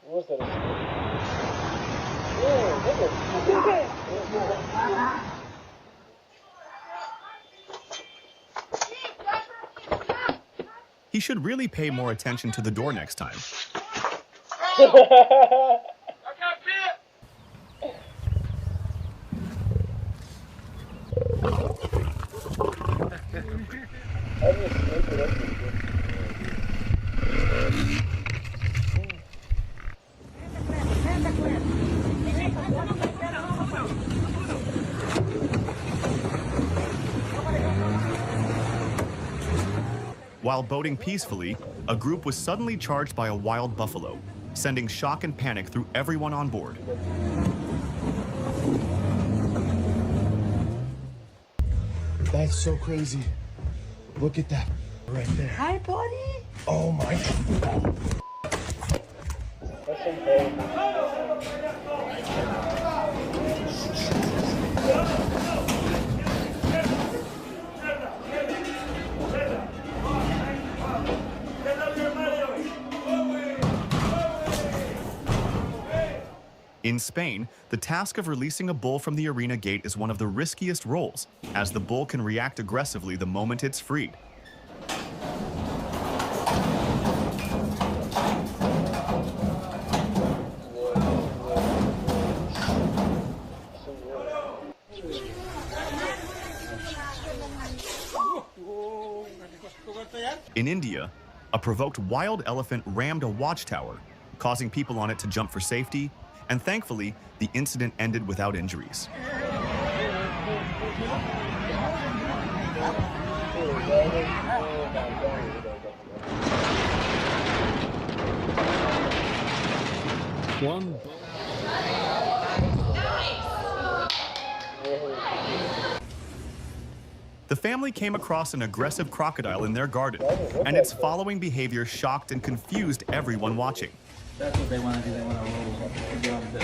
What's that? He should really pay more attention to the door next time. While boating peacefully, a group was suddenly charged by a wild buffalo, sending shock and panic through everyone on board. That's so crazy. Look at that right there. Hi, buddy. Oh my God. In Spain, the task of releasing a bull from the arena gate is one of the riskiest roles, as the bull can react aggressively the moment it's freed. In India, a provoked wild elephant rammed a watchtower, causing people on it to jump for safety, and thankfully, the incident ended without injuries. One. The family came across an aggressive crocodile in their garden, and its following behavior shocked and confused everyone watching. That's what they want to do. They want to roll on this.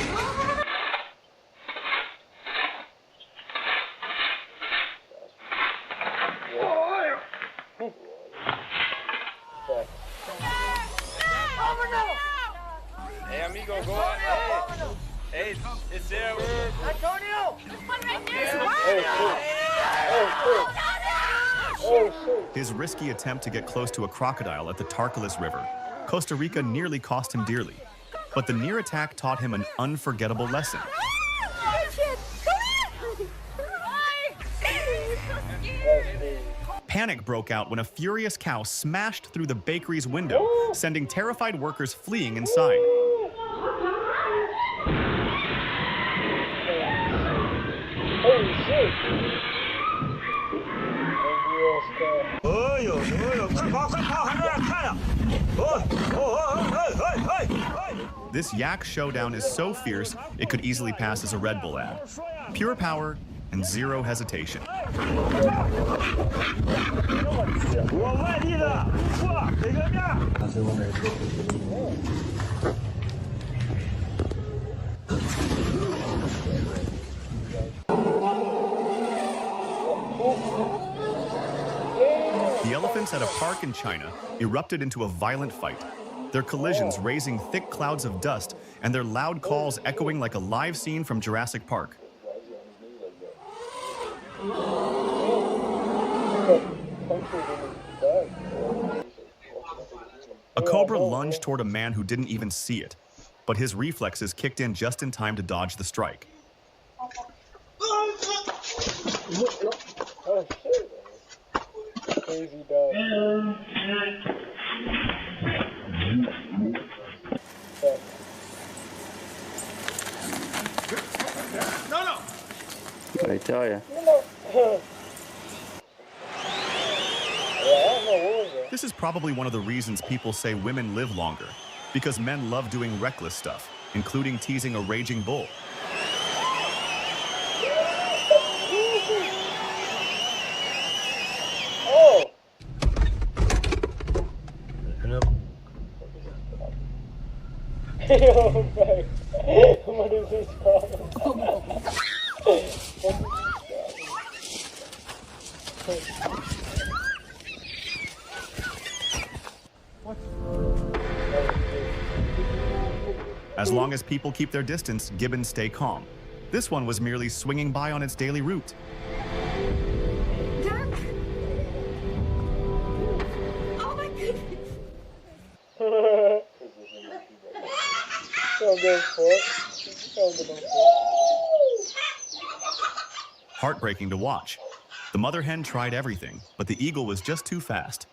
Hey, amigo, go out. Hey, it's there. Antonio! There's one right there. His risky attempt to get close to a crocodile at the Tarcolis River, Costa Rica nearly cost him dearly. But the near attack taught him an unforgettable lesson. Panic broke out when a furious cow smashed through the bakery's window, sending terrified workers fleeing inside. This yak showdown is so fierce, it could easily pass as a Red Bull ad. Pure power and zero hesitation. The elephants at a park in China erupted into a violent fight, their collisions raising thick clouds of dust and their loud calls echoing like a live scene from Jurassic Park. A cobra lunged toward a man who didn't even see it, but his reflexes kicked in just in time to dodge the strike. Oh shit! Crazy dog. No. What I tell you? This is probably one of the reasons people say women live longer, because men love doing reckless stuff, including teasing a raging bull. Yo, bro. What is this problem? As long as people keep their distance, gibbons stay calm. This one was merely swinging by on its daily route. Duck! Oh my goodness! Don't go for it. Don't go for it. Heartbreaking to watch. The mother hen tried everything, but the eagle was just too fast.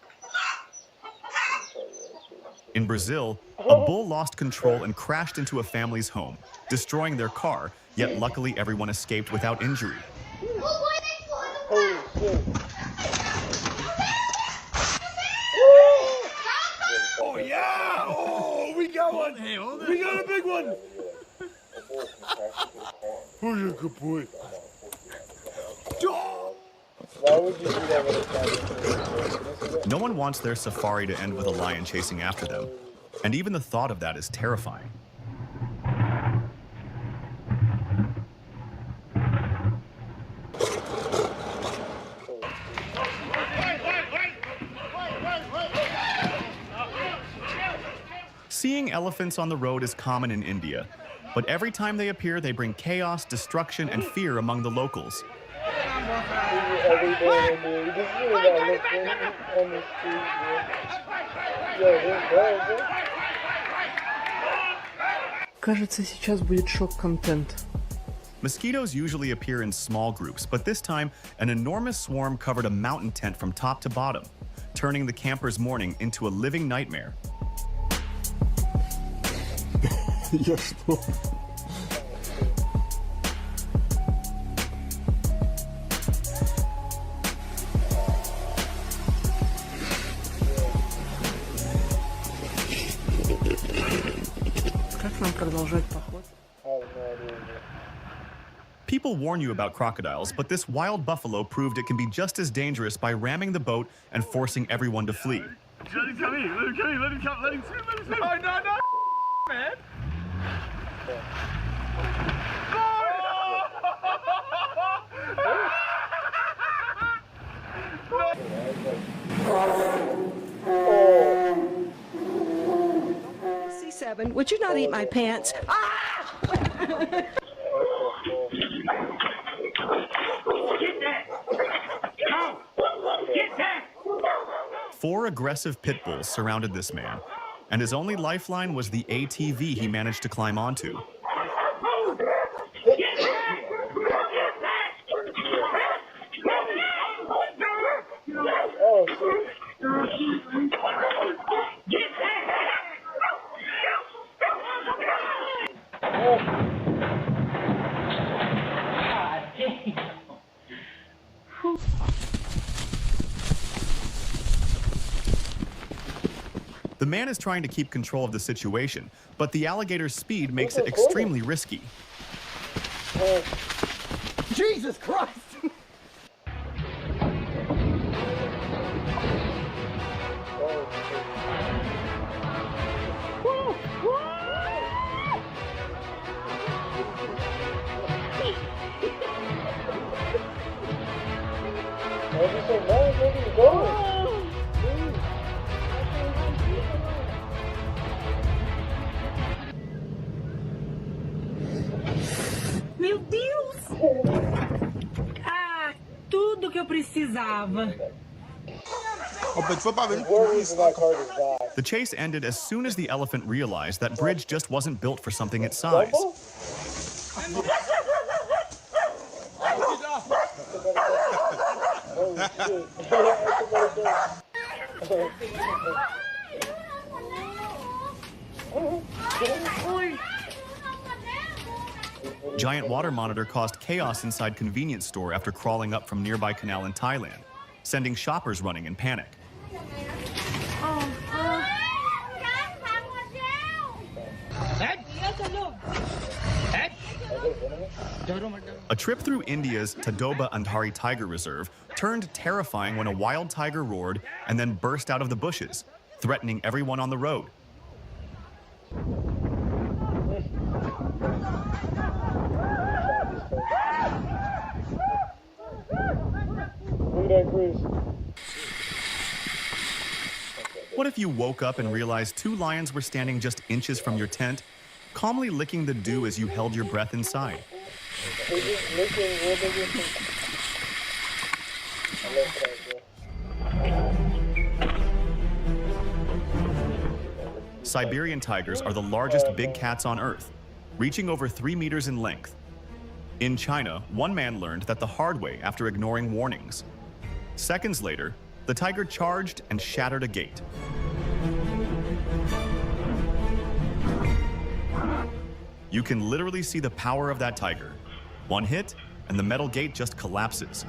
In Brazil, a bull lost control and crashed into a family's home, destroying their car, yet luckily everyone escaped without injury. Holy shit. Oh, yeah! Oh, we got one! We got a big one! Who's a good boy? Why would you do that with a No one wants their safari to end with a lion chasing after them, and even the thought of that is terrifying. Seeing elephants on the road is common in India, but every time they appear, they bring chaos, destruction, and fear among the locals. Кажется, сейчас будет шок-контент. Mosquitoes usually appear in small groups, but this time, an enormous swarm covered a mountain tent from top to bottom, turning the campers' morning into a living nightmare. Я что? Как нам продолжать поход? People warn you about crocodiles, but this wild buffalo proved it can be just as dangerous by ramming the boat and forcing everyone to flee. Let him come in, let him come in, let him come, let him swim, let him swim. Oh, no, man. C7, would you not eat my pants? Ah! Four aggressive pit bulls surrounded this man, and his only lifeline was the ATV he managed to climb onto. The man is trying to keep control of the situation, but the alligator's speed makes it extremely risky. Jesus Christ! Meu Deus! Ah, tudo que eu precisava. The chase ended as soon as the elephant realized that bridge just wasn't built for something its size. Giant water monitor caused chaos inside convenience store after crawling up from nearby canal in Thailand, sending shoppers running in panic. A trip through India's Tadoba Andhari Tiger Reserve turned terrifying when a wild tiger roared and then burst out of the bushes, threatening everyone on the road. What if you woke up and realized two lions were standing just inches from your tent, calmly licking the dew as you held your breath inside? Siberian tigers are the largest big cats on Earth, reaching over 3 meters in length. In China, one man learned that the hard way after ignoring warnings. Seconds later, the tiger charged and shattered a gate. You can literally see the power of that tiger. One hit, and the metal gate just collapses.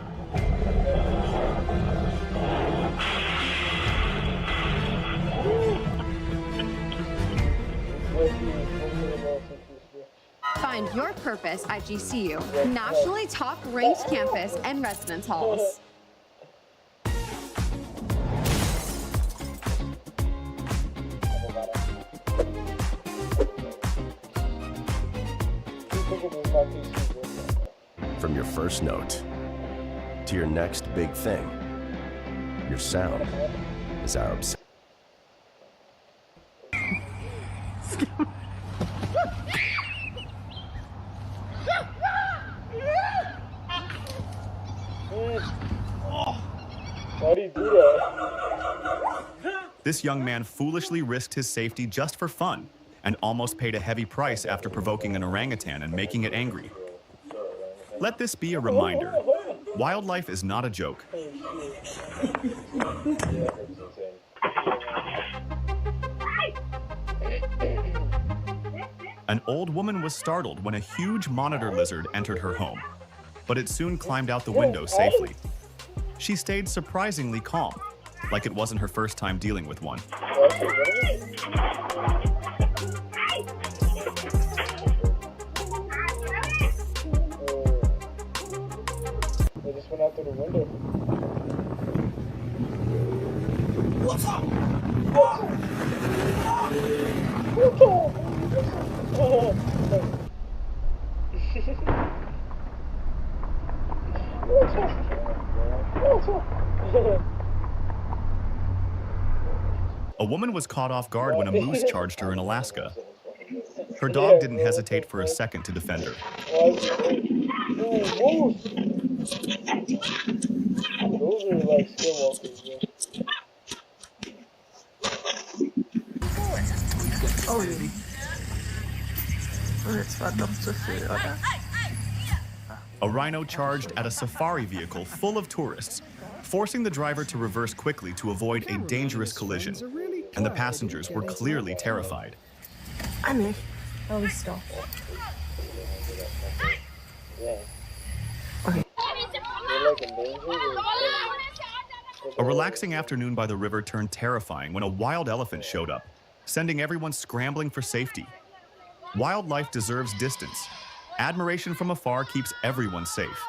Find your purpose at GCU, nationally top-ranked campus and residence halls. From your first note to your next big thing, your sound is our obsession. Why do you do that? This young man foolishly risked his safety just for fun and almost paid a heavy price after provoking an orangutan and making it angry. Let this be a reminder. Wildlife is not a joke. An old woman was startled when a huge monitor lizard entered her home, but it soon climbed out the window safely. She stayed surprisingly calm, like it wasn't her first time dealing with one. just went out through the window. What's up? A woman was caught off guard when a moose charged her in Alaska. Her dog didn't hesitate for a second to defend her. Those are like skinwalkers, bro. Oj. Jetzt war doch zu viel, oder? A rhino charged at a safari vehicle full of tourists, forcing the driver to reverse quickly to avoid a dangerous collision, and the passengers were clearly terrified. Annie. Oh, we stopped. A relaxing afternoon by the river turned terrifying when a wild elephant showed up, sending everyone scrambling for safety. Wildlife deserves distance. Admiration from afar keeps everyone safe.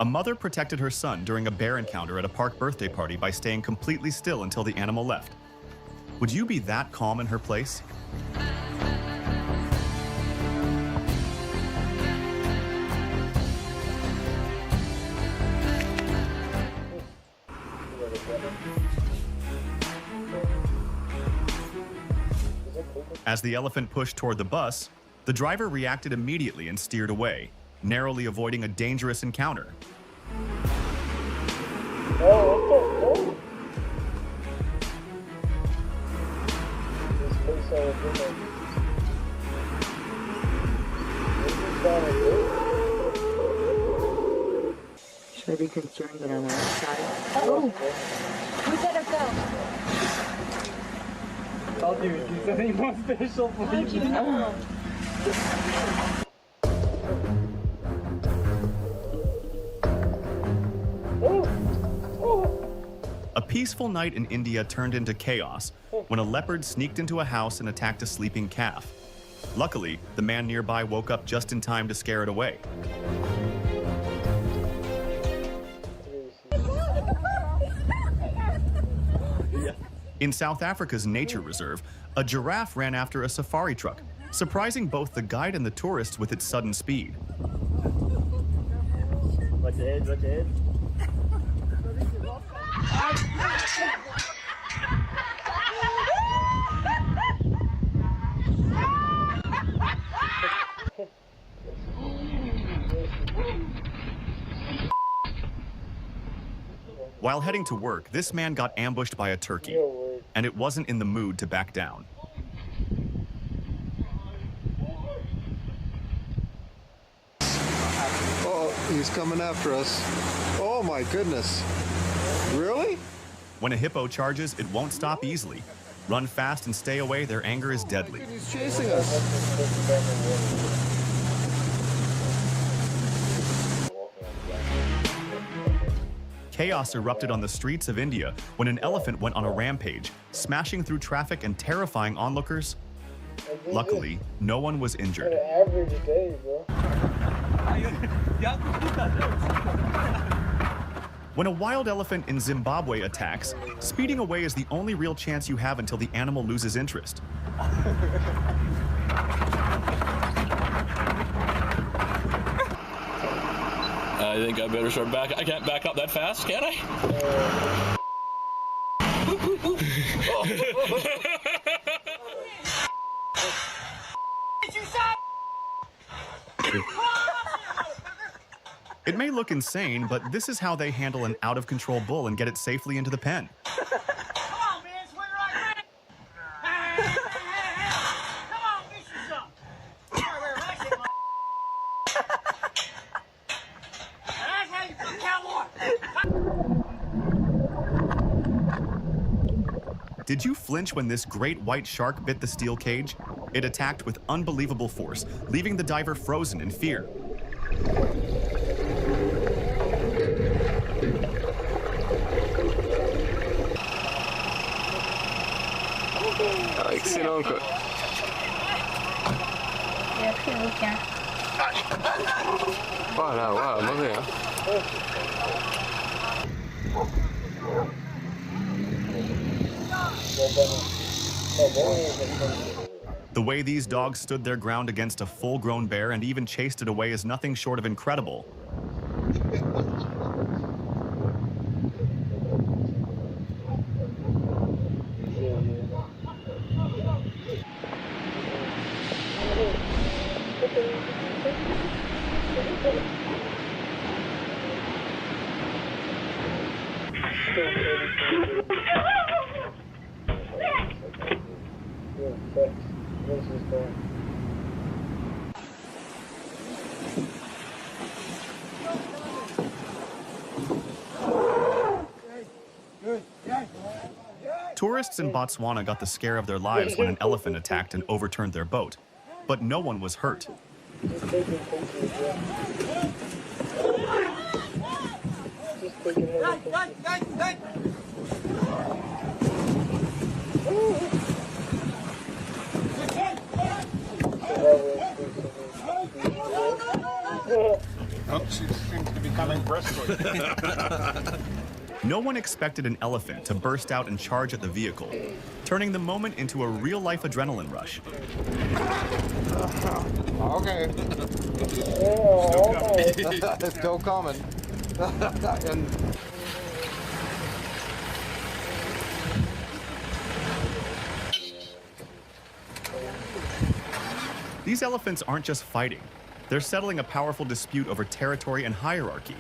A mother protected her son during a bear encounter at a park birthday party by staying completely still until the animal left. Would you be that calm in her place? As the elephant pushed toward the bus, the driver reacted immediately and steered away, narrowly avoiding a dangerous encounter. Should I be concerned that I'm outside? Oh, we better go. I'll do it. Do something more special for you. A peaceful night in India turned into chaos when a leopard sneaked into a house and attacked a sleeping calf. Luckily, the man nearby woke up just in time to scare it away. In South Africa's nature reserve, a giraffe ran after a safari truck, surprising both the guide and the tourists with its sudden speed. Watch the edge, watch the edge. While heading to work, this man got ambushed by a turkey, and it wasn't in the mood to back down. Oh, he's coming after us. Oh my goodness. Really? When a hippo charges, it won't stop easily. Run fast and stay away, their anger is deadly. He's chasing us. Chaos erupted on the streets of India when an elephant went on a rampage, smashing through traffic and terrifying onlookers. Luckily, no one was injured. Average day, bro. When a wild elephant in Zimbabwe attacks, speeding away is the only real chance you have until the animal loses interest. I think I better start back. I can't back up that fast, can I? It may look insane, but this is how they handle an out-of-control bull and get it safely into the pen. Did you flinch when this great white shark bit the steel cage? It attacked with unbelievable force, leaving the diver frozen in fear. Excellent quoi. Il a pris le bouquin. Voilà, ouais, mauvais hein. The way these dogs stood their ground against a full-grown bear and even chased it away is nothing short of incredible. Tourists in Botswana got the scare of their lives when an elephant attacked and overturned their boat, but no one was hurt. Oh, she seems to be becoming bristly. No one expected an elephant to burst out and charge at the vehicle, turning the moment into a real-life adrenaline rush. Okay. It's still coming. And These elephants aren't just fighting. They're settling a powerful dispute over territory and hierarchy.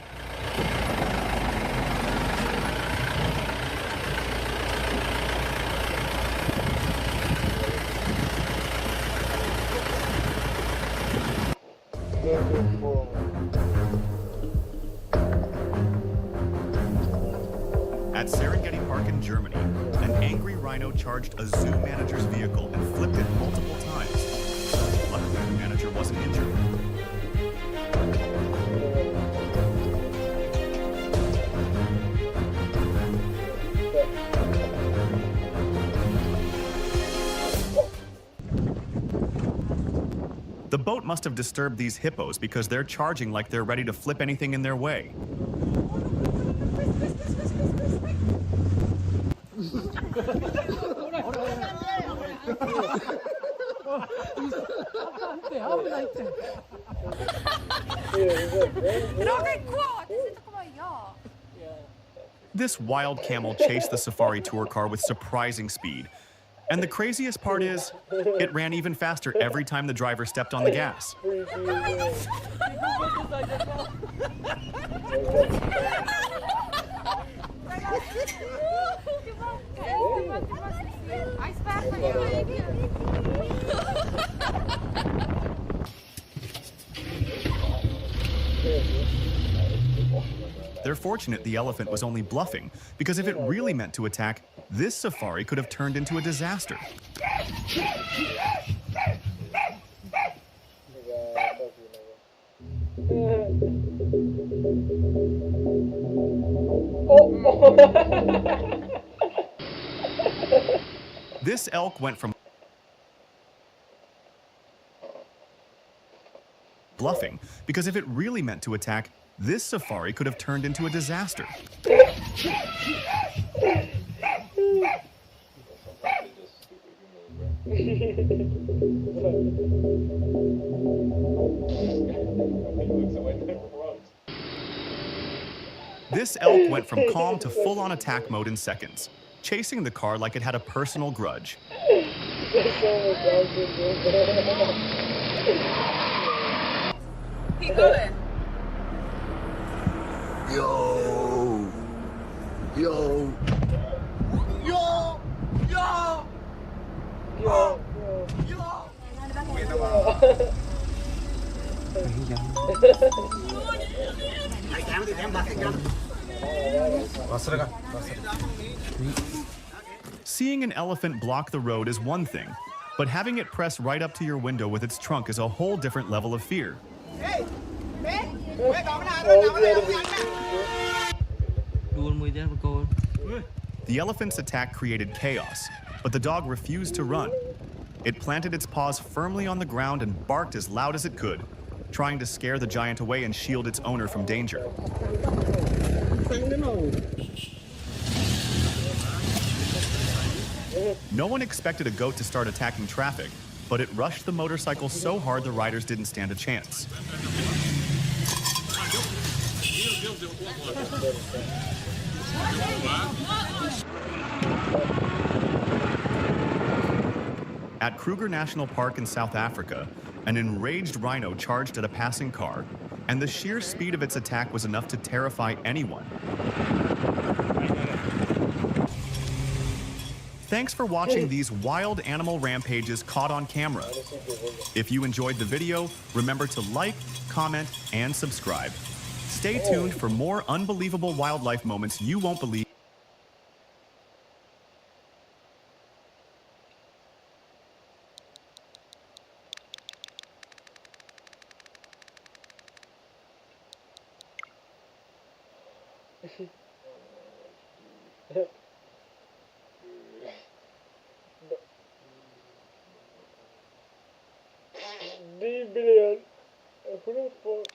At Serengeti Park in Germany, an angry rhino charged a zoo manager's vehicle and flipped it multiple times. Luckily, the manager wasn't injured. The boat must have disturbed these hippos because they're charging like they're ready to flip anything in their way. This wild camel chased the safari tour car with surprising speed. And the craziest part is, it ran even faster every time the driver stepped on the gas. They're fortunate the elephant was only bluffing, because if it really meant to attack, this safari could have turned into a disaster. This elk went from bluffing, because if it really meant to attack, this safari could have turned into a disaster. This elk went from calm to full-on attack mode in seconds, chasing the car like it had a personal grudge. Keep going. Yo! Yo! Yo! Yo! Yo! Seeing an elephant block the road is one thing, but having it press right up to your window with its trunk is a whole different level of fear. The elephant's attack created chaos, but the dog refused to run. It planted its paws firmly on the ground and barked as loud as it could, trying to scare the giant away and shield its owner from danger. No one expected a goat to start attacking traffic, but it rushed the motorcycle so hard the riders didn't stand a chance. At Kruger National Park in South Africa, an enraged rhino charged at a passing car, and the sheer speed of its attack was enough to terrify anyone. Thanks for watching these wild animal rampages caught on camera. If you enjoyed the video, remember to like, comment, and subscribe. Stay tuned for more unbelievable wildlife moments you won't believe. Billion. Who the fuck?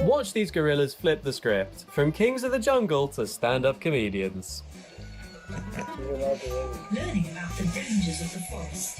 Watch these gorillas flip the script, from kings of the jungle to stand-up comedians. Learning about the dangers of the forest.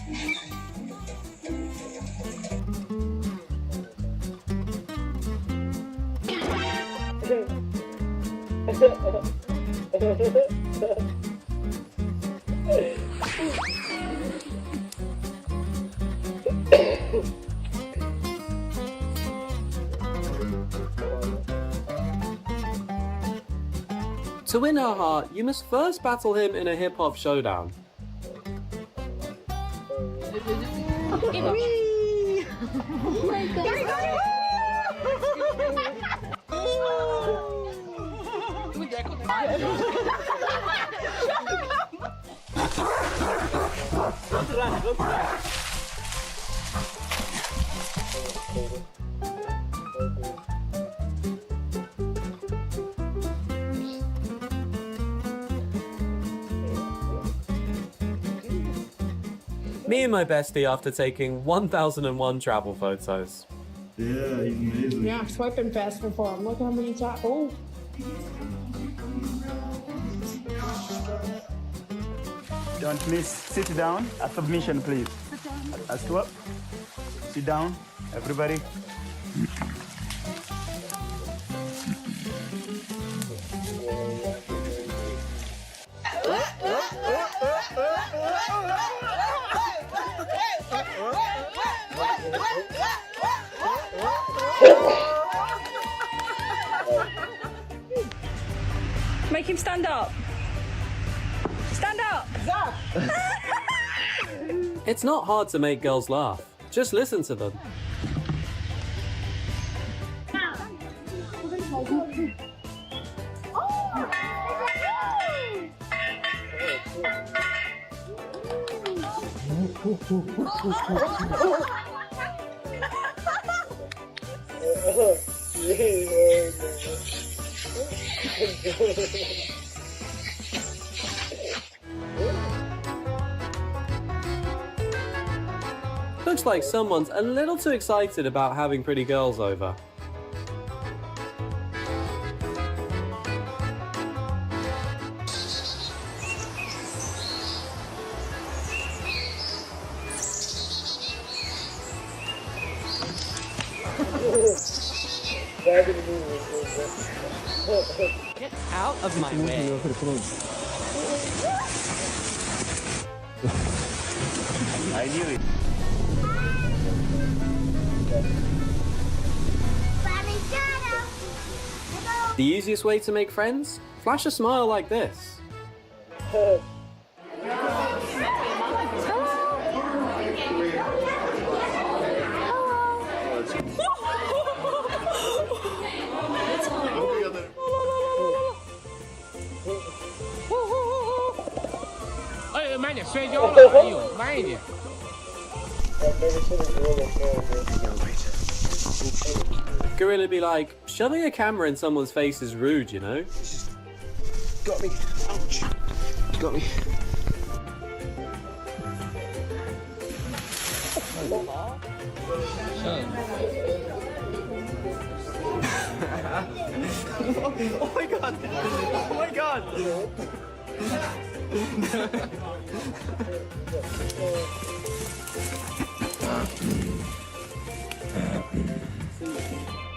To win her heart, you must first battle him in a hip-hop showdown. Me and my bestie after taking 1001 travel photos. Yeah, he's amazing. Yeah, I'm swiping faster for him. Look how many times. Oh. Don't please sit down. A submission, please. Stop. Sit down, everybody. Make him stand up. Stand up. It's not hard to make girls laugh. Just listen to them. Looks like someone's a little too excited about having pretty girls over. Get out of my way. I knew it. The easiest way to make friends? Flash a smile like this. Gorilla be like, shoving a camera in someone's face is rude, you know? Got me. Ouch. Got me. Oh my god! Oh my god!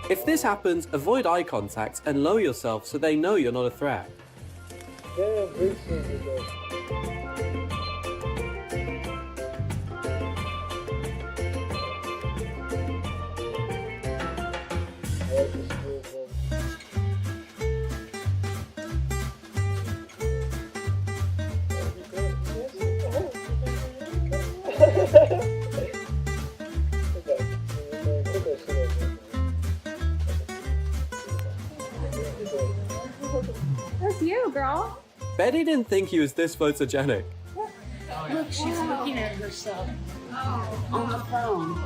If this happens, avoid eye contact and lower yourself so they know you're not a threat. That's you, girl. Betty didn't think he was this photogenic. Look, she's looking at herself on the phone.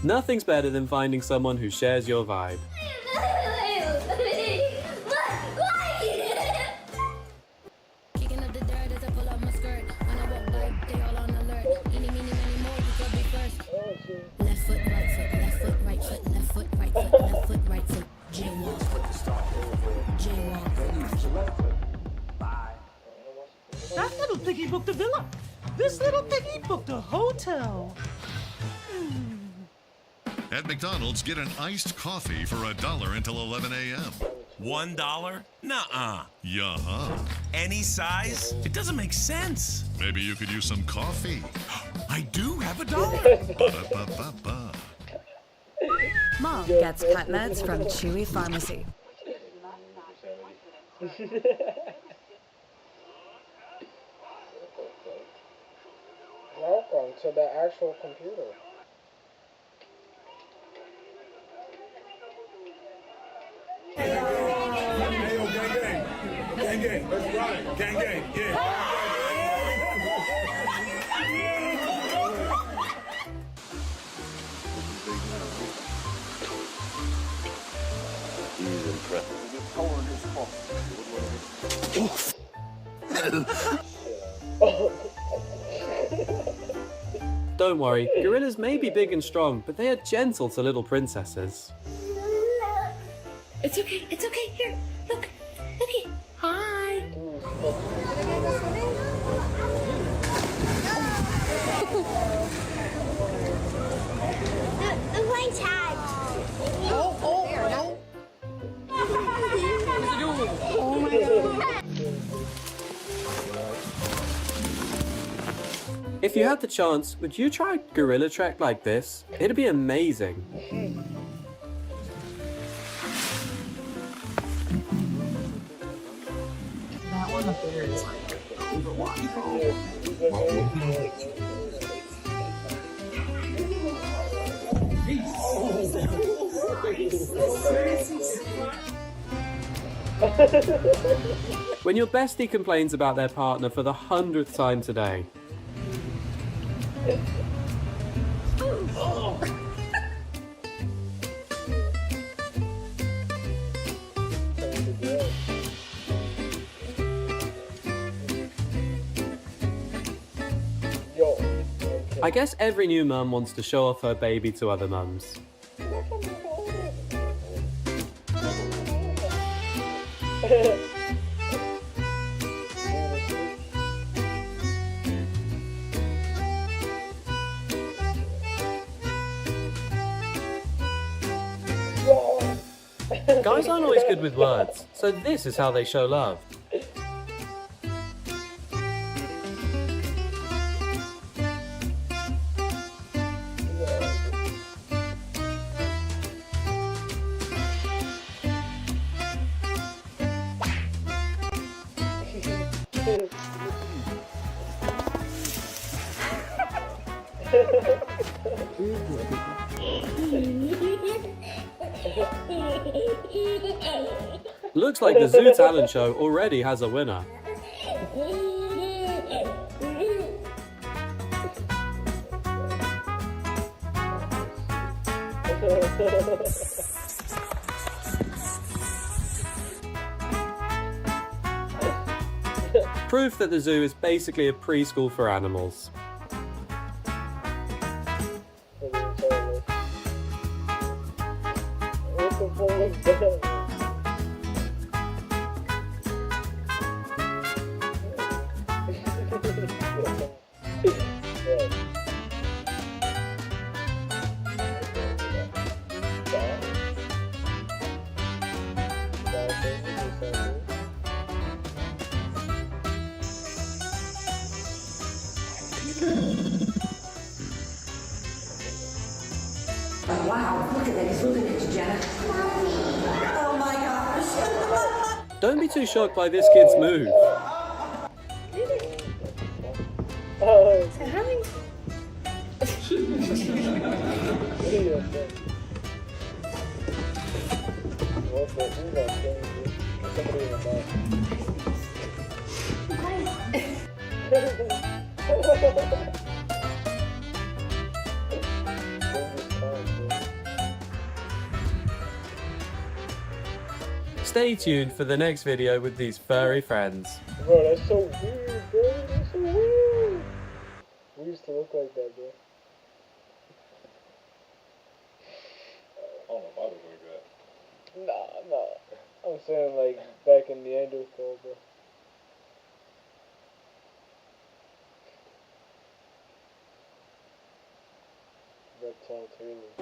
Nothing's better than finding someone who shares your vibe. That little piggy booked a villa. This little piggy booked a hotel. At McDonald's, get an iced coffee for $1 until 11 a.m. $1? Nuh-uh. Yeah. Any size? It doesn't make sense. Maybe you could use some coffee. I do have $1. Ba-da-ba-ba-ba. Mom gets pet meds from Chewy Pharmacy. Welcome to the actual computer. Gang, gang. Let's ride. Gang, gang. Yeah. He's Don't worry, gorillas may be big and strong, but they are gentle to little princesses. It's okay. It's okay. Here, look. Looky. Hi. I'm playing tag. Oh my god. If you had the chance, would you try Gorilla Trek like this? It'd be amazing. That one up there is like When your bestie complains about their partner for the 100th time today. I guess every new mum wants to show off her baby to other mums. Guys aren't always good with words, so this is how they show love. Looks like the Zoo Talent Show already has a winner. Proof that the zoo is basically a preschool for animals. Wow, look at that. He's looking at you, Janet. Oh my gosh. Don't be too shocked by this kid's move. Stay tuned for the next video with these furry friends. Bro, that's so weird, bro. That's so weird. We used to look like that, bro. I don't know if I look like that. Nah. I'm saying like back in Neanderthal, bro. Reptile Taylor.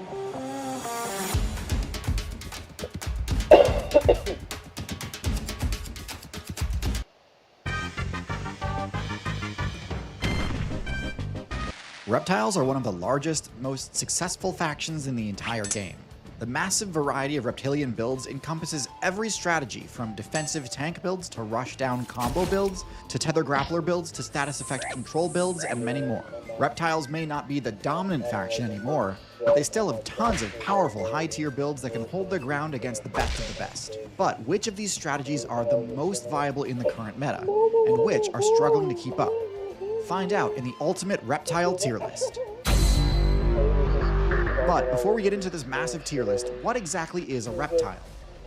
Reptiles are one of the largest, most successful factions in the entire game. The massive variety of reptilian builds encompasses every strategy from defensive tank builds to rushdown combo builds, to tether grappler builds to status effect control builds, and many more. Reptiles may not be the dominant faction anymore, but they still have tons of powerful high-tier builds that can hold their ground against the best of the best. But which of these strategies are the most viable in the current meta, and which are struggling to keep up? Find out in the ultimate reptile tier list. But before we get into this massive tier list, what exactly is a reptile?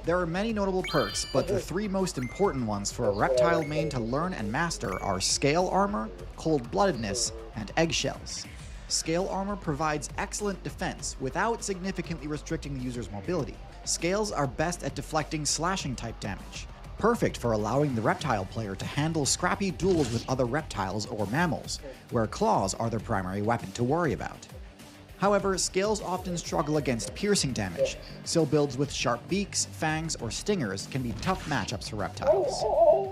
There are many notable perks, but the three most important ones for a reptile main to learn and master are Scale Armor, Cold-Bloodedness, and Eggshells. Scale Armor provides excellent defense without significantly restricting the user's mobility. Scales are best at deflecting slashing type damage, perfect for allowing the reptile player to handle scrappy duels with other reptiles or mammals, where claws are their primary weapon to worry about. However, scales often struggle against piercing damage, so builds with sharp beaks, fangs, or stingers can be tough matchups for reptiles.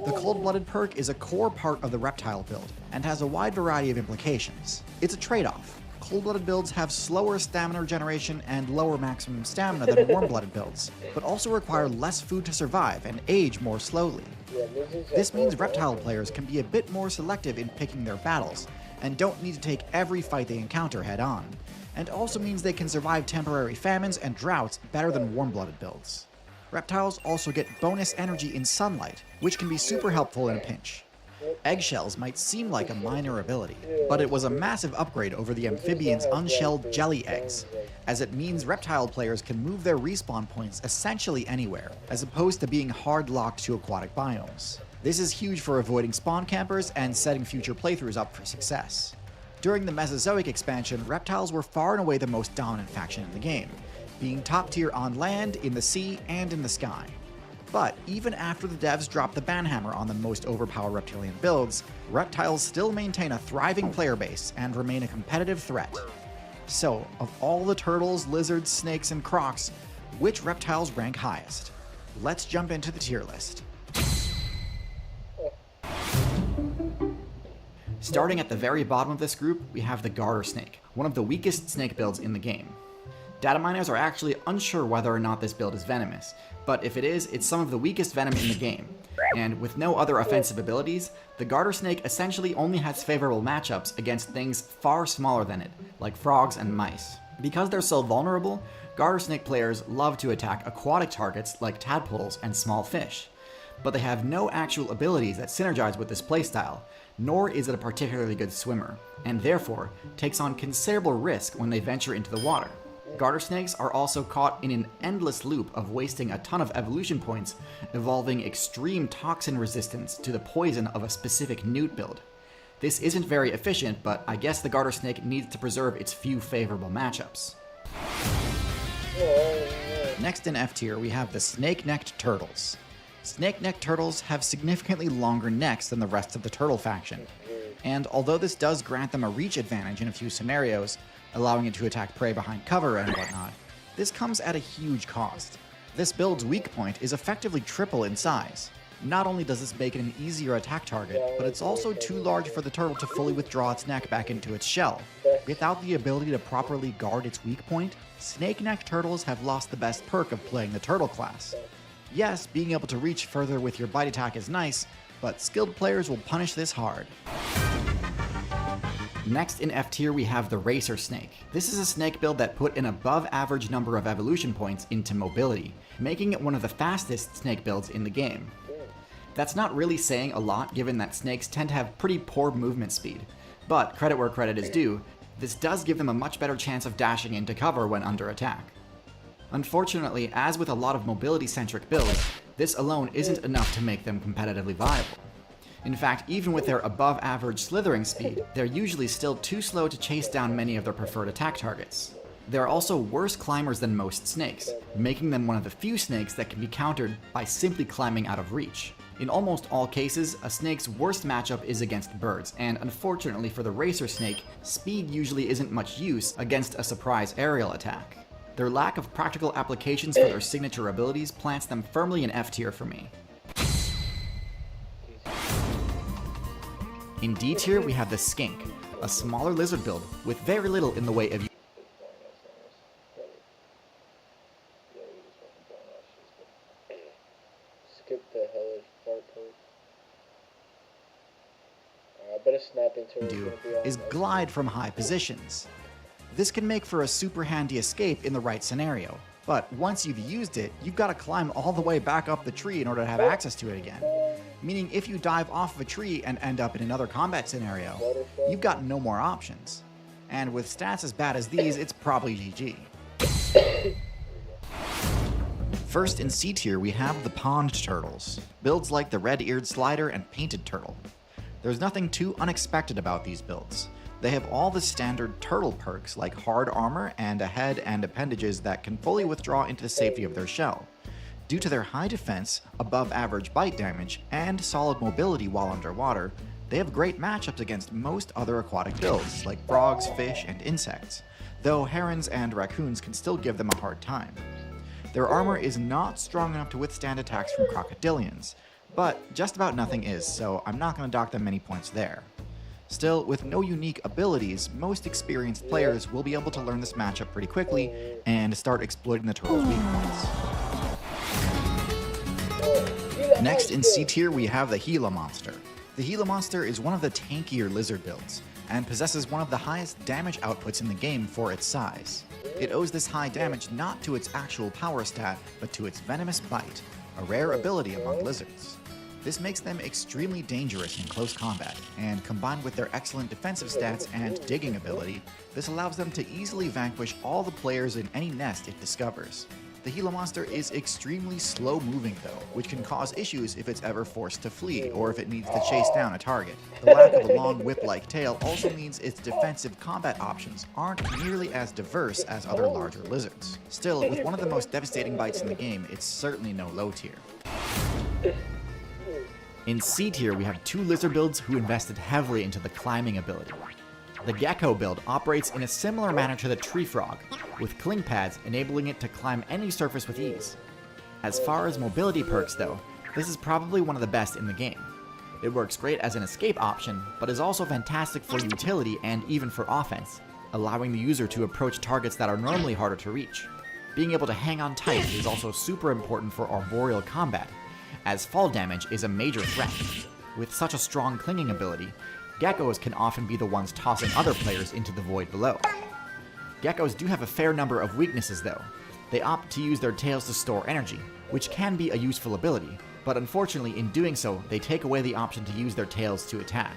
The cold-blooded perk is a core part of the reptile build and has a wide variety of implications. It's a trade-off. Cold-blooded builds have slower stamina regeneration and lower maximum stamina than warm-blooded builds, but also require less food to survive and age more slowly. This means reptile players can be a bit more selective in picking their battles, and don't need to take every fight they encounter head-on, and also means they can survive temporary famines and droughts better than warm-blooded builds. Reptiles also get bonus energy in sunlight, which can be super helpful in a pinch. Eggshells might seem like a minor ability, but it was a massive upgrade over the amphibians' unshelled jelly eggs, as it means reptile players can move their respawn points essentially anywhere, as opposed to being hard-locked to aquatic biomes. This is huge for avoiding spawn campers and setting future playthroughs up for success. During the Mesozoic expansion, reptiles were far and away the most dominant faction in the game, being top tier on land, in the sea, and in the sky. But even after the devs dropped the banhammer on the most overpowered reptilian builds, reptiles still maintain a thriving player base and remain a competitive threat. So, of all the turtles, lizards, snakes, and crocs, which reptiles rank highest? Let's jump into the tier list. Starting at the very bottom of this group, we have the garter snake, one of the weakest snake builds in the game. Data miners are actually unsure whether or not this build is venomous, but if it is, it's some of the weakest venom in the game. And with no other offensive abilities, the garter snake essentially only has favorable matchups against things far smaller than it, like frogs and mice. Because they're so vulnerable, garter snake players love to attack aquatic targets like tadpoles and small fish. But they have no actual abilities that synergize with this playstyle, nor is it a particularly good swimmer, and therefore takes on considerable risk when they venture into the water. Garter snakes are also caught in an endless loop of wasting a ton of evolution points, evolving extreme toxin resistance to the poison of a specific newt build. This isn't very efficient, but I guess the garter snake needs to preserve its few favorable matchups. Next in F tier, we have the snake-necked turtles. Snake-necked turtles have significantly longer necks than the rest of the turtle faction, and although this does grant them a reach advantage in a few scenarios, allowing it to attack prey behind cover and whatnot, this comes at a huge cost. This build's weak point is effectively triple in size. Not only does this make it an easier attack target, but it's also too large for the turtle to fully withdraw its neck back into its shell. Without the ability to properly guard its weak point, snake-necked turtles have lost the best perk of playing the turtle class. Yes, being able to reach further with your bite attack is nice, but skilled players will punish this hard. Next in F tier, we have the racer snake. This is a snake build that put an above average number of evolution points into mobility, making it one of the fastest snake builds in the game. That's not really saying a lot given that snakes tend to have pretty poor movement speed, but credit where credit is due, this does give them a much better chance of dashing into cover when under attack. Unfortunately, as with a lot of mobility-centric builds, this alone isn't enough to make them competitively viable. In fact, even with their above-average slithering speed, they're usually still too slow to chase down many of their preferred attack targets. They're also worse climbers than most snakes, making them one of the few snakes that can be countered by simply climbing out of reach. In almost all cases, a snake's worst matchup is against birds, and unfortunately for the racer snake, speed usually isn't much use against a surprise aerial attack. Their lack of practical applications for their signature abilities plants them firmly in F tier for me. In D tier, we have the skink, a smaller lizard build with very little in the way of Skip the hellish part. I bet a snapping turtle is glide from high positions. This can make for a super handy escape in the right scenario, but once you've used it, you've got to climb all the way back up the tree in order to have access to it again. Meaning if you dive off of a tree and end up in another combat scenario, you've got no more options. And with stats as bad as these, it's probably GG. First in C tier, we have the pond turtles, builds like the red-eared slider and painted turtle. There's nothing too unexpected about these builds. They have all the standard turtle perks like hard armor and a head and appendages that can fully withdraw into the safety of their shell. Due to their high defense, above average bite damage, and solid mobility while underwater, they have great matchups against most other aquatic builds like frogs, fish, and insects, though herons and raccoons can still give them a hard time. Their armor is not strong enough to withstand attacks from crocodilians, But just about nothing is, so I'm not going to dock them many points there. Still, with no unique abilities, most experienced players will be able to learn this matchup pretty quickly and start exploiting the turtle's weak points. Next in C tier we have the Gila monster. The Gila monster is one of the tankier lizard builds, and possesses one of the highest damage outputs in the game for its size. It owes this high damage not to its actual power stat, but to its venomous bite, a rare ability among lizards. This makes them extremely dangerous in close combat, and combined with their excellent defensive stats and digging ability, this allows them to easily vanquish all the players in any nest it discovers. The Gila monster is extremely slow moving though, which can cause issues if it's ever forced to flee or if it needs to chase down a target. The lack of a long whip-like tail also means its defensive combat options aren't nearly as diverse as other larger lizards. Still, with one of the most devastating bites in the game, it's certainly no low tier. In C tier, we have two lizard builds who invested heavily into the climbing ability. The Gecko build operates in a similar manner to the Tree Frog, with cling pads enabling it to climb any surface with ease. As far as mobility perks though, this is probably one of the best in the game. It works great as an escape option, but is also fantastic for utility and even for offense, allowing the user to approach targets that are normally harder to reach. Being able to hang on tight is also super important for arboreal combat, as fall damage is a major threat. With such a strong clinging ability, geckos can often be the ones tossing other players into the void below. Geckos do have a fair number of weaknesses though. They opt to use their tails to store energy, which can be a useful ability, but unfortunately in doing so, they take away the option to use their tails to attack.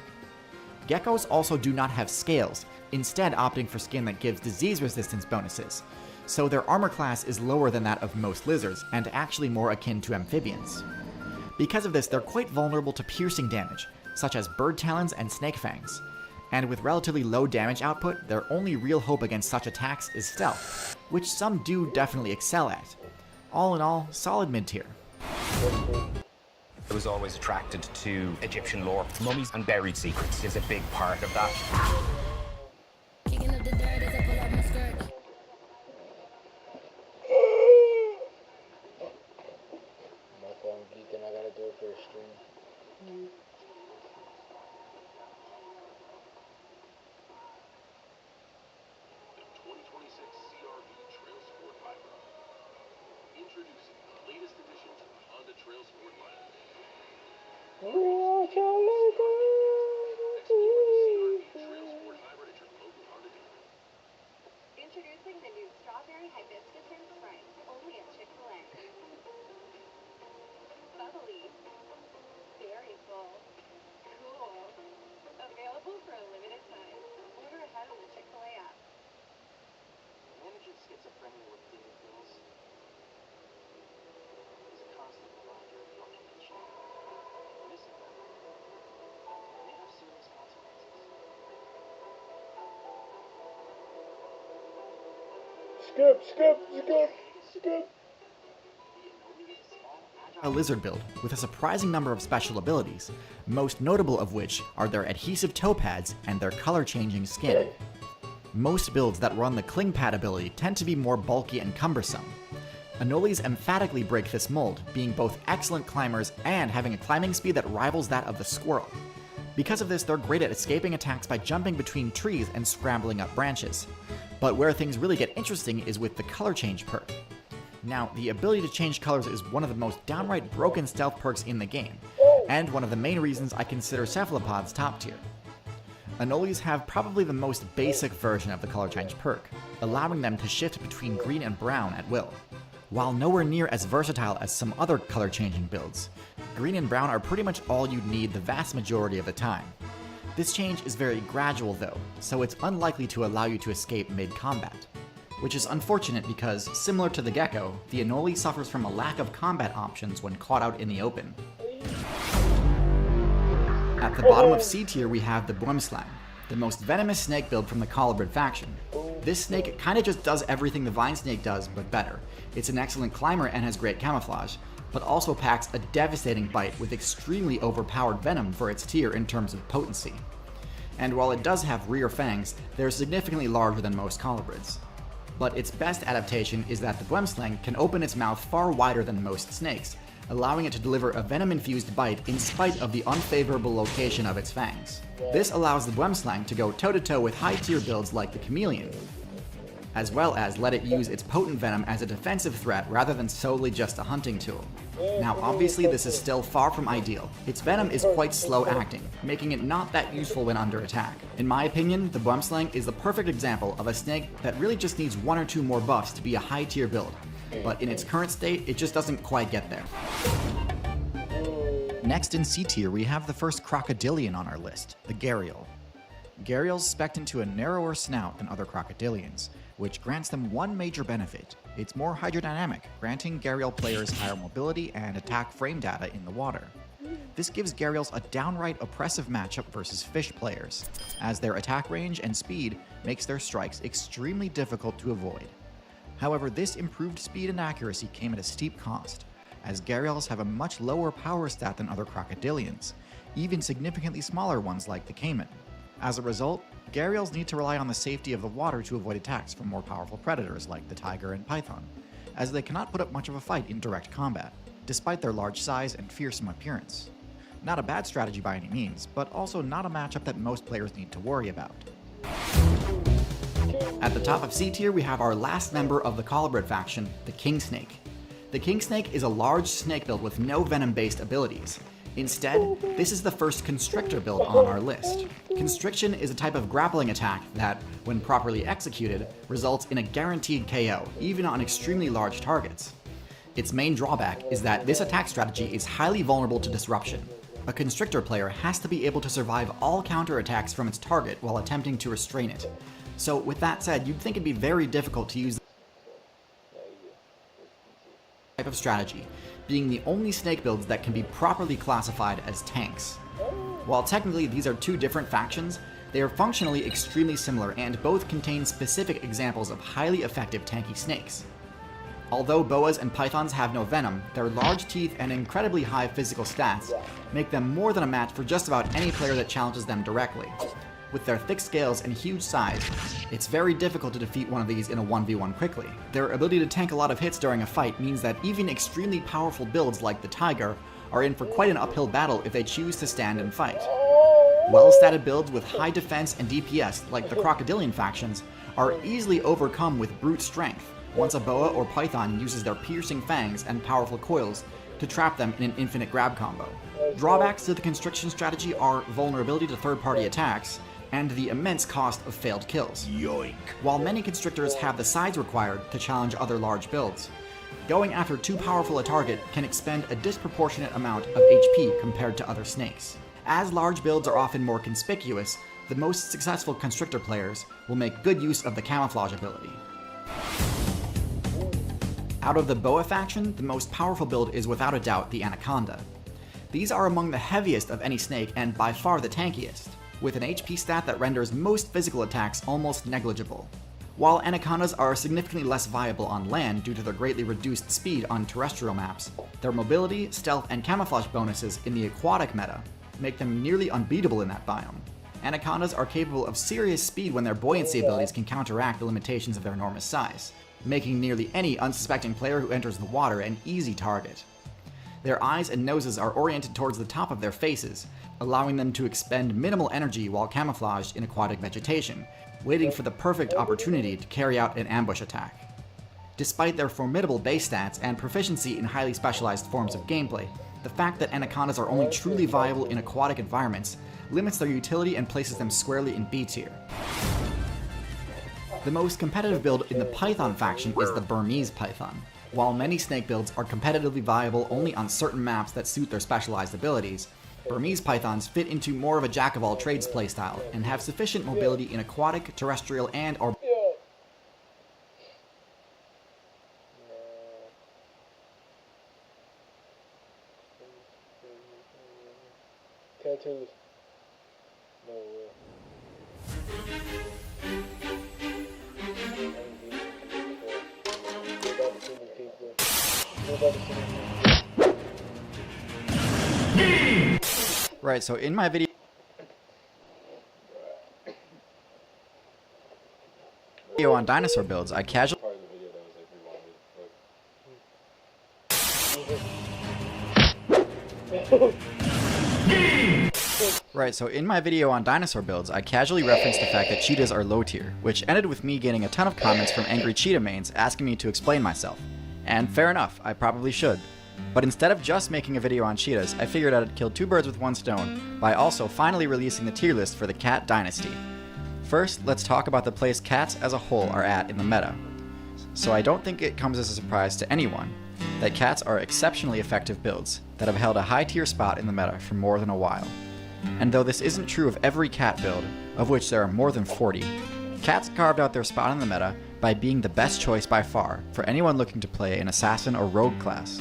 Geckos also do not have scales, instead opting for skin that gives disease resistance bonuses, so their armor class is lower than that of most lizards and actually more akin to amphibians. Because of this, they're quite vulnerable to piercing damage, such as bird talons and snake fangs. And with relatively low damage output, their only real hope against such attacks is stealth, which some do definitely excel at. All in all, solid mid-tier. I was always attracted to Egyptian lore. Mummies and buried secrets is a big part of that. Introducing the new strawberry hibiscus and Sprite, only at Chick-fil-A. Bubbly. Very full. Cool. Available for a limited time. Order ahead on the Chick-fil-A app. Managing schizophrenia with daily pills is a constant reminder of your condition. Missing them may have serious consequences. Skip. A lizard build with a surprising number of special abilities, most notable of which are their adhesive toe pads and their color-changing skin. Most builds that run the cling pad ability tend to be more bulky and cumbersome. Anoles emphatically break this mold, being both excellent climbers and having a climbing speed that rivals that of the squirrel. Because of this, they're great at escaping attacks by jumping between trees and scrambling up branches. But where things really get interesting is with the color change perk. Now, the ability to change colors is one of the most downright broken stealth perks in the game, and one of the main reasons I consider cephalopods top tier. Anoles have probably the most basic version of the color change perk, allowing them to shift between green and brown at will. While nowhere near as versatile as some other color changing builds, green and brown are pretty much all you'd need the vast majority of the time. This change is very gradual though, so it's unlikely to allow you to escape mid-combat. Which is unfortunate because, similar to the gecko, the Anole suffers from a lack of combat options when caught out in the open. At the bottom of C tier we have the Boomslang, the most venomous snake build from the Colibrid faction. This snake kinda just does everything the vine snake does, but better. It's an excellent climber and has great camouflage, but also packs a devastating bite with extremely overpowered venom for its tier in terms of potency. And while it does have rear fangs, they're significantly larger than most colibrids. But its best adaptation is that the Boomslang can open its mouth far wider than most snakes, allowing it to deliver a venom-infused bite in spite of the unfavorable location of its fangs. This allows the Boomslang to go toe-to-toe with high-tier builds like the Chameleon, as well as let it use its potent venom as a defensive threat rather than solely just a hunting tool. Now obviously this is still far from ideal. Its venom is quite slow acting, making it not that useful when under attack. In my opinion, the Boomslang is the perfect example of a snake that really just needs 1 or 2 more buffs to be a high tier build, but in its current state it just doesn't quite get there. Next in C tier we have the first crocodilian on our list, the Gharial. Gharials spec into a narrower snout than other crocodilians, which grants them one major benefit. It's more hydrodynamic, granting Gharial players higher mobility and attack frame data in the water. This gives Gharials a downright oppressive matchup versus fish players, as their attack range and speed makes their strikes extremely difficult to avoid. However, this improved speed and accuracy came at a steep cost, as Gharials have a much lower power stat than other crocodilians, even significantly smaller ones like the caiman. As a result, Gharials need to rely on the safety of the water to avoid attacks from more powerful predators like the tiger and python, as they cannot put up much of a fight in direct combat, despite their large size and fearsome appearance. Not a bad strategy by any means, but also not a matchup that most players need to worry about. At the top of C tier we have our last member of the Colubrid faction, the King Snake. The King Snake is a large snake build with no venom-based abilities. Instead, this is the first Constrictor build on our list. Constriction is a type of grappling attack that, when properly executed, results in a guaranteed KO, even on extremely large targets. Its main drawback is that this attack strategy is highly vulnerable to disruption. A Constrictor player has to be able to survive all counterattacks from its target while attempting to restrain it. So with that said, you'd think it'd be very difficult to use this type of strategy, being the only snake builds that can be properly classified as tanks. While technically these are two different factions, they are functionally extremely similar and both contain specific examples of highly effective tanky snakes. Although boas and pythons have no venom, their large teeth and incredibly high physical stats make them more than a match for just about any player that challenges them directly. With their thick scales and huge size, it's very difficult to defeat one of these in a 1v1 quickly. Their ability to tank a lot of hits during a fight means that even extremely powerful builds like the Tiger are in for quite an uphill battle if they choose to stand and fight. Well-statted builds with high defense and DPS, like the Crocodilian factions, are easily overcome with brute strength once a boa or python uses their piercing fangs and powerful coils to trap them in an infinite grab combo. Drawbacks to the Constriction strategy are vulnerability to third-party attacks, and the immense cost of failed kills. Yoink! While many Constrictors have the size required to challenge other large builds, going after too powerful a target can expend a disproportionate amount of HP compared to other snakes. As large builds are often more conspicuous, the most successful Constrictor players will make good use of the camouflage ability. Out of the boa faction, the most powerful build is without a doubt the Anaconda. These are among the heaviest of any snake and by far the tankiest, with an HP stat that renders most physical attacks almost negligible. While Anacondas are significantly less viable on land due to their greatly reduced speed on terrestrial maps, their mobility, stealth, and camouflage bonuses in the aquatic meta make them nearly unbeatable in that biome. Anacondas are capable of serious speed when their buoyancy abilities can counteract the limitations of their enormous size, making nearly any unsuspecting player who enters the water an easy target. Their eyes and noses are oriented towards the top of their faces, allowing them to expend minimal energy while camouflaged in aquatic vegetation, waiting for the perfect opportunity to carry out an ambush attack. Despite their formidable base stats and proficiency in highly specialized forms of gameplay, the fact that Anacondas are only truly viable in aquatic environments limits their utility and places them squarely in B tier. The most competitive build in the Python faction is the Burmese Python. While many snake builds are competitively viable only on certain maps that suit their specialized abilities, Burmese Pythons fit into more of a jack-of-all-trades playstyle and have sufficient mobility in aquatic, terrestrial, and or tattoos. No Right, so in my video on dinosaur builds, I casually Right, so in my video on dinosaur builds, I casually referenced the fact that cheetahs are low tier, which ended with me getting a ton of comments from angry cheetah mains asking me to explain myself. And fair enough, I probably should. But instead of just making a video on cheetahs, I figured I'd kill two birds with one stone by also finally releasing the tier list for the cat dynasty. First, let's talk about the place cats as a whole are at in the meta. So I don't think it comes as a surprise to anyone that cats are exceptionally effective builds that have held a high tier spot in the meta for more than a while. And though this isn't true of every cat build, of which there are more than 40, cats carved out their spot in the meta by being the best choice by far for anyone looking to play an assassin or rogue class.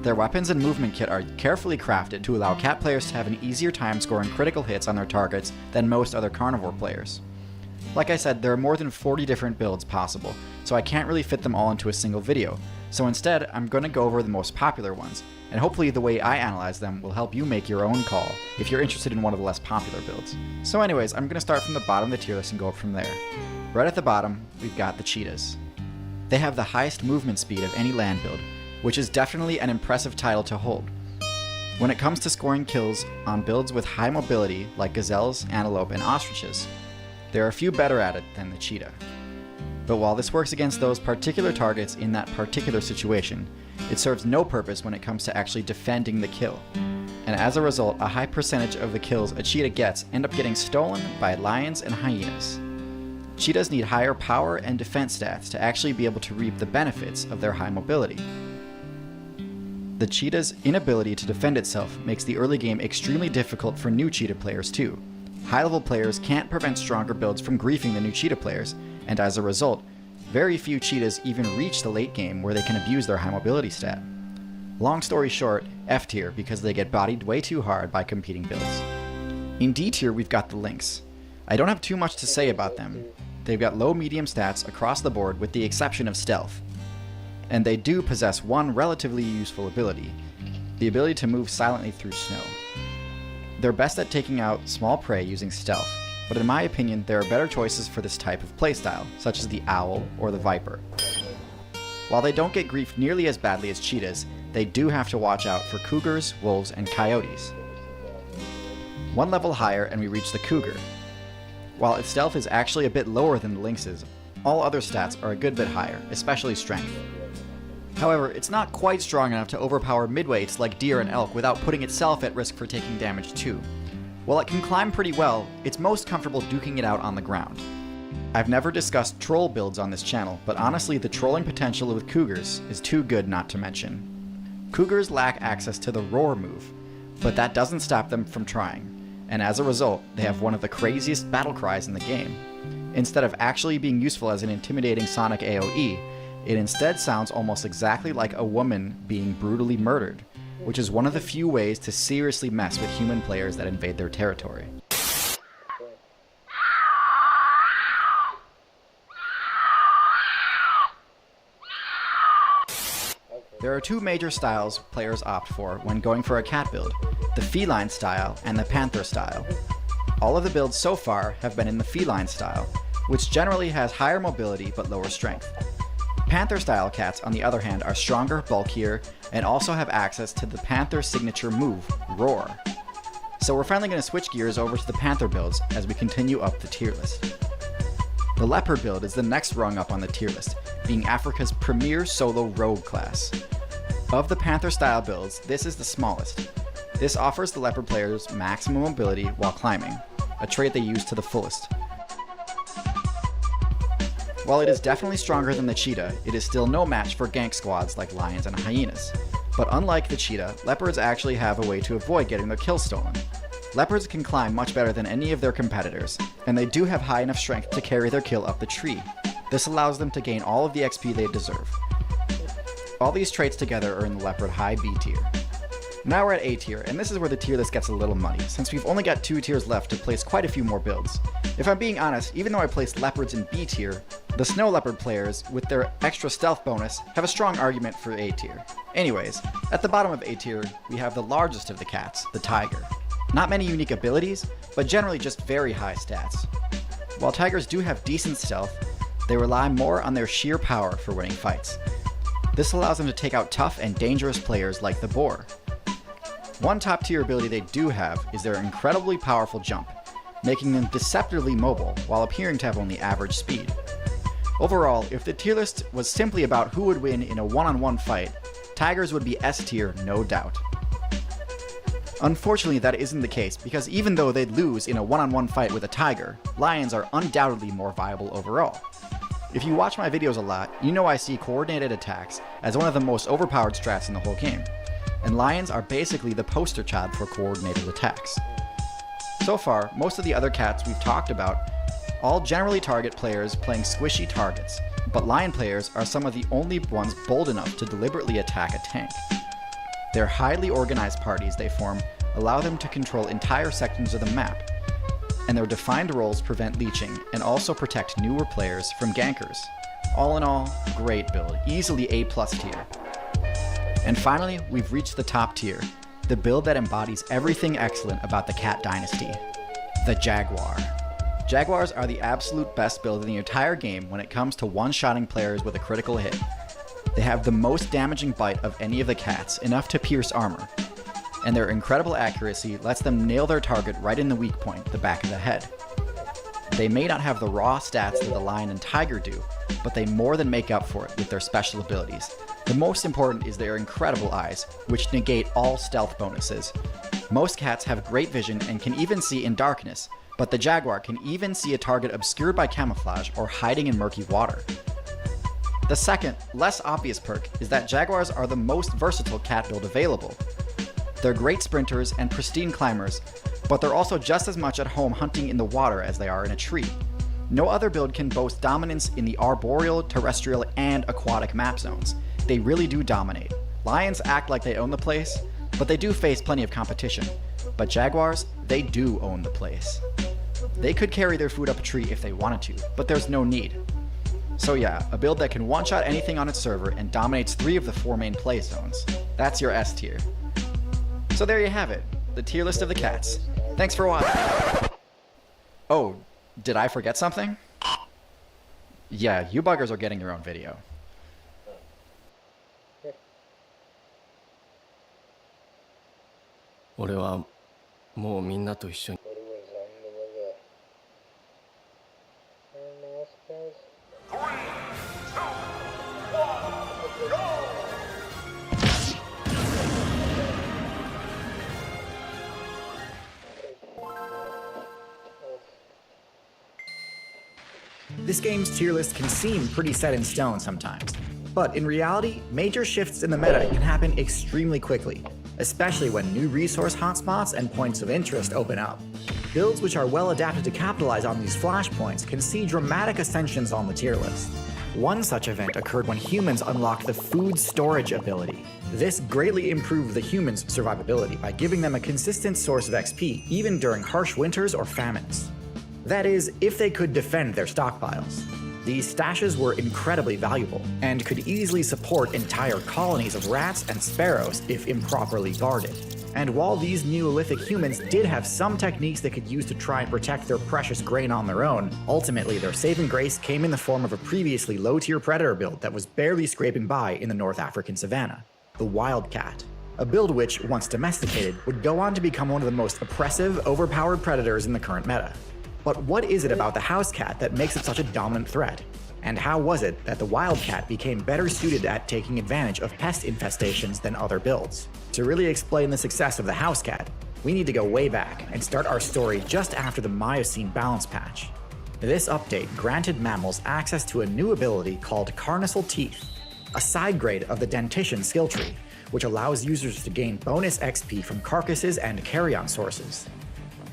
Their weapons and movement kit are carefully crafted to allow cat players to have an easier time scoring critical hits on their targets than most other carnivore players. Like I said, there are more than 40 different builds possible, so I can't really fit them all into a single video. So instead, I'm going to go over the most popular ones, and hopefully the way I analyze them will help you make your own call if you're interested in one of the less popular builds. So anyways, I'm going to start from the bottom of the tier list and go up from there. Right at the bottom, we've got the cheetahs. They have the highest movement speed of any land build, which is definitely an impressive title to hold. When it comes to scoring kills on builds with high mobility like gazelles, antelope, and ostriches, there are a few better at it than the cheetah. But while this works against those particular targets in that particular situation, it serves no purpose when it comes to actually defending the kill. And as a result, a high percentage of the kills a cheetah gets end up getting stolen by lions and hyenas. Cheetahs need higher power and defense stats to actually be able to reap the benefits of their high mobility. The cheetah's inability to defend itself makes the early game extremely difficult for new cheetah players too. High-level players can't prevent stronger builds from griefing the new cheetah players, and as a result, very few cheetahs even reach the late game where they can abuse their high mobility stat. Long story short, F tier because they get bodied way too hard by competing builds. In D tier we've got the lynx. I don't have too much to say about them. They've got low-medium stats across the board with the exception of stealth. And they do possess one relatively useful ability, the ability to move silently through snow. They're best at taking out small prey using stealth, but in my opinion there are better choices for this type of playstyle, such as the owl or the viper. While they don't get griefed nearly as badly as cheetahs, they do have to watch out for cougars, wolves, and coyotes. One level higher and we reach the cougar. While its stealth is actually a bit lower than the lynx's, all other stats are a good bit higher, especially strength. However, it's not quite strong enough to overpower midweights like deer and elk without putting itself at risk for taking damage too. While it can climb pretty well, it's most comfortable duking it out on the ground. I've never discussed troll builds on this channel, but honestly the trolling potential with cougars is too good not to mention. Cougars lack access to the roar move, but that doesn't stop them from trying, and as a result, they have one of the craziest battle cries in the game. Instead of actually being useful as an intimidating sonic AoE, it instead sounds almost exactly like a woman being brutally murdered, which is one of the few ways to seriously mess with human players that invade their territory. There are two major styles players opt for when going for a cat build, the feline style and the panther style. All of the builds so far have been in the feline style, which generally has higher mobility but lower strength. Panther style cats, on the other hand, are stronger, bulkier, and also have access to the panther signature move, Roar. So we're finally going to switch gears over to the panther builds as we continue up the tier list. The leopard build is the next rung up on the tier list, being Africa's premier solo rogue class. Of the panther style builds, this is the smallest. This offers the leopard players maximum mobility while climbing, a trait they use to the fullest. While it is definitely stronger than the cheetah, it is still no match for gank squads like lions and hyenas. But unlike the cheetah, leopards actually have a way to avoid getting their kills stolen. Leopards can climb much better than any of their competitors, and they do have high enough strength to carry their kill up the tree. This allows them to gain all of the XP they deserve. All these traits together are in the leopard high B tier. Now we're at A tier, and this is where the tier list gets a little muddy, since we've only got 2 tiers left to place quite a few more builds. If I'm being honest, even though I placed leopards in B tier, the snow leopard players, with their extra stealth bonus, have a strong argument for A tier. Anyways, at the bottom of A tier, we have the largest of the cats, the tiger. Not many unique abilities, but generally just very high stats. While tigers do have decent stealth, they rely more on their sheer power for winning fights. This allows them to take out tough and dangerous players like the boar. One top tier ability they do have is their incredibly powerful jump, making them deceptively mobile while appearing to have only average speed. Overall, if the tier list was simply about who would win in a one-on-one fight, tigers would be S tier, no doubt. Unfortunately, that isn't the case, because even though they'd lose in a one-on-one fight with a tiger, lions are undoubtedly more viable overall. If you watch my videos a lot, you know I see coordinated attacks as one of the most overpowered strats in the whole game, and lions are basically the poster child for coordinated attacks. So far, most of the other cats we've talked about all generally target players playing squishy targets, but lion players are some of the only ones bold enough to deliberately attack a tank. Their highly organized parties they form allow them to control entire sections of the map, and their defined roles prevent leeching and also protect newer players from gankers. All in all, great build, easily A+ tier. And finally, we've reached the top tier, the build that embodies everything excellent about the cat dynasty, the Jaguar. Jaguars are the absolute best build in the entire game when it comes to one-shotting players with a critical hit. They have the most damaging bite of any of the cats, enough to pierce armor, and their incredible accuracy lets them nail their target right in the weak point, the back of the head. They may not have the raw stats that the lion and tiger do, but they more than make up for it with their special abilities. The most important is their incredible eyes, which negate all stealth bonuses. Most cats have great vision and can even see in darkness, but the Jaguar can even see a target obscured by camouflage or hiding in murky water. The second, less obvious perk is that Jaguars are the most versatile cat build available. They're great sprinters and pristine climbers, but they're also just as much at home hunting in the water as they are in a tree. No other build can boast dominance in the arboreal, terrestrial, and aquatic map zones. They really do dominate. Lions act like they own the place, but they do face plenty of competition. But Jaguars, they do own the place. They could carry their food up a tree if they wanted to, but there's no need. So yeah, a build that can one-shot anything on its server and dominates 3 of the 4 main play zones. That's your S tier. So there you have it, the tier list of the cats. Thanks for watching. Oh, did I forget something? Yeah, you buggers are getting your own video. This game's tier list can seem pretty set in stone sometimes, but in reality, major shifts in the meta can happen extremely quickly, especially when new resource hotspots and points of interest open up. Builds which are well adapted to capitalize on these flashpoints can see dramatic ascensions on the tier list. One such event occurred when humans unlocked the food storage ability. This greatly improved the humans' survivability by giving them a consistent source of XP, even during harsh winters or famines. That is, if they could defend their stockpiles. These stashes were incredibly valuable, and could easily support entire colonies of rats and sparrows if improperly guarded. And while these Neolithic humans did have some techniques they could use to try and protect their precious grain on their own, ultimately their saving grace came in the form of a previously low-tier predator build that was barely scraping by in the North African savanna, the Wildcat. A build which, once domesticated, would go on to become one of the most oppressive, overpowered predators in the current meta. But what is it about the house cat that makes it such a dominant threat? And how was it that the Wildcat became better suited at taking advantage of pest infestations than other builds? To really explain the success of the house cat, we need to go way back and start our story just after the Miocene balance patch. This update granted mammals access to a new ability called Carnassial Teeth, a side grade of the Dentition skill tree, which allows users to gain bonus XP from carcasses and carrion sources.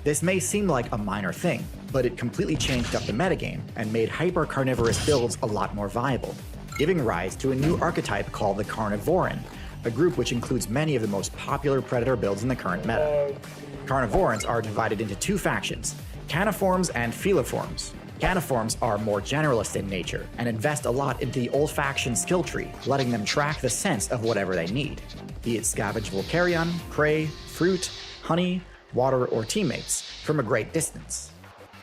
This may seem like a minor thing, but it completely changed up the metagame and made hyper-carnivorous builds a lot more viable, giving rise to a new archetype called the Carnivoran, a group which includes many of the most popular predator builds in the current meta. Carnivorans are divided into 2 factions, Caniforms and Feliforms. Caniforms are more generalist in nature and invest a lot into the olfaction skill tree, letting them track the sense of whatever they need, be it scavengeable carrion, prey, fruit, honey, water, or teammates, from a great distance.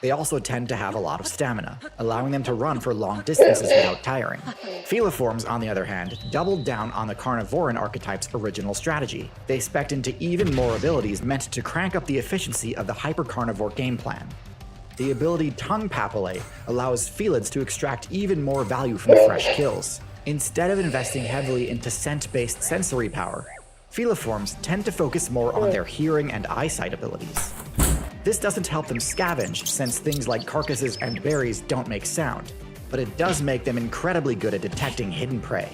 They also tend to have a lot of stamina, allowing them to run for long distances without tiring. Feliforms, on the other hand, doubled down on the Carnivoran archetype's original strategy. They spec'd into even more abilities meant to crank up the efficiency of the hyper-carnivore game plan. The ability Tongue Papillate allows Felids to extract even more value from fresh kills. Instead of investing heavily into scent-based sensory power, Feliforms tend to focus more on their hearing and eyesight abilities. This doesn't help them scavenge, since things like carcasses and berries don't make sound, but it does make them incredibly good at detecting hidden prey.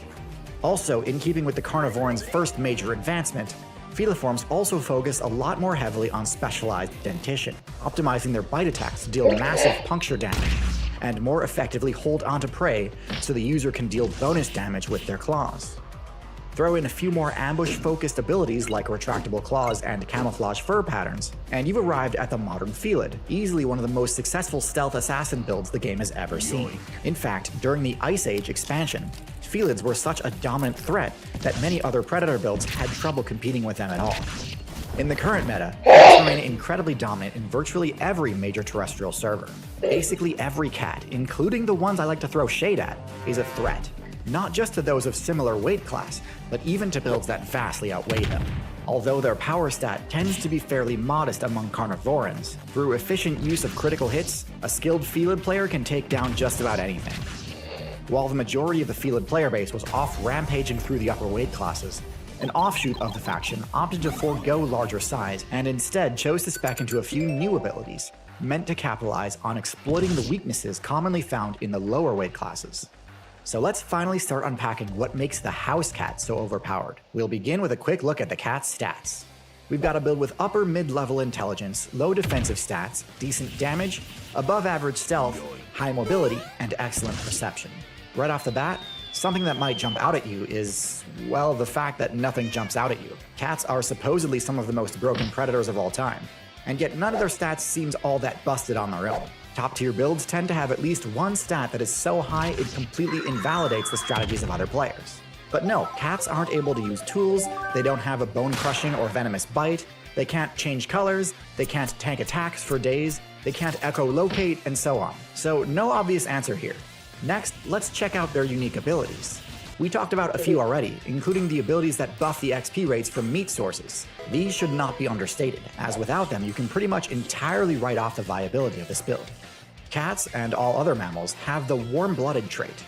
Also, in keeping with the Carnivoran's first major advancement, Feliforms also focus a lot more heavily on specialized dentition, optimizing their bite attacks to deal massive puncture damage, and more effectively hold onto prey so the user can deal bonus damage with their claws. Throw in a few more ambush-focused abilities like retractable claws and camouflage fur patterns, and you've arrived at the modern Felid, easily one of the most successful stealth assassin builds the game has ever seen. In fact, during the Ice Age expansion, Felids were such a dominant threat that many other Predator builds had trouble competing with them at all. In the current meta, cats remain incredibly dominant in virtually every major terrestrial server. Basically every cat, including the ones I like to throw shade at, is a threat. Not just to those of similar weight class, but even to builds that vastly outweigh them. Although their power stat tends to be fairly modest among Carnivorans, through efficient use of critical hits, a skilled Felid player can take down just about anything. While the majority of the Felid player base was off rampaging through the upper weight classes, an offshoot of the faction opted to forego larger size and instead chose to spec into a few new abilities, meant to capitalize on exploiting the weaknesses commonly found in the lower weight classes. So let's finally start unpacking what makes the house cat so overpowered. We'll begin with a quick look at the cat's stats. We've got a build with upper mid-level intelligence, low defensive stats, decent damage, above average stealth, high mobility, and excellent perception. Right off the bat, something that might jump out at you is, well, the fact that nothing jumps out at you. Cats are supposedly some of the most broken predators of all time, and yet none of their stats seems all that busted on their own. Top-tier builds tend to have at least one stat that is so high it completely invalidates the strategies of other players. But no, cats aren't able to use tools, they don't have a bone-crushing or venomous bite, they can't change colors, they can't tank attacks for days, they can't echolocate, and so on. So no obvious answer here. Next, let's check out their unique abilities. We talked about a few already, including the abilities that buff the XP rates from meat sources. These should not be understated, as without them you can pretty much entirely write off the viability of this build. Cats, and all other mammals, have the warm-blooded trait.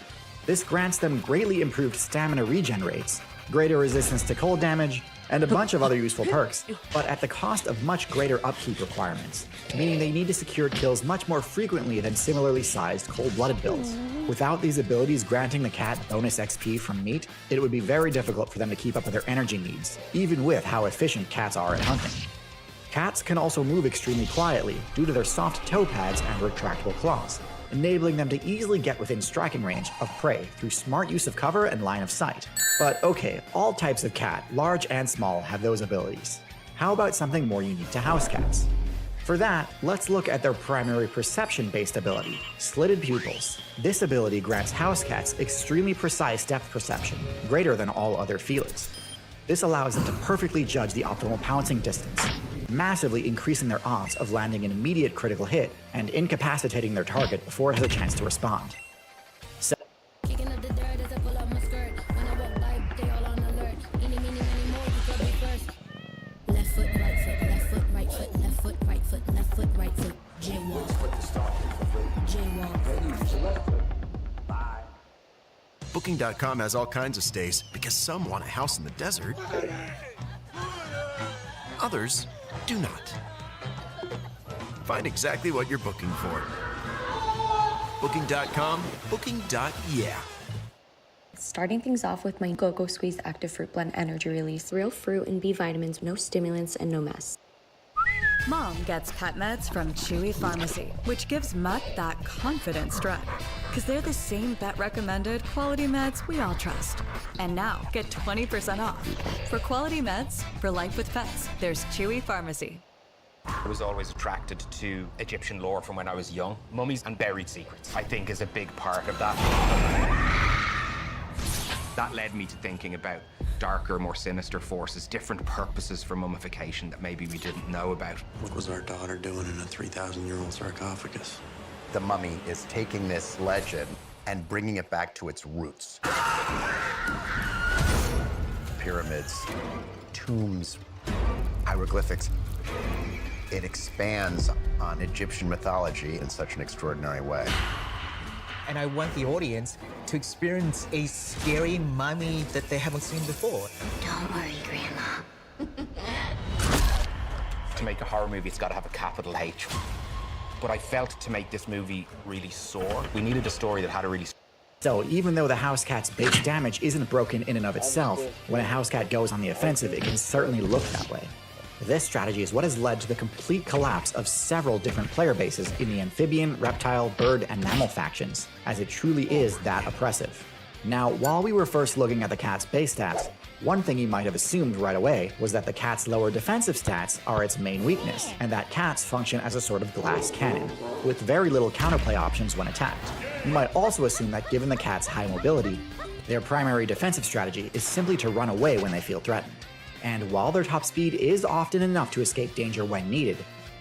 This grants them greatly improved stamina regen rates, greater resistance to cold damage, and a bunch of other useful perks, but at the cost of much greater upkeep requirements, meaning they need to secure kills much more frequently than similarly sized cold-blooded builds. Without these abilities granting the cat bonus XP from meat, it would be very difficult for them to keep up with their energy needs, even with how efficient cats are at hunting. Cats can also move extremely quietly due to their soft toe pads and retractable claws, enabling them to easily get within striking range of prey through smart use of cover and line of sight. But okay, all types of cat, large and small, have those abilities. How about something more unique to house cats? For that, let's look at their primary perception-based ability, slitted pupils. This ability grants house cats extremely precise depth perception, greater than all other felids. This allows them to perfectly judge the optimal pouncing distance, massively increasing their odds of landing an immediate critical hit and incapacitating their target before it has a chance to respond. So left foot, right foot, left foot, right foot, left foot, right foot, left foot, right foot, jaywalk, jaywalk. Booking.com has all kinds of stays because some want a house in the desert. Others do not. Find exactly what you're booking for. Booking.com, booking.yeah. Starting things off with my Go-Go Squeeze Active Fruit Blend Energy Release. Real fruit and B vitamins, no stimulants, and no mess. Mom gets pet meds from Chewy Pharmacy, which gives Mutt that confident strut. Because they're the same vet-recommended quality meds we all trust. And now, get 20% off. For quality meds, for life with pets, there's Chewy Pharmacy. I was always attracted to Egyptian lore from when I was young. Mummies and buried secrets, I think, is a big part of that. That led me to thinking about darker, more sinister forces, different purposes for mummification that maybe we didn't know about. What was our daughter doing in a 3,000-year-old sarcophagus? The Mummy is taking this legend and bringing it back to its roots. Pyramids, tombs, hieroglyphics. It expands on Egyptian mythology in such an extraordinary way. And I want the audience to experience a scary mummy that they haven't seen before. Don't worry, Grandma. To make a horror movie, it's got to have a capital H. But I felt to make this movie really soar, we needed a story that had a really... So even though the house cat's base damage isn't broken in and of itself, when a house cat goes on the offensive, it can certainly look that way. This strategy is what has led to the complete collapse of several different player bases in the amphibian, reptile, bird, and mammal factions, as it truly is that oppressive. Now, while we were first looking at the cat's base stats, one thing you might have assumed right away was that the cat's lower defensive stats are its main weakness, and that cats function as a sort of glass cannon, with very little counterplay options when attacked. You might also assume that given the cat's high mobility, their primary defensive strategy is simply to run away when they feel threatened. And while their top speed is often enough to escape danger when needed,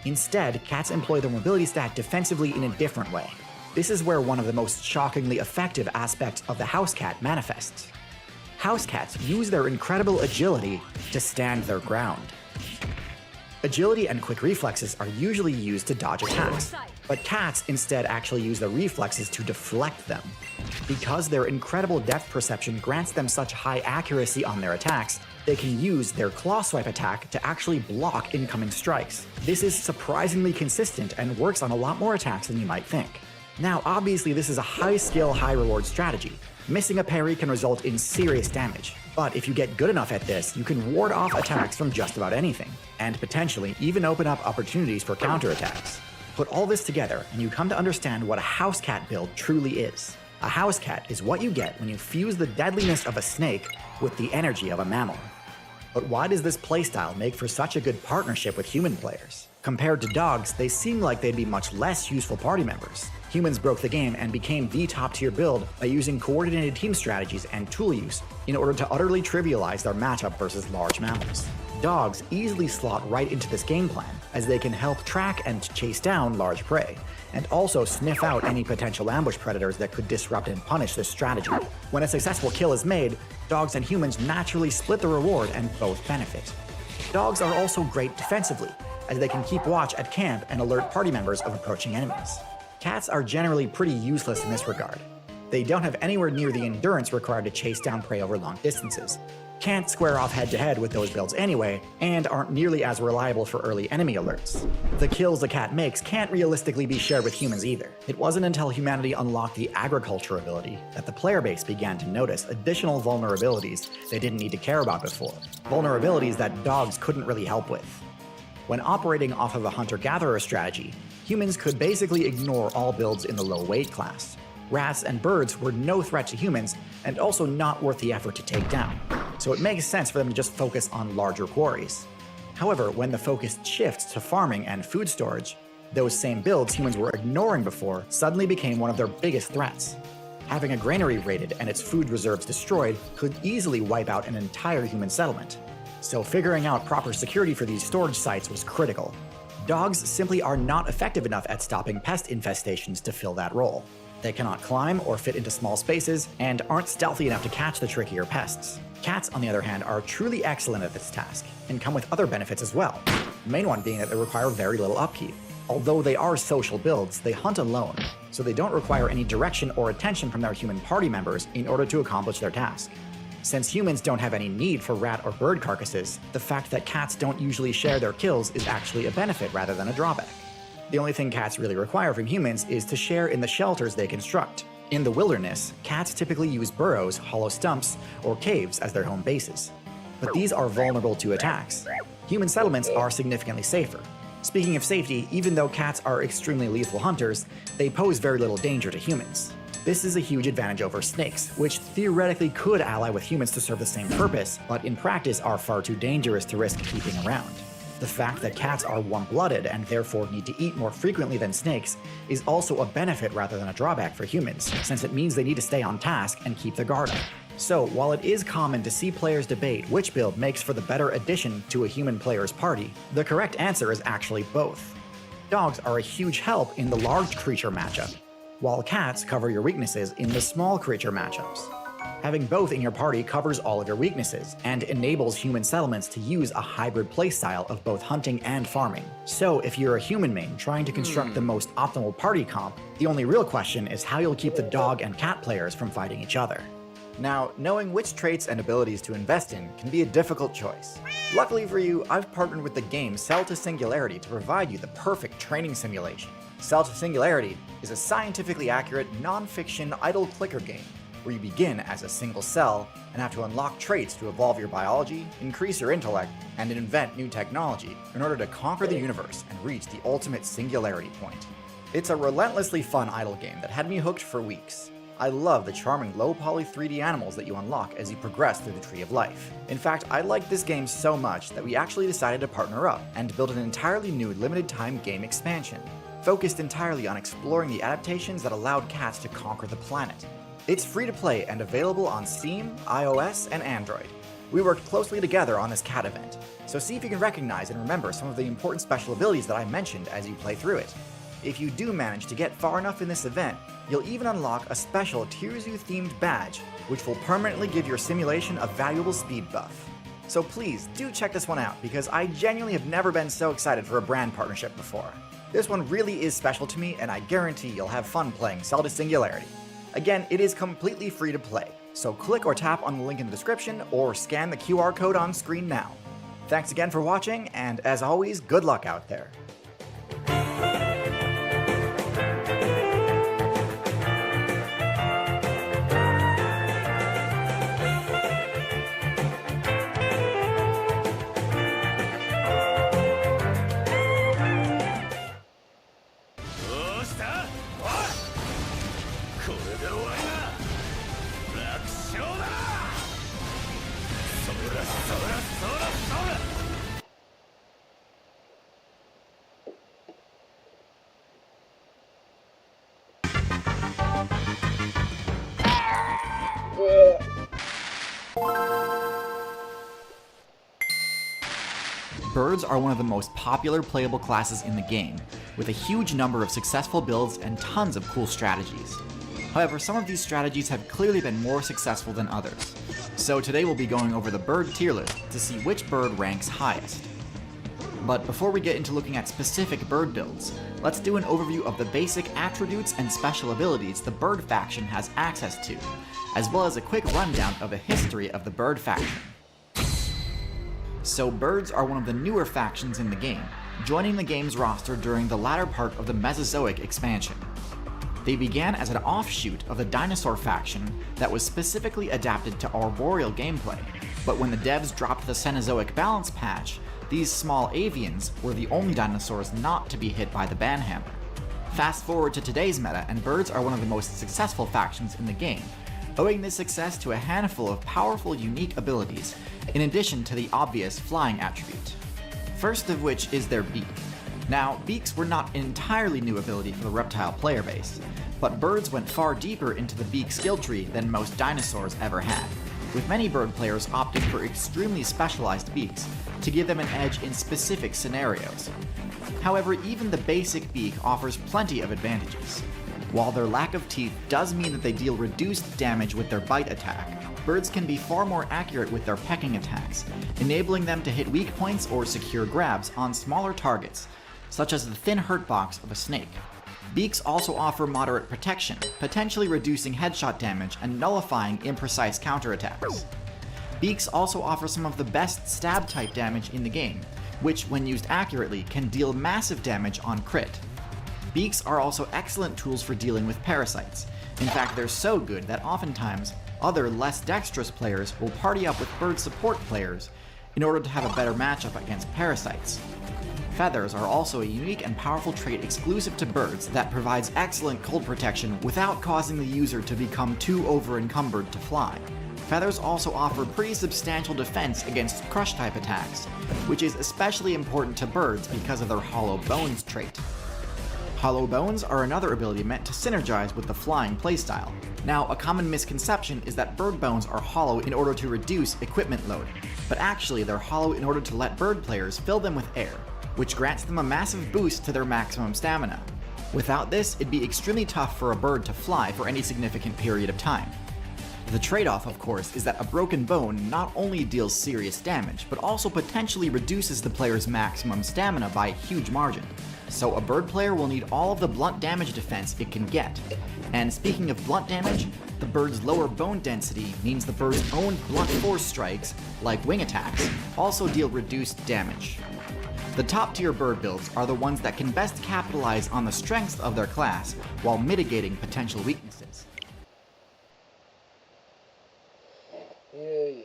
instead, cats employ their mobility stat defensively in a different way. This is where one of the most shockingly effective aspects of the house cat manifests. House cats use their incredible agility to stand their ground. Agility and quick reflexes are usually used to dodge attacks, but cats instead actually use the reflexes to deflect them. Because their incredible depth perception grants them such high accuracy on their attacks, they can use their claw swipe attack to actually block incoming strikes. This is surprisingly consistent and works on a lot more attacks than you might think. Now, obviously this is a high skill, high reward strategy. Missing a parry can result in serious damage, but if you get good enough at this, you can ward off attacks from just about anything, and potentially even open up opportunities for counterattacks. Put all this together, and you come to understand what a house cat build truly is. A house cat is what you get when you fuse the deadliness of a snake with the energy of a mammal. But why does this playstyle make for such a good partnership with human players? Compared to dogs, they seem like they'd be much less useful party members. Humans broke the game and became the top-tier build by using coordinated team strategies and tool use in order to utterly trivialize their matchup versus large mammals. Dogs easily slot right into this game plan, as they can help track and chase down large prey, and also sniff out any potential ambush predators that could disrupt and punish this strategy. When a successful kill is made, dogs and humans naturally split the reward and both benefit. Dogs are also great defensively, as they can keep watch at camp and alert party members of approaching enemies. Cats are generally pretty useless in this regard. They don't have anywhere near the endurance required to chase down prey over long distances, can't square off head-to-head with those builds anyway, and aren't nearly as reliable for early enemy alerts. The kills the cat makes can't realistically be shared with humans either. It wasn't until humanity unlocked the agriculture ability that the player base began to notice additional vulnerabilities they didn't need to care about before, vulnerabilities that dogs couldn't really help with. When operating off of a hunter-gatherer strategy, humans could basically ignore all builds in the low weight class. Rats and birds were no threat to humans, and also not worth the effort to take down, so it makes sense for them to just focus on larger quarries. However, when the focus shifts to farming and food storage, those same builds humans were ignoring before suddenly became one of their biggest threats. Having a granary raided and its food reserves destroyed could easily wipe out an entire human settlement. So figuring out proper security for these storage sites was critical. Dogs simply are not effective enough at stopping pest infestations to fill that role. They cannot climb or fit into small spaces, and aren't stealthy enough to catch the trickier pests. Cats, on the other hand, are truly excellent at this task, and come with other benefits as well. The main one being that they require very little upkeep. Although they are social builds, they hunt alone, so they don't require any direction or attention from their human party members in order to accomplish their task. Since humans don't have any need for rat or bird carcasses, the fact that cats don't usually share their kills is actually a benefit rather than a drawback. The only thing cats really require from humans is to share in the shelters they construct. In the wilderness, cats typically use burrows, hollow stumps, or caves as their home bases. But these are vulnerable to attacks. Human settlements are significantly safer. Speaking of safety, even though cats are extremely lethal hunters, they pose very little danger to humans. This is a huge advantage over snakes, which theoretically could ally with humans to serve the same purpose, but in practice are far too dangerous to risk keeping around. The fact that cats are warm-blooded and therefore need to eat more frequently than snakes is also a benefit rather than a drawback for humans, since it means they need to stay on task and keep their guard up. So, while it is common to see players debate which build makes for the better addition to a human player's party, the correct answer is actually both. Dogs are a huge help in the large creature matchup, while cats cover your weaknesses in the small creature matchups. Having both in your party covers all of your weaknesses, and enables human settlements to use a hybrid playstyle of both hunting and farming. So if you're a human main trying to construct the most optimal party comp, the only real question is how you'll keep the dog and cat players from fighting each other. Now, knowing which traits and abilities to invest in can be a difficult choice. Luckily for you, I've partnered with the game Cell to Singularity to provide you the perfect training simulation. Cell to Singularity is a scientifically accurate, non-fiction idle clicker game where you begin as a single cell and have to unlock traits to evolve your biology, increase your intellect, and invent new technology in order to conquer the universe and reach the ultimate singularity point. It's a relentlessly fun idle game that had me hooked for weeks. I love the charming low-poly 3D animals that you unlock as you progress through the Tree of Life. In fact, I liked this game so much that we actually decided to partner up and build an entirely new limited-time game expansion, focused entirely on exploring the adaptations that allowed cats to conquer the planet. It's free to play and available on Steam, iOS, and Android. We worked closely together on this cat event, so see if you can recognize and remember some of the important special abilities that I mentioned as you play through it. If you do manage to get far enough in this event, you'll even unlock a special Tirzu-themed badge, which will permanently give your simulation a valuable speed buff. So please, do check this one out, because I genuinely have never been so excited for a brand partnership before. This one really is special to me, and I guarantee you'll have fun playing Cell to Singularity. Again, it is completely free to play, so click or tap on the link in the description or scan the QR code on screen now. Thanks again for watching, and as always, good luck out there. Birds are one of the most popular playable classes in the game, with a huge number of successful builds and tons of cool strategies. However, some of these strategies have clearly been more successful than others. So today we'll be going over the bird tier list to see which bird ranks highest. But before we get into looking at specific bird builds, let's do an overview of the basic attributes and special abilities the bird faction has access to, as well as a quick rundown of the history of the bird faction. So birds are one of the newer factions in the game, joining the game's roster during the latter part of the Mesozoic expansion. They began as an offshoot of the dinosaur faction that was specifically adapted to arboreal gameplay, but when the devs dropped the Cenozoic balance patch, these small avians were the only dinosaurs not to be hit by the banhammer. Fast forward to today's meta, and birds are one of the most successful factions in the game, owing this success to a handful of powerful unique abilities, in addition to the obvious flying attribute. First of which is their beak. Now, beaks were not an entirely new ability for the reptile player base, but birds went far deeper into the beak skill tree than most dinosaurs ever had, with many bird players opting for extremely specialized beaks to give them an edge in specific scenarios. However, even the basic beak offers plenty of advantages. While their lack of teeth does mean that they deal reduced damage with their bite attack, birds can be far more accurate with their pecking attacks, enabling them to hit weak points or secure grabs on smaller targets, such as the thin hurt box of a snake. Beaks also offer moderate protection, potentially reducing headshot damage and nullifying imprecise counterattacks. Beaks also offer some of the best stab type damage in the game, which when used accurately can deal massive damage on crit. Beaks are also excellent tools for dealing with parasites. In fact, they're so good that oftentimes other less dexterous players will party up with bird support players in order to have a better matchup against parasites. Feathers are also a unique and powerful trait exclusive to birds that provides excellent cold protection without causing the user to become too over-encumbered to fly. Feathers also offer pretty substantial defense against crush-type attacks, which is especially important to birds because of their hollow bones trait. Hollow bones are another ability meant to synergize with the flying playstyle. Now, a common misconception is that bird bones are hollow in order to reduce equipment load, but actually they're hollow in order to let bird players fill them with air, which grants them a massive boost to their maximum stamina. Without this, it'd be extremely tough for a bird to fly for any significant period of time. The trade-off, of course, is that a broken bone not only deals serious damage, but also potentially reduces the player's maximum stamina by a huge margin. So a bird player will need all of the blunt damage defense it can get. And speaking of blunt damage, the bird's lower bone density means the bird's own blunt force strikes, like wing attacks, also deal reduced damage. The top-tier bird builds are the ones that can best capitalize on the strengths of their class while mitigating potential weaknesses. Yeah.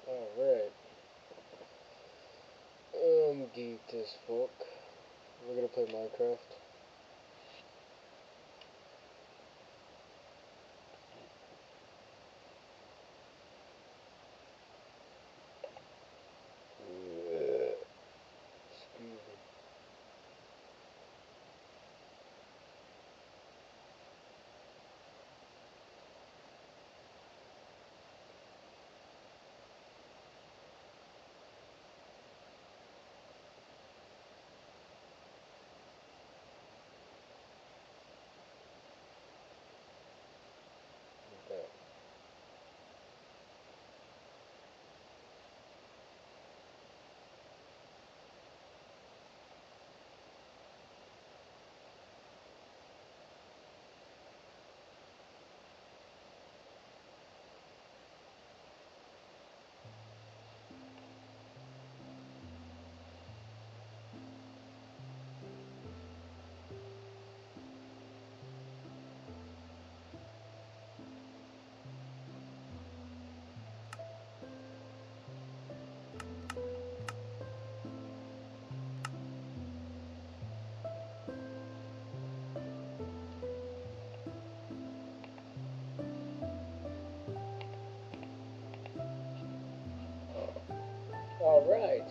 Alright. I'm geeked as fuck. We're gonna play Minecraft. Excuse me. Okay. Alright.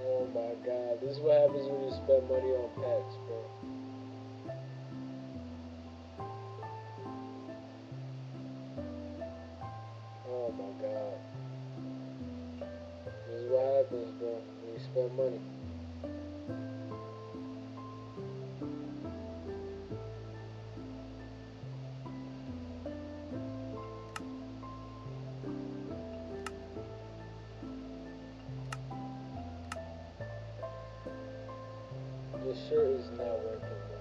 Oh my god, this is what happens when you spend money on pets, bro. Oh my god. This is what happens, bro, when you spend money. This shirt is not working, bro.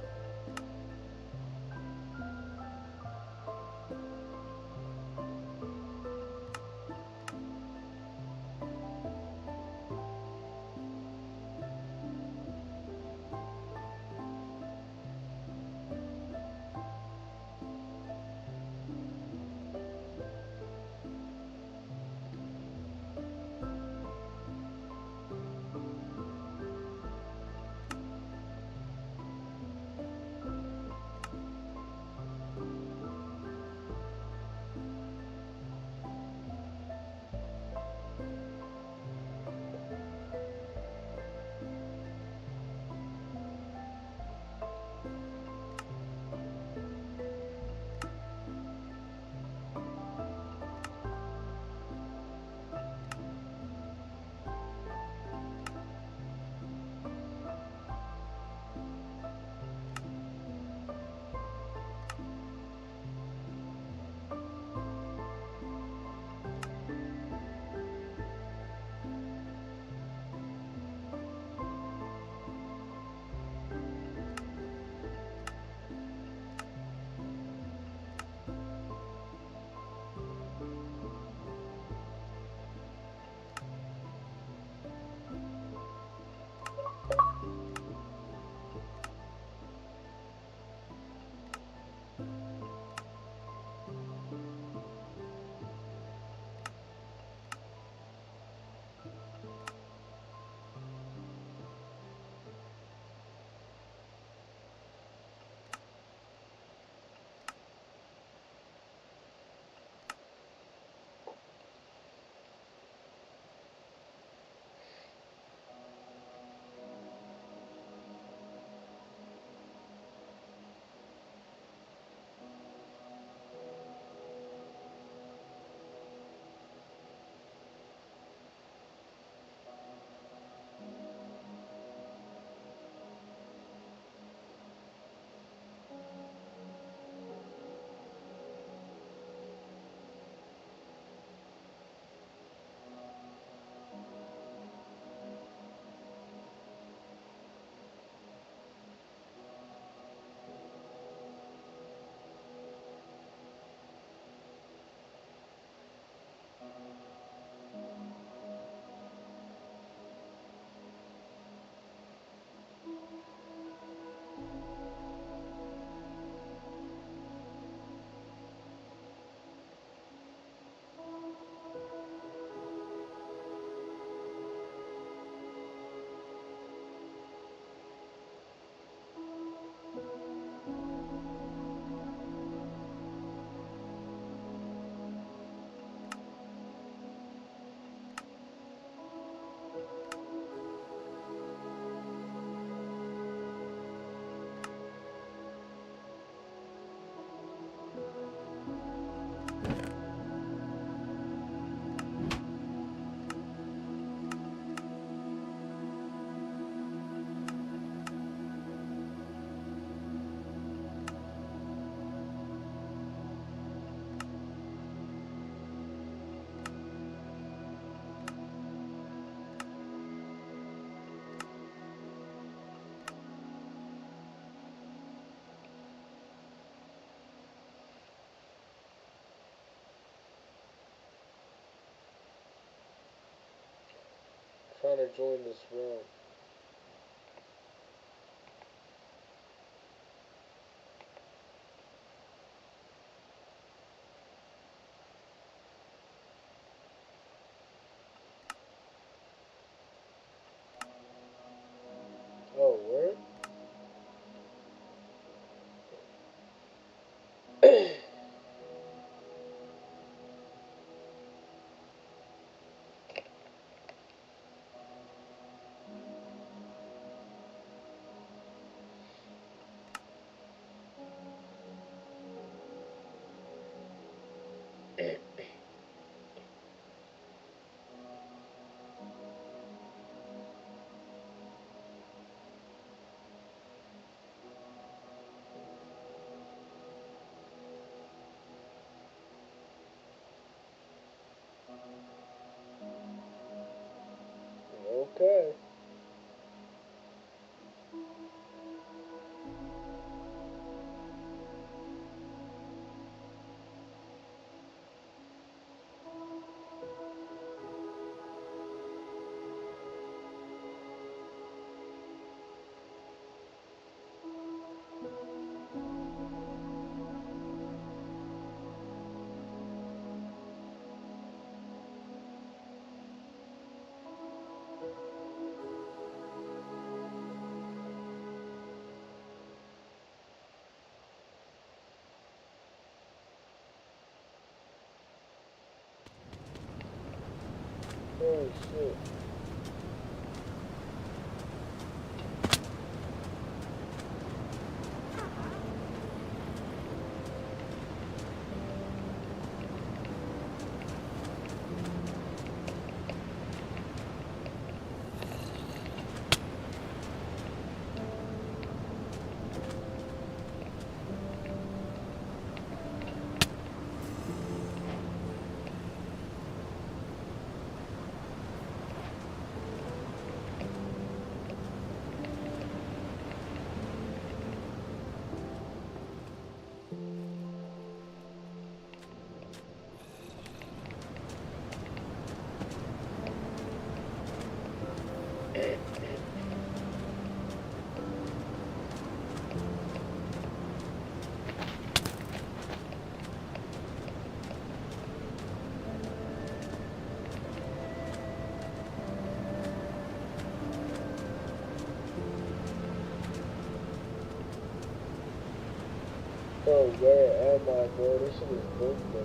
trying to join this realm. Oh, word? Okay. Oh shit. Bro, where am I, bro? This shit is broke, bro.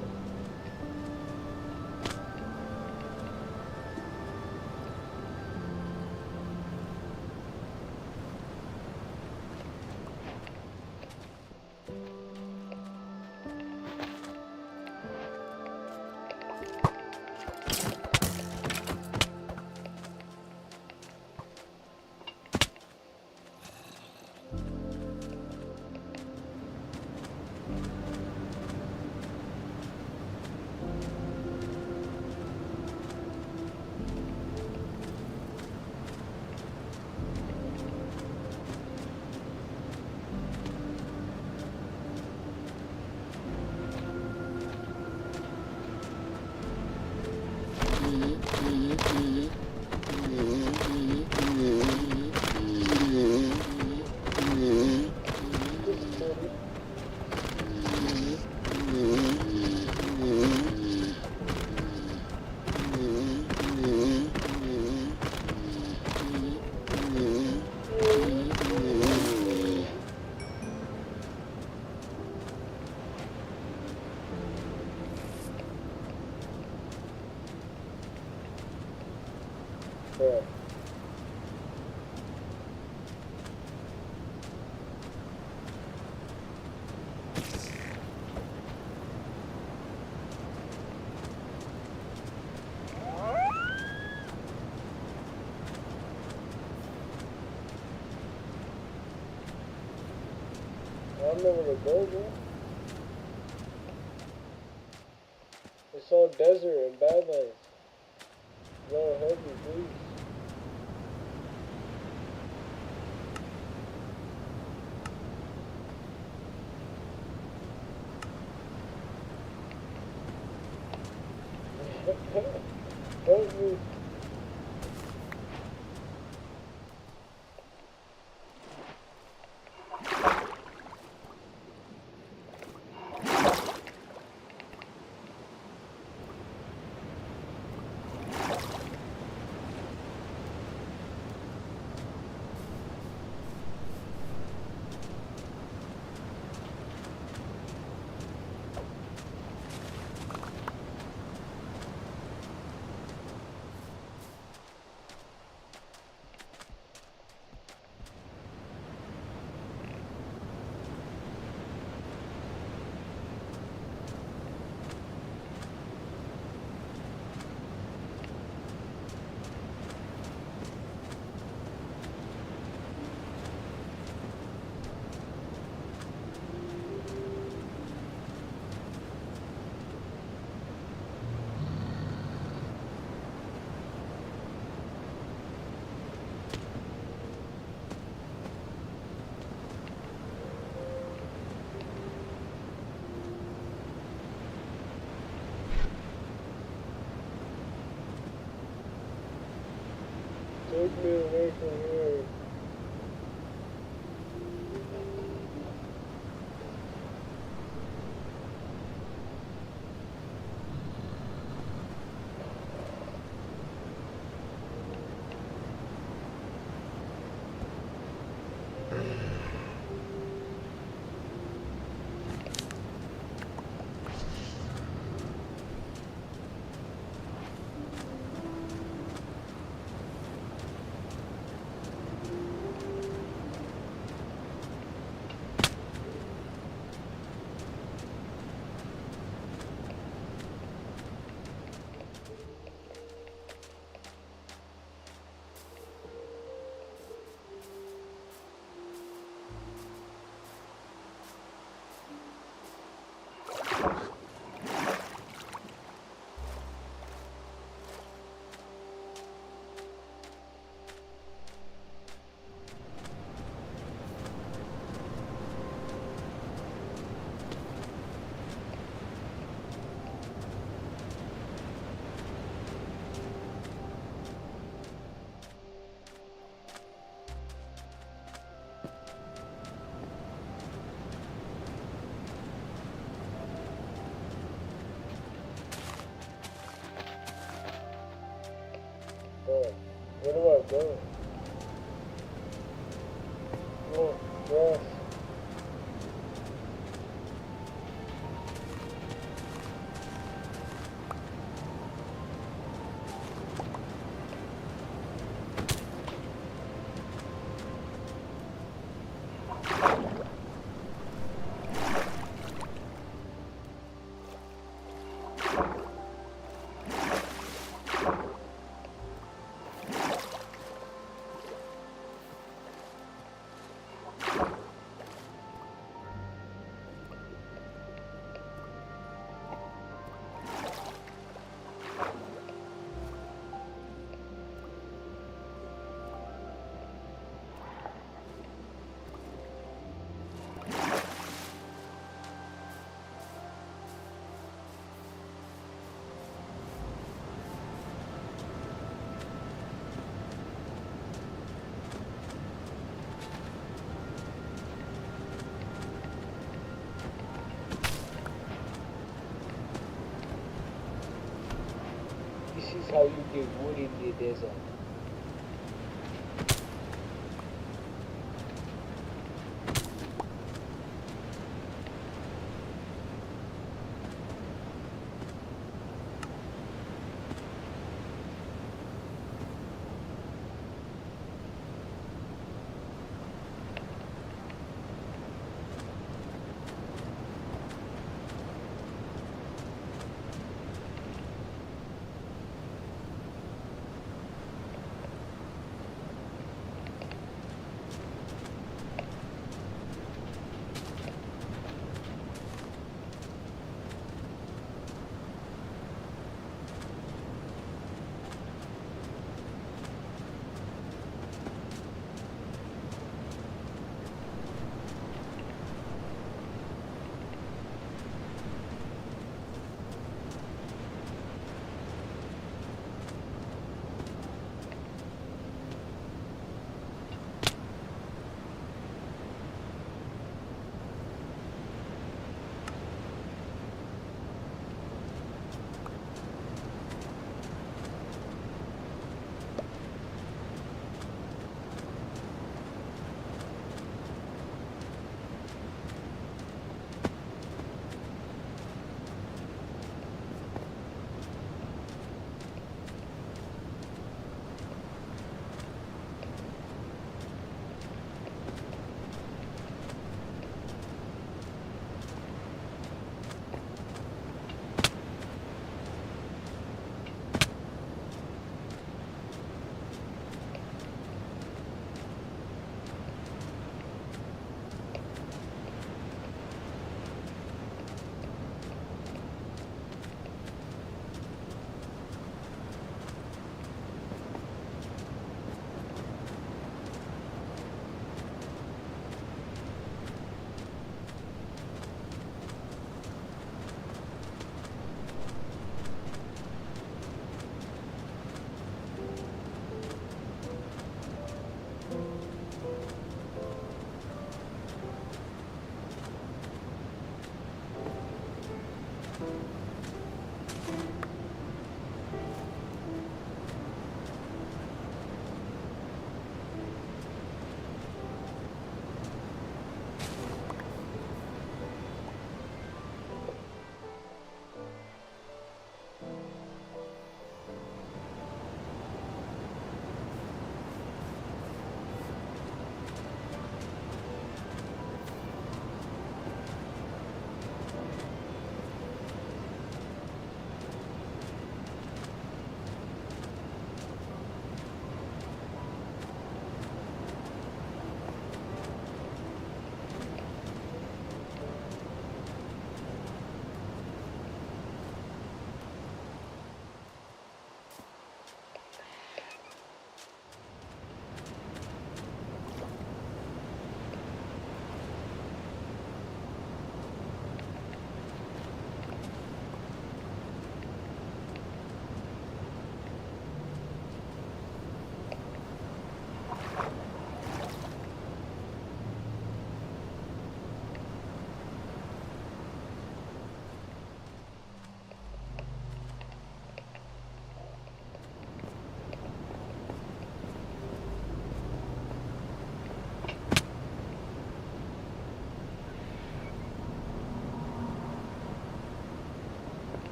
Bro. I don't know where to go, bro. It's all desert and badlands. Yo, help me, please. Help me. Take me away from here. Where do I go? Oh, yes. This is how you get wood in the desert.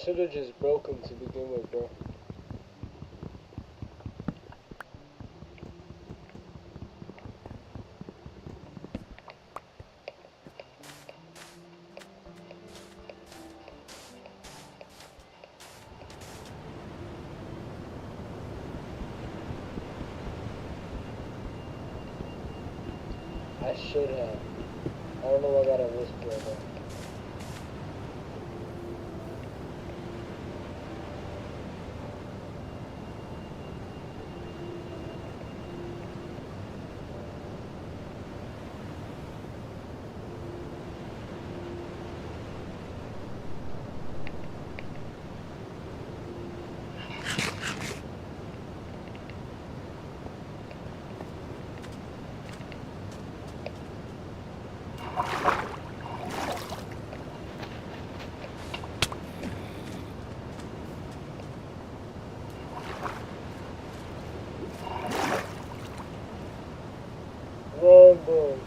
should have just broke him to begin with, bro. I should have. I don't know what I gotta risk right now. Run, bro.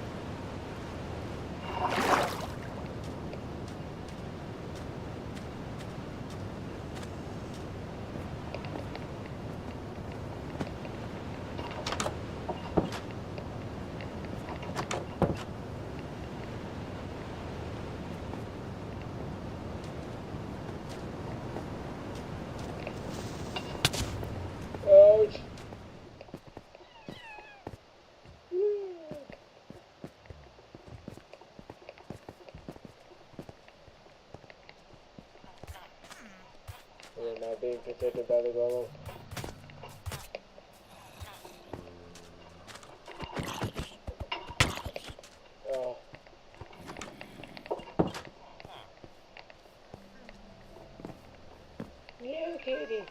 Ouch. We're not being protected by the golem. Oh. Meow kitty.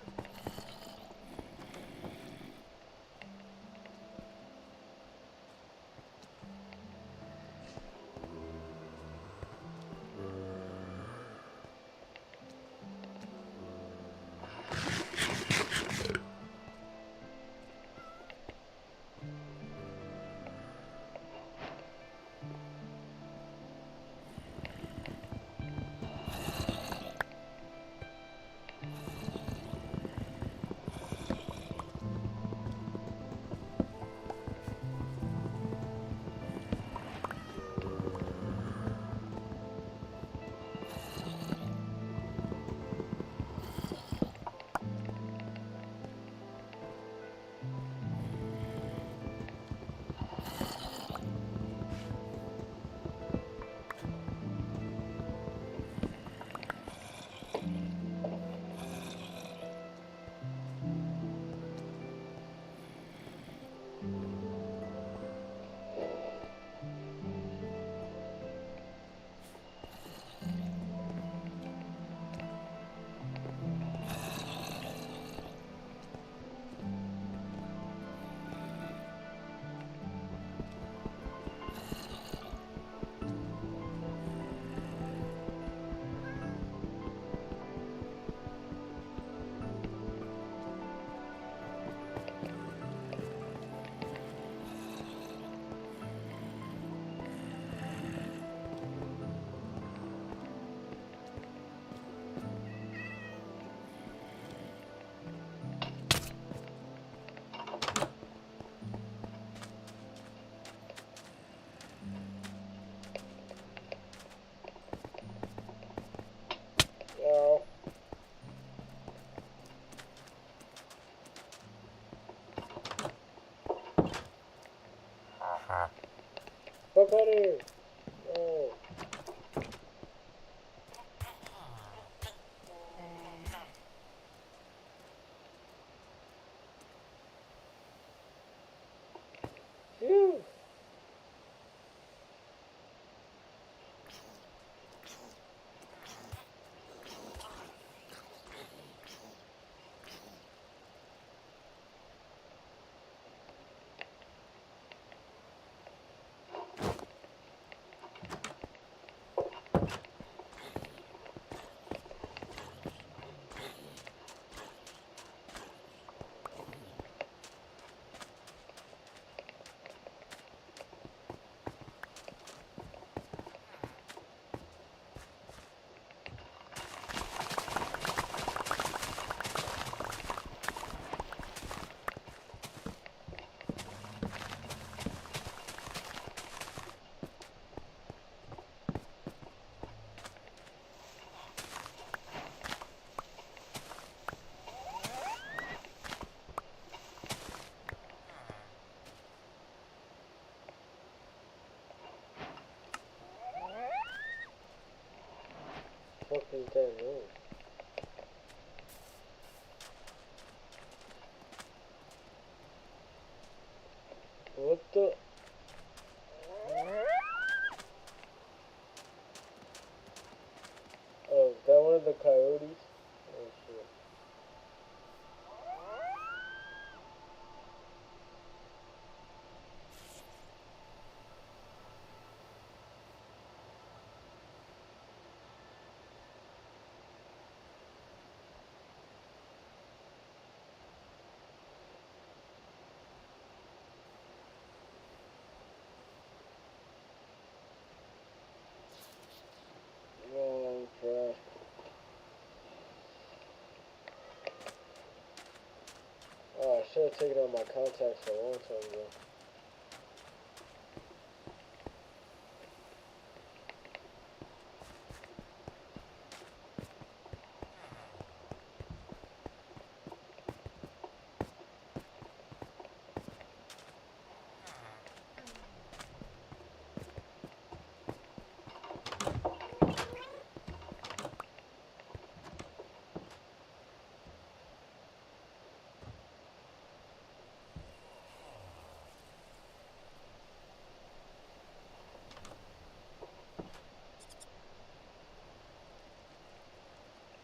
No. Fuck out of here. No. Phew. fuck is that room? What the? Oh, is that one of the coyotes? Oh shit. Oh, crap. Oh, I should have taken out my contacts a long time ago.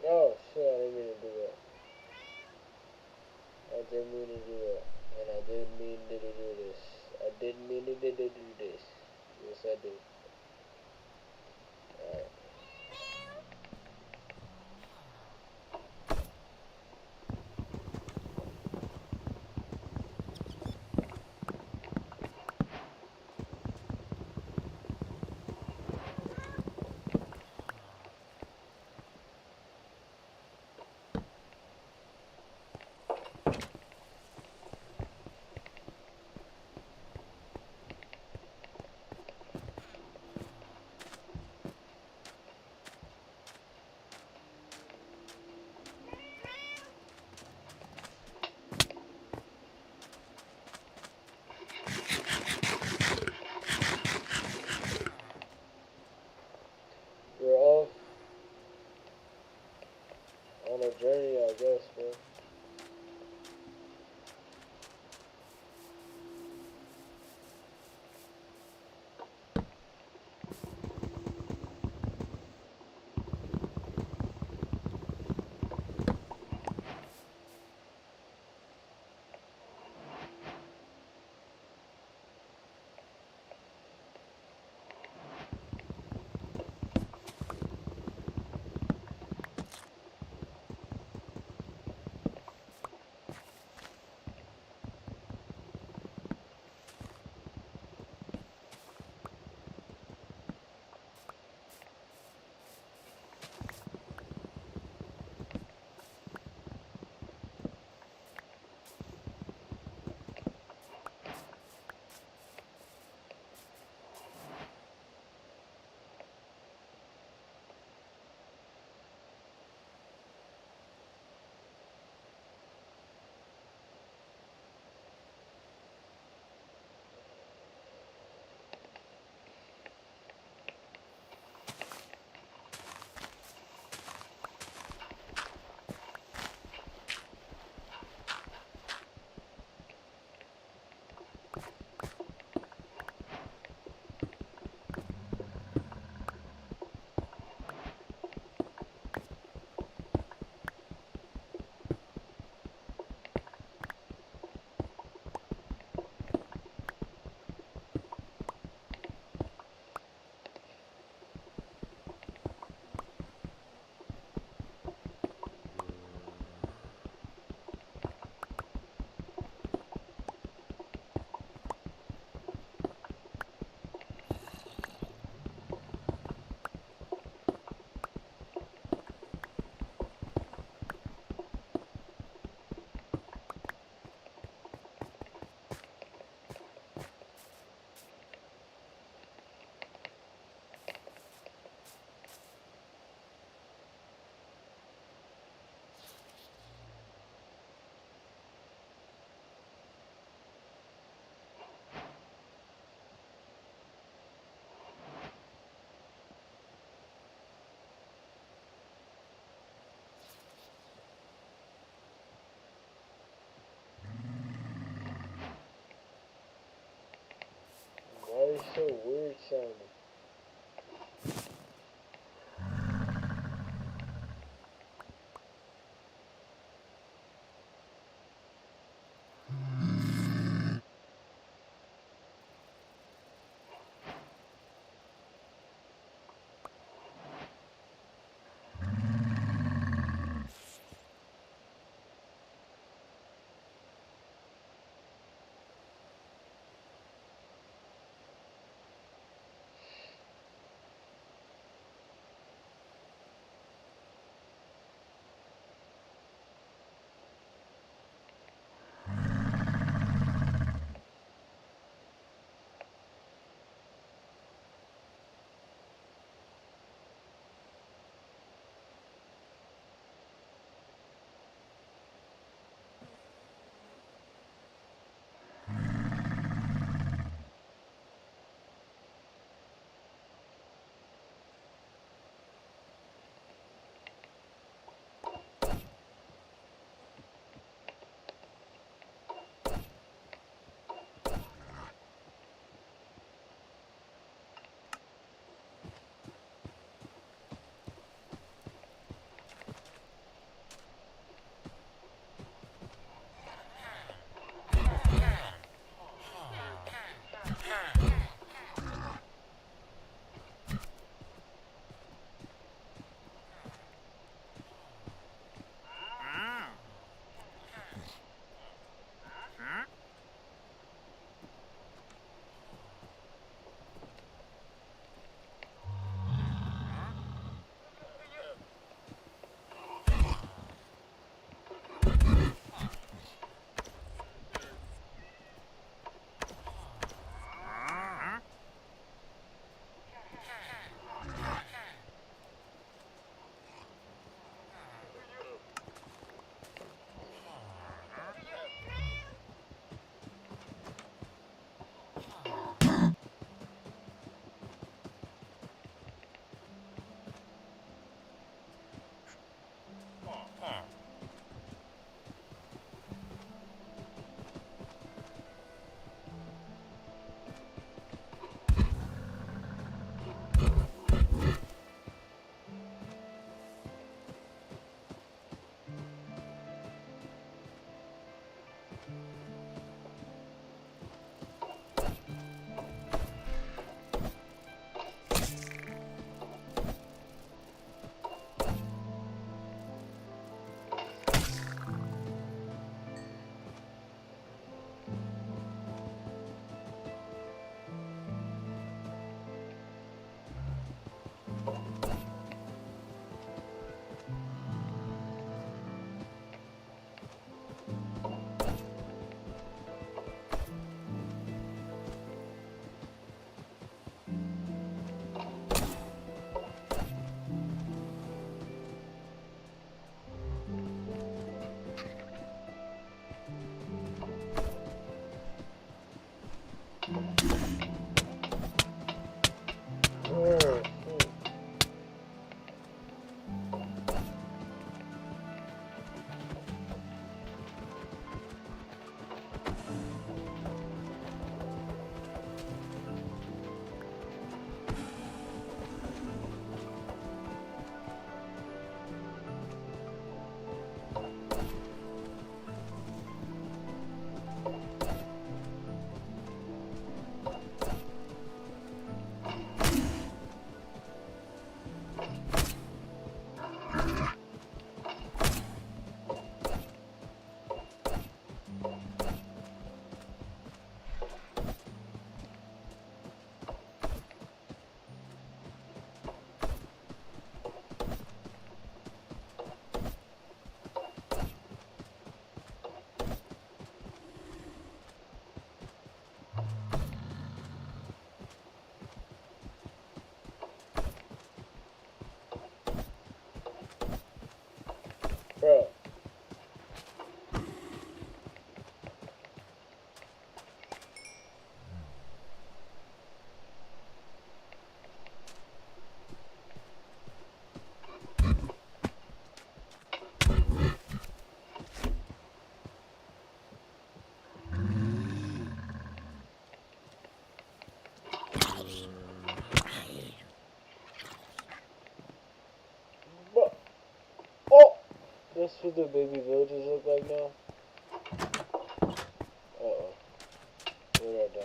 Oh shit, I didn't mean to do that. I didn't mean to do that. And I didn't mean to do this. I didn't mean to do this. Yes, I did. Alright. is so weird sounding. That's what the baby villagers look like now. Uh-oh. What did I do?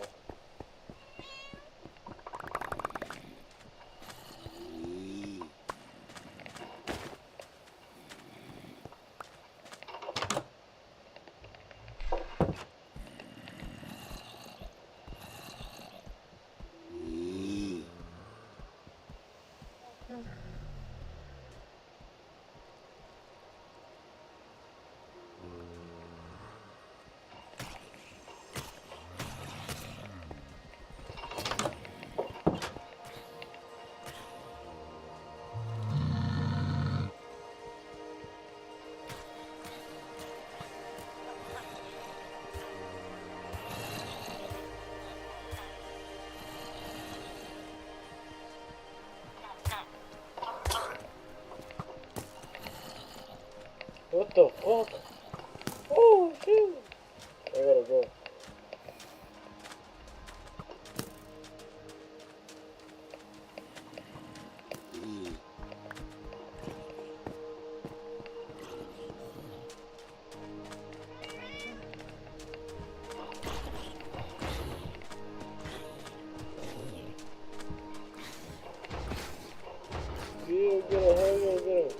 What the fuck? Oh, shoot! I gotta go. Yeah, get him, hurry up, get him.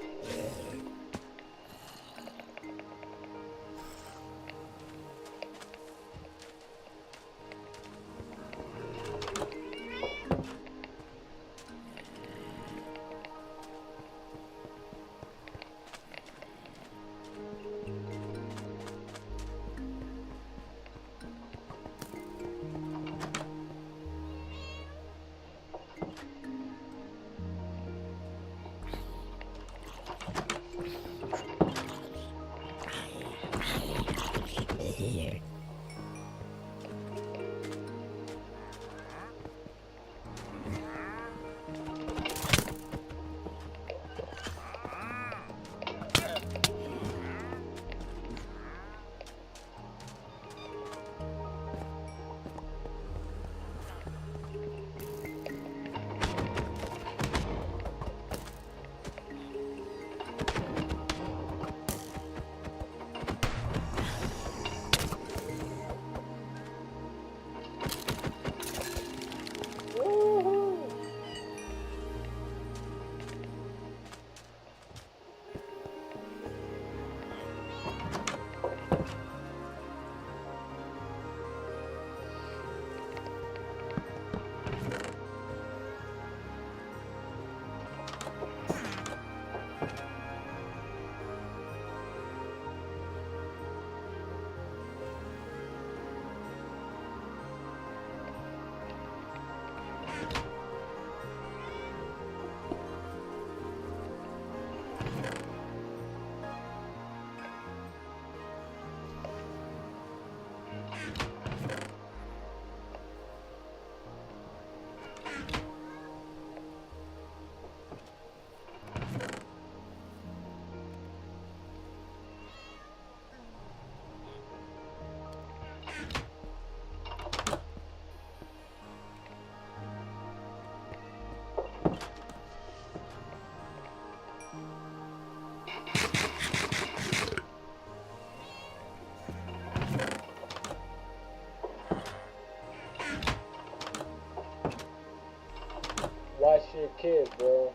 Watch your kid, bro.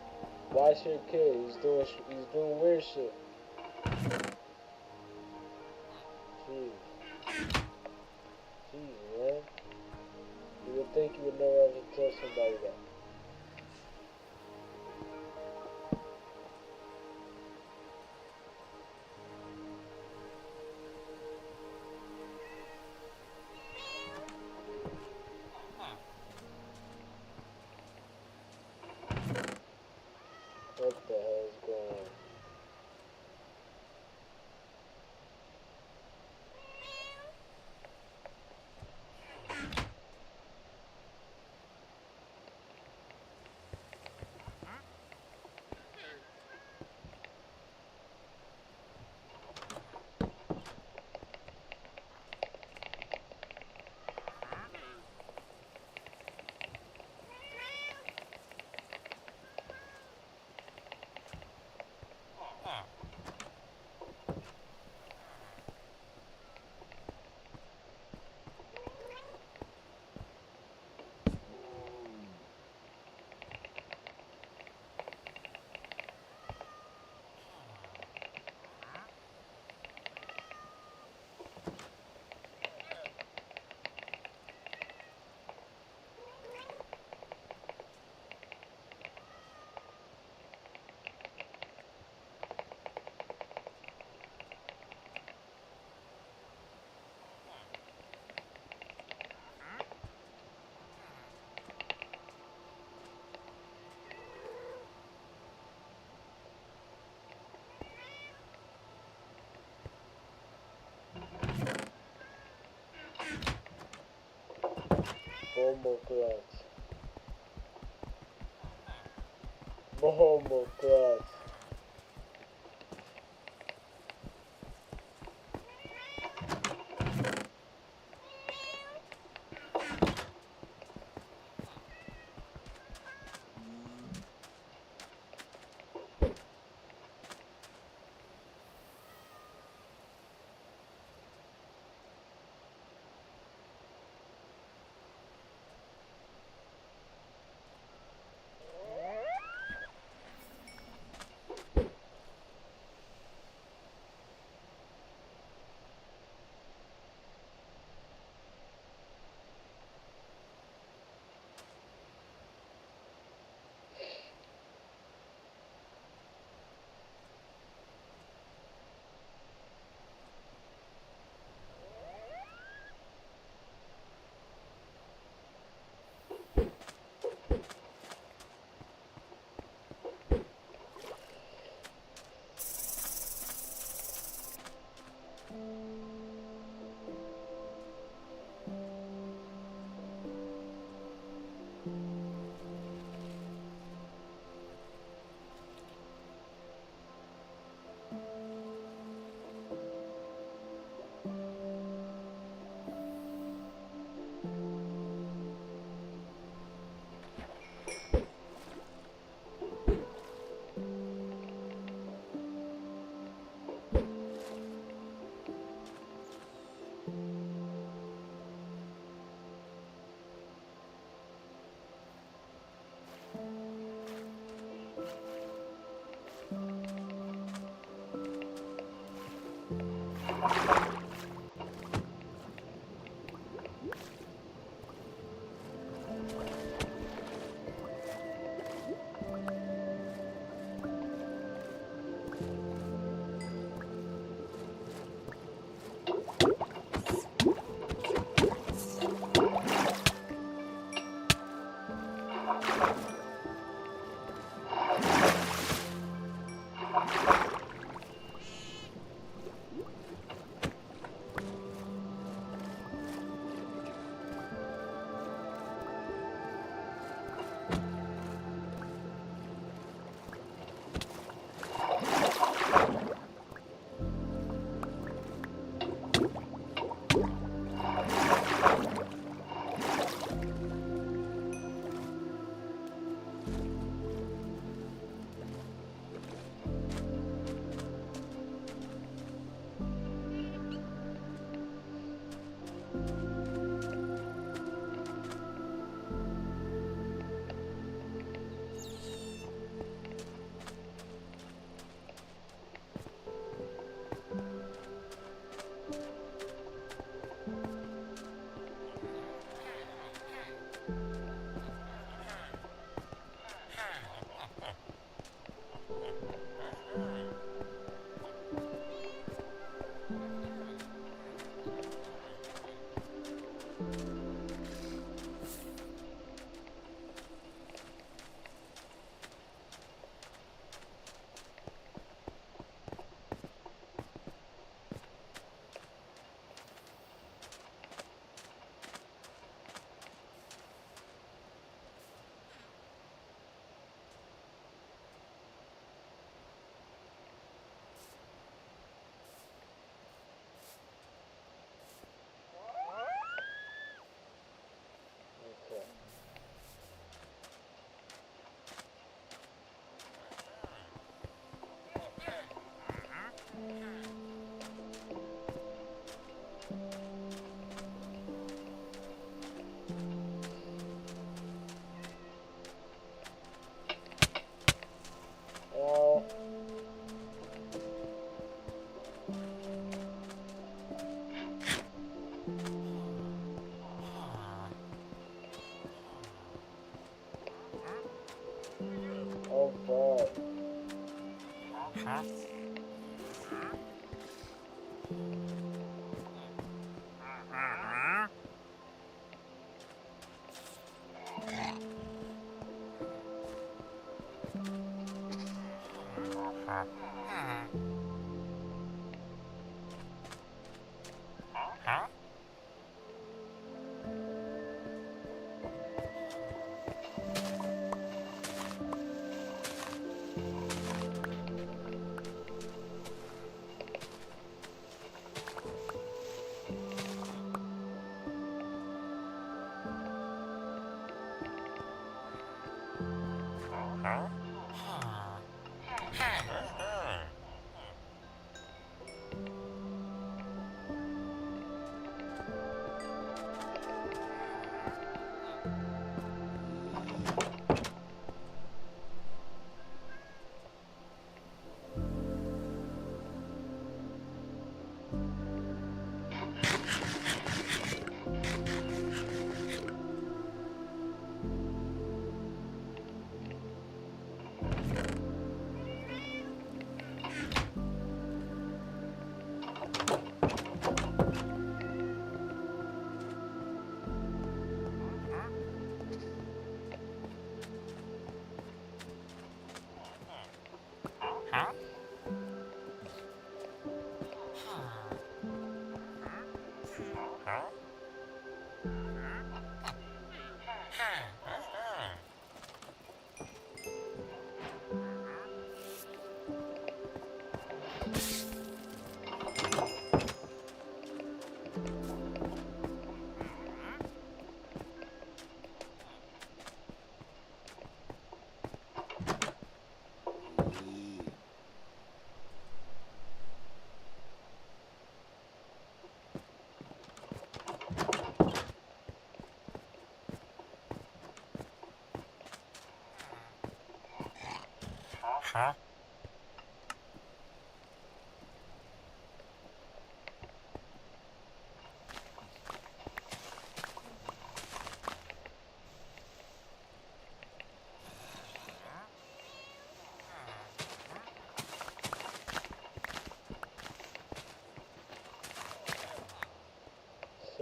Watch your kid. He's doing weird shit. Jeez. Jeez, man. You would think you would never have to tell somebody that. What the hell is going on? Bomoclats. Bomoclats.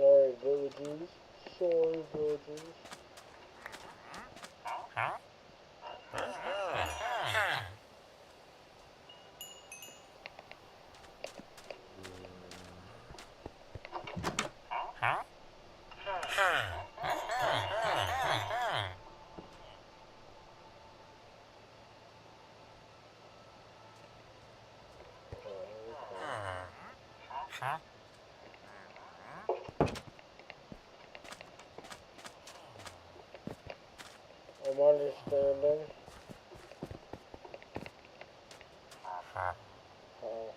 Sorry, villagers. Sorry, villagers. I'm understanding. Oh.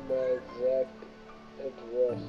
in my exact address.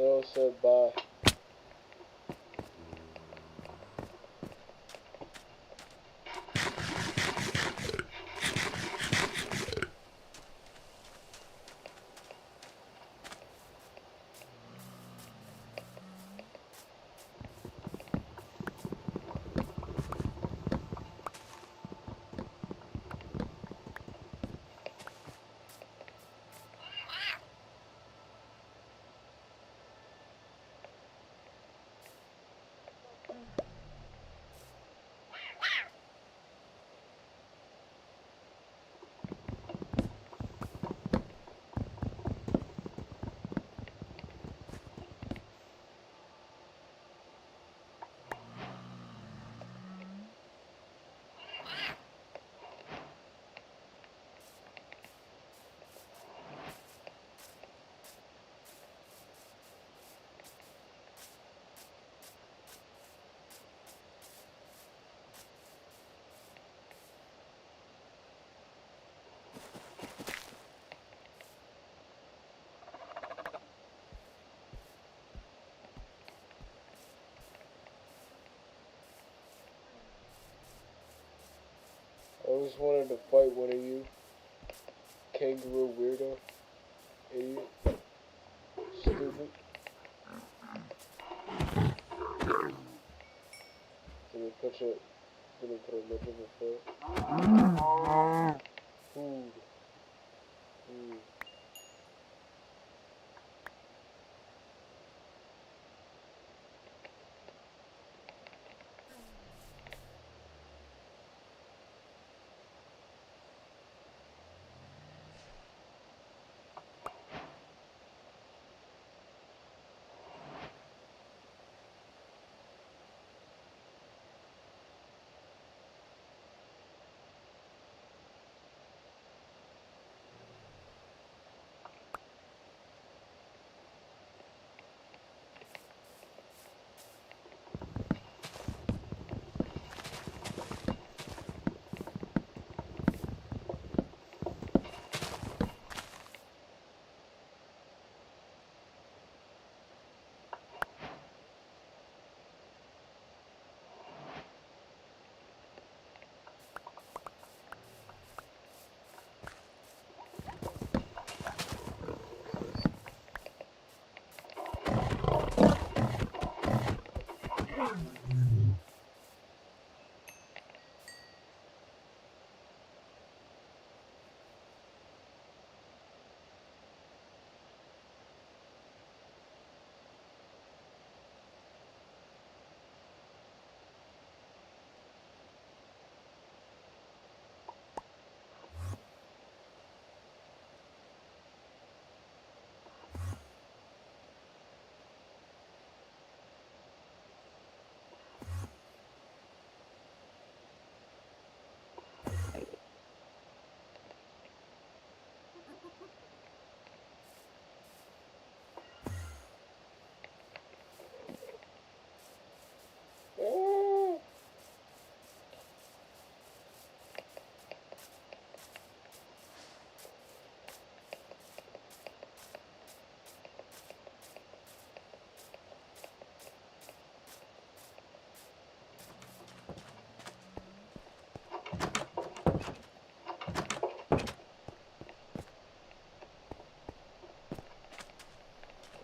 They all said bye. I always wanted to fight one of you. Kangaroo weirdo. Idiot. Stupid. Did we put a lip in the foot? Food. Food.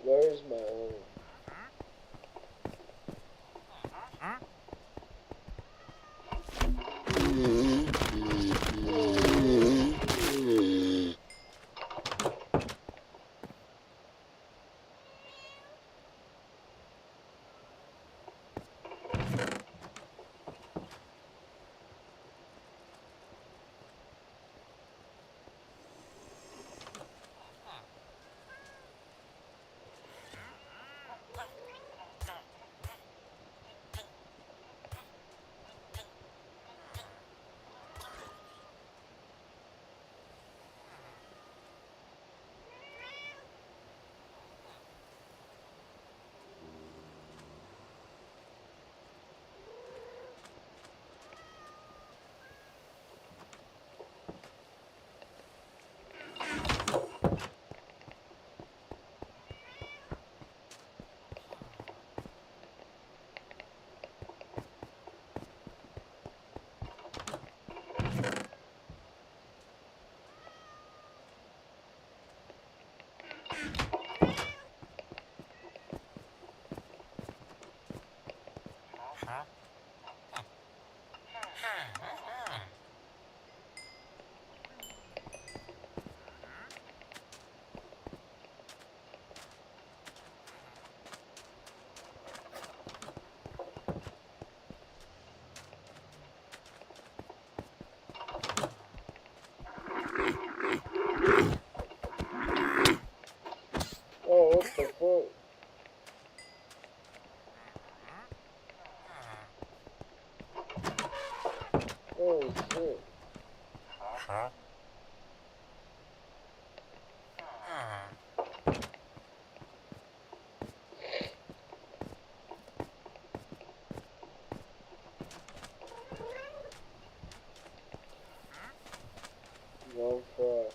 Where's my own? Oh, what the fuck? Oh shit. No fuck.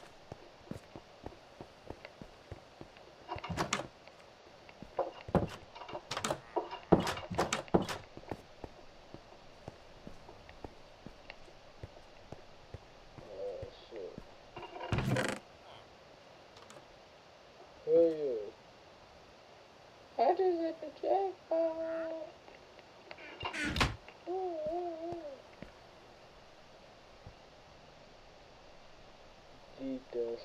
Oh shit. Hell yeah. I just hit the jackpot. Dust.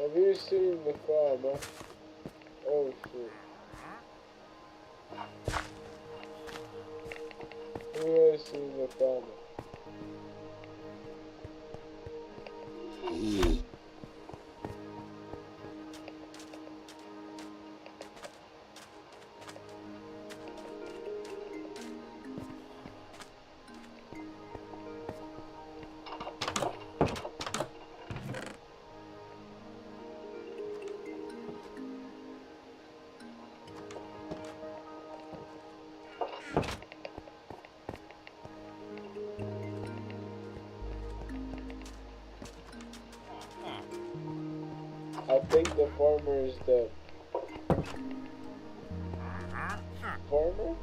Have you seen the farmer? Oh shit. Who has seen the farmer? I think the farmer is dead. Farmer?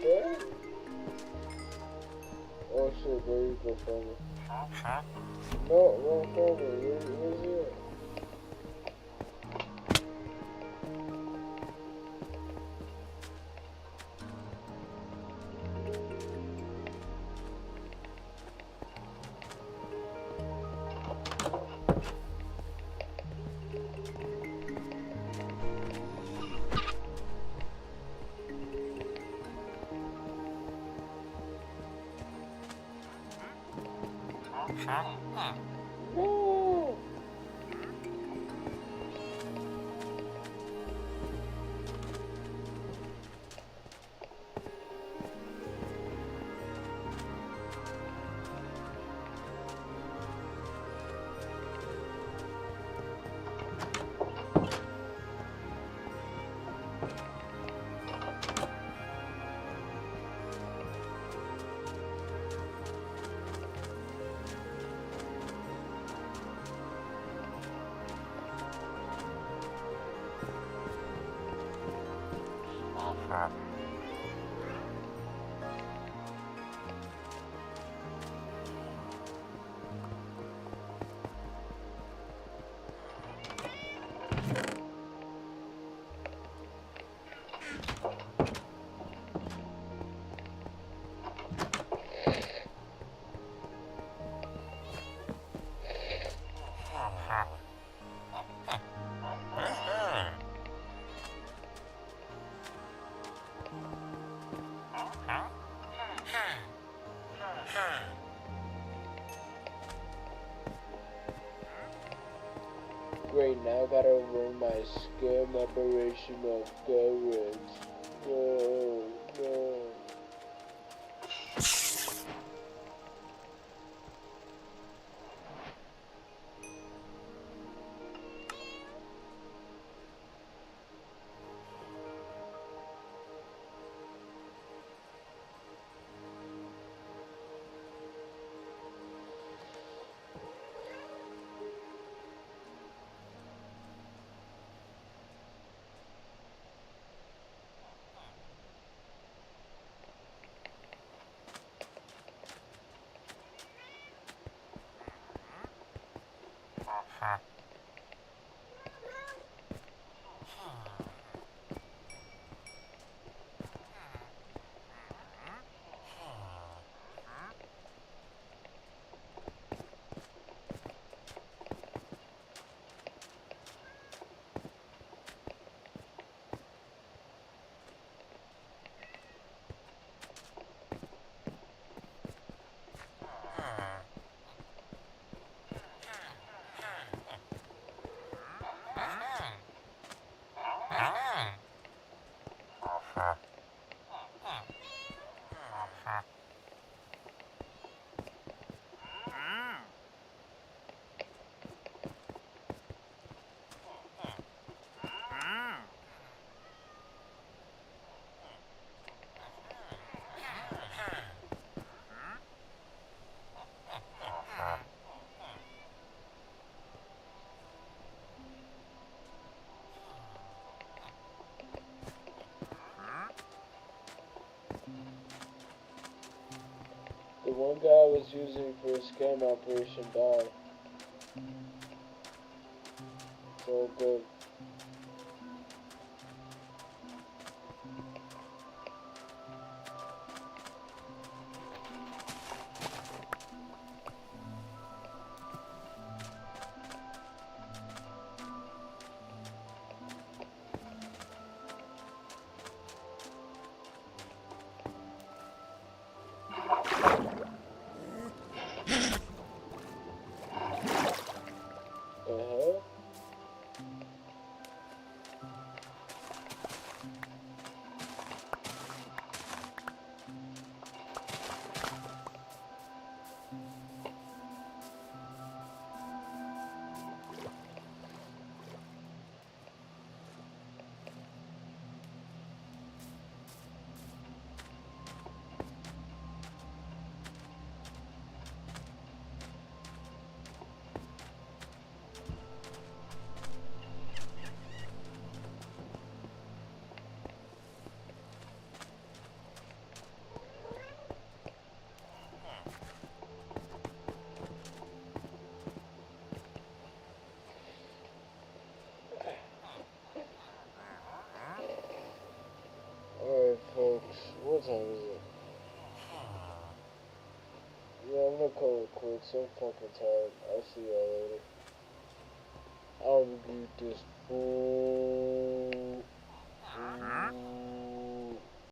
Dead? Oh shit, there you go, farmer. No, wrong farmer. Where's he at? No! Great, now I gotta run my scam operation of carrots. No, no. one guy I was using for a scam operation died. It's all good. The hell? Alright folks, what time is it? Yeah, I'm gonna call it quits. I'm fucking tired. I'll see y'all later. I'll beat this fool.